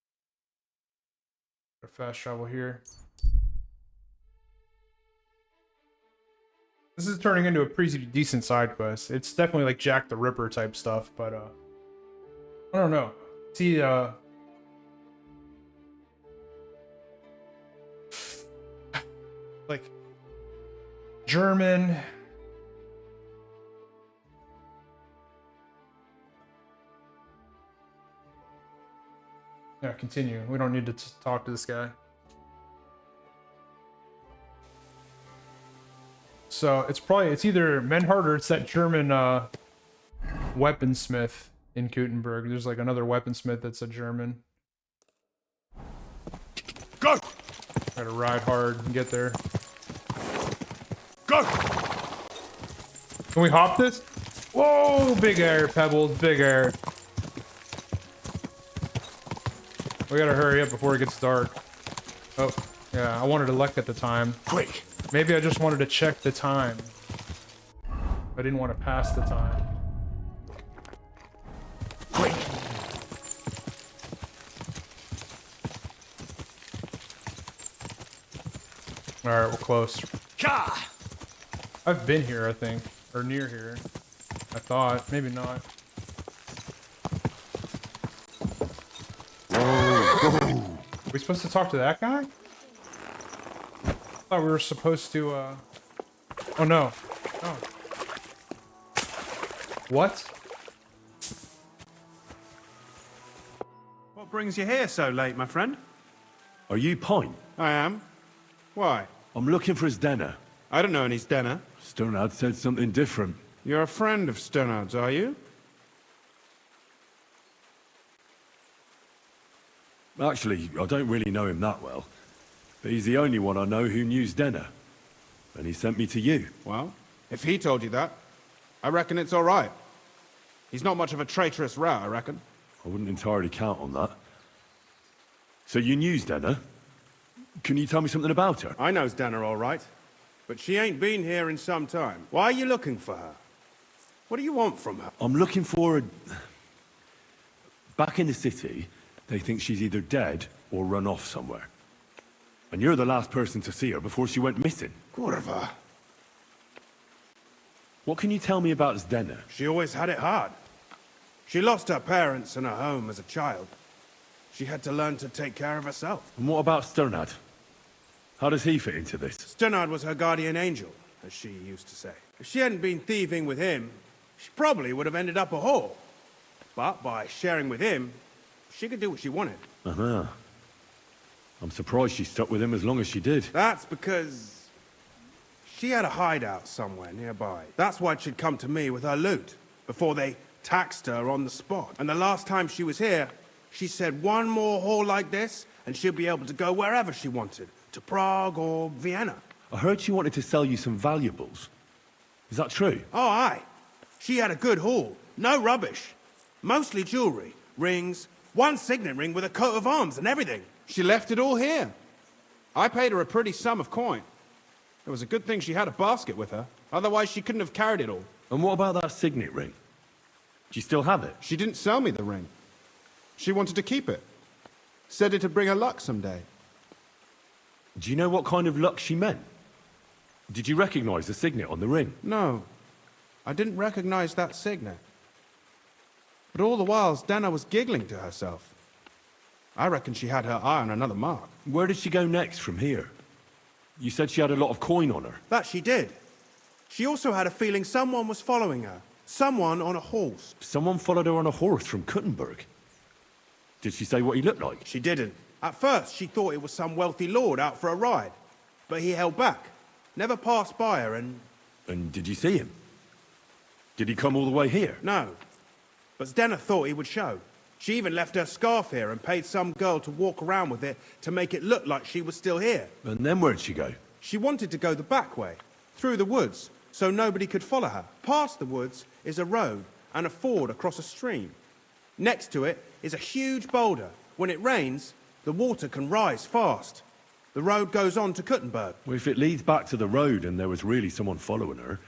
Fast travel here. This is turning into a pretty decent side quest. It's definitely like Jack the Ripper type stuff, but I don't know. See, like German. Yeah, continue. We don't need to talk to this guy. So it's either Menhard or it's that German weaponsmith in Kuttenberg. There's like another weaponsmith that's a German. Go! Gotta ride hard and get there. Go! Can we hop this? Whoa, big air, Pebbles, big air. We gotta hurry up before it gets dark. Oh, yeah, I wanted to look at the time. Quick! Maybe I just wanted to check the time. I didn't want to pass the time. Quick! Alright, we're close. Ka! I've been here, I think. Or near here. I thought. Maybe not. Are we supposed to talk to that guy? I thought we were supposed to, Oh, no. Oh. What? What brings you here so late, my friend? Are you Pine? I am. Why? I'm looking for his Denner. I don't know any Stenner. Sternad said something different. You're a friend of Sternard's, are you? Actually, I don't really know him that well. But he's the only one I know who knew Denner. And he sent me to you. Well, if he told you that, I reckon it's all right. He's not much of a traitorous rat, I reckon. I wouldn't entirely count on that. So you knew Denner? Can you tell me something about her? I know Denner all right. But she ain't been here in some time. Why are you looking for her? What do you want from her? I'm looking for a... Back in the city, they think she's either dead or run off somewhere. And you're the last person to see her before she went missing. Kurva. What can you tell me about Zdenna? She always had it hard. She lost her parents and her home as a child. She had to learn to take care of herself. And what about Sternad? How does he fit into this? Sternard was her guardian angel, as she used to say. If she hadn't been thieving with him, she probably would have ended up a whore. But by sharing with him, she could do what she wanted. Uh-huh. I'm surprised she stuck with him as long as she did. That's because she had a hideout somewhere nearby. That's why she'd come to me with her loot, before they taxed her on the spot. And the last time she was here, she said one more haul like this, and she'll be able to go wherever she wanted. To Prague or Vienna. I heard she wanted to sell you some valuables. Is that true? Oh, aye. She had a good haul. No rubbish. Mostly jewelry, rings, one signet ring with a coat of arms and everything. She left it all here. I paid her a pretty sum of coin. It was a good thing she had a basket with her. Otherwise, she couldn't have carried it all. And what about that signet ring? Do you still have it? She didn't sell me the ring. She wanted to keep it. Said it'd bring her luck someday. Do you know what kind of luck she meant? Did you recognize the signet on the ring? No. I didn't recognize that signet. But all the while, Dana was giggling to herself. I reckon she had her eye on another mark. Where did she go next from here? You said she had a lot of coin on her. That she did. She also had a feeling someone was following her. Someone on a horse. Someone followed her on a horse from Kuttenberg. Did she say what he looked like? She didn't. At first, she thought it was some wealthy lord out for a ride. But he held back. Never passed by her and... And did you see him? Did he come all the way here? No. But Zdenna thought he would show. She even left her scarf here and paid some girl to walk around with it to make it look like she was still here. And then where'd she go? She wanted to go the back way, through the woods, so nobody could follow her. Past the woods is a road and a ford across a stream. Next to it is a huge boulder. When it rains, the water can rise fast. The road goes on to Kuttenberg. Well, if it leads back to the road and there was really someone following her,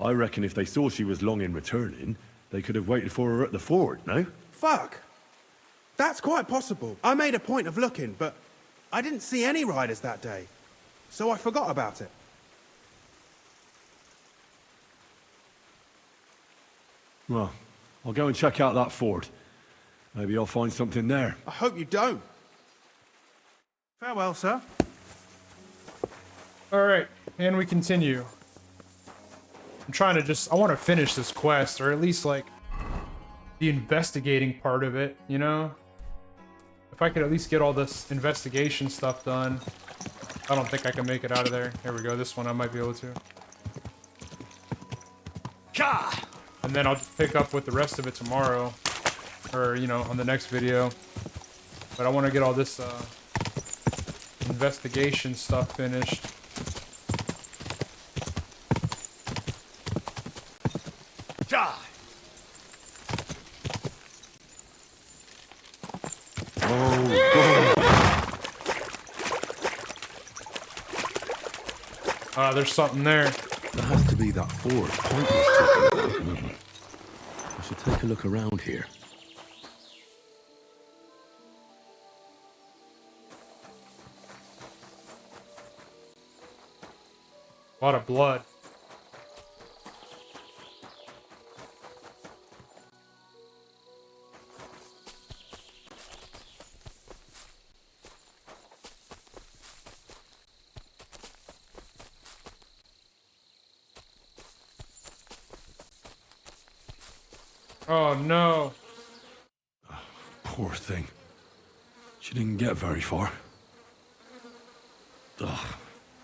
I reckon if they saw she was long in returning, they could have waited for her at the ford, no? Fuck! That's quite possible. I made a point of looking, but I didn't see any riders that day, so I forgot about it. Well, I'll go and check out that ford. Maybe I'll find something there. I hope you don't. Farewell, sir. Alright, and we continue. I'm trying to I want to finish this quest, or at least, like, the investigating part of it, you know? If I could at least get all this investigation stuff done. I don't think I can make it out of there. Here we go, this one I might be able to. And then I'll just pick up with the rest of it tomorrow. Or, you know, on the next video. But I want to get all this, investigation stuff finished. There's something there. There has to be that ford. I should take a look around here. A lot of blood. Oh no. Poor thing. She didn't get very far. Ugh,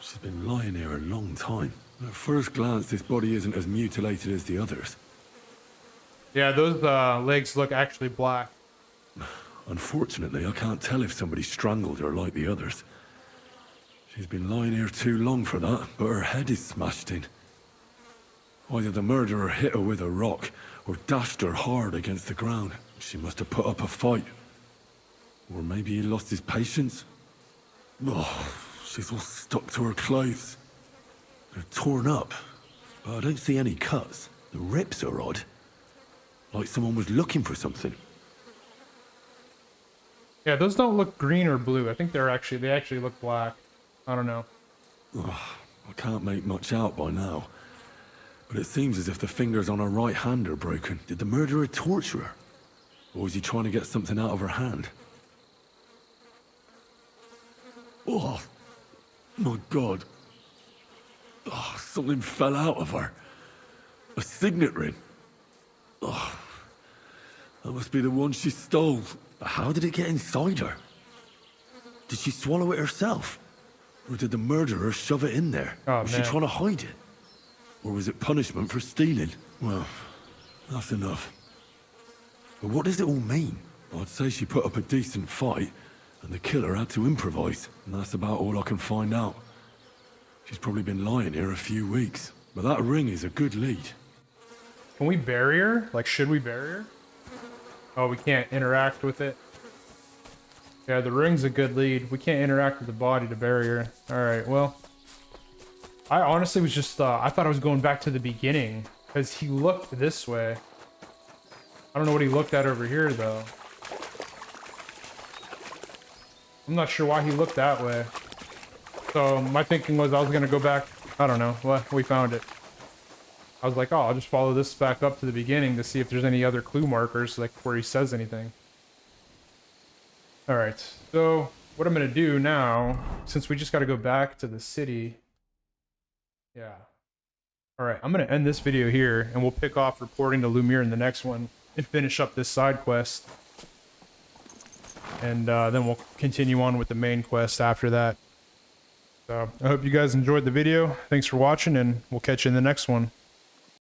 she's been lying here a long time. At first glance, this body isn't as mutilated as the others. Yeah, those legs look actually black. Unfortunately, I can't tell if somebody strangled her like the others. She's been lying here too long for that, but her head is smashed in. Either the murderer hit her with a rock, or dashed her hard against the ground. She must have put up a fight. Or maybe he lost his patience. Oh, she's all stuck to her clothes. They're torn up, but I don't see any cuts. The rips are odd. Like someone was looking for something. Yeah, those don't look green or blue. I think they actually look black. I don't know. Oh, I can't make much out by now. But it seems as if the fingers on her right hand are broken. Did the murderer torture her? Or was he trying to get something out of her hand? Oh, my God. Oh, something fell out of her. A signet ring. Oh, that must be the one she stole. But how did it get inside her? Did she swallow it herself? Or did the murderer shove it in there? Oh, was man. she trying to hide it? Or was it punishment for stealing? Well, that's enough. But what does it all mean? I'd say she put up a decent fight, and the killer had to improvise, and that's about all I can find out. She's probably been lying here a few weeks, but that ring is a good lead. Can we bury her? Like, should we bury her? Oh, we can't interact with it. Yeah, the ring's a good lead. We can't interact with the body to bury her. Alright, well. I honestly was just, I thought I was going back to the beginning, because he looked this way. I don't know what he looked at over here, though. I'm not sure why he looked that way. So, my thinking was I was going to go back. I don't know. Well, we found it. I was like, oh, I'll just follow this back up to the beginning to see if there's any other clue markers, like where he says anything. Alright, so what I'm going to do now, since we just got to go back to the city. Yeah. Alright, I'm going to end this video here, and we'll pick off reporting to Lumiere in the next one and finish up this side quest. And then we'll continue on with the main quest after that. So, I hope you guys enjoyed the video. Thanks for watching, and we'll catch you in the next one.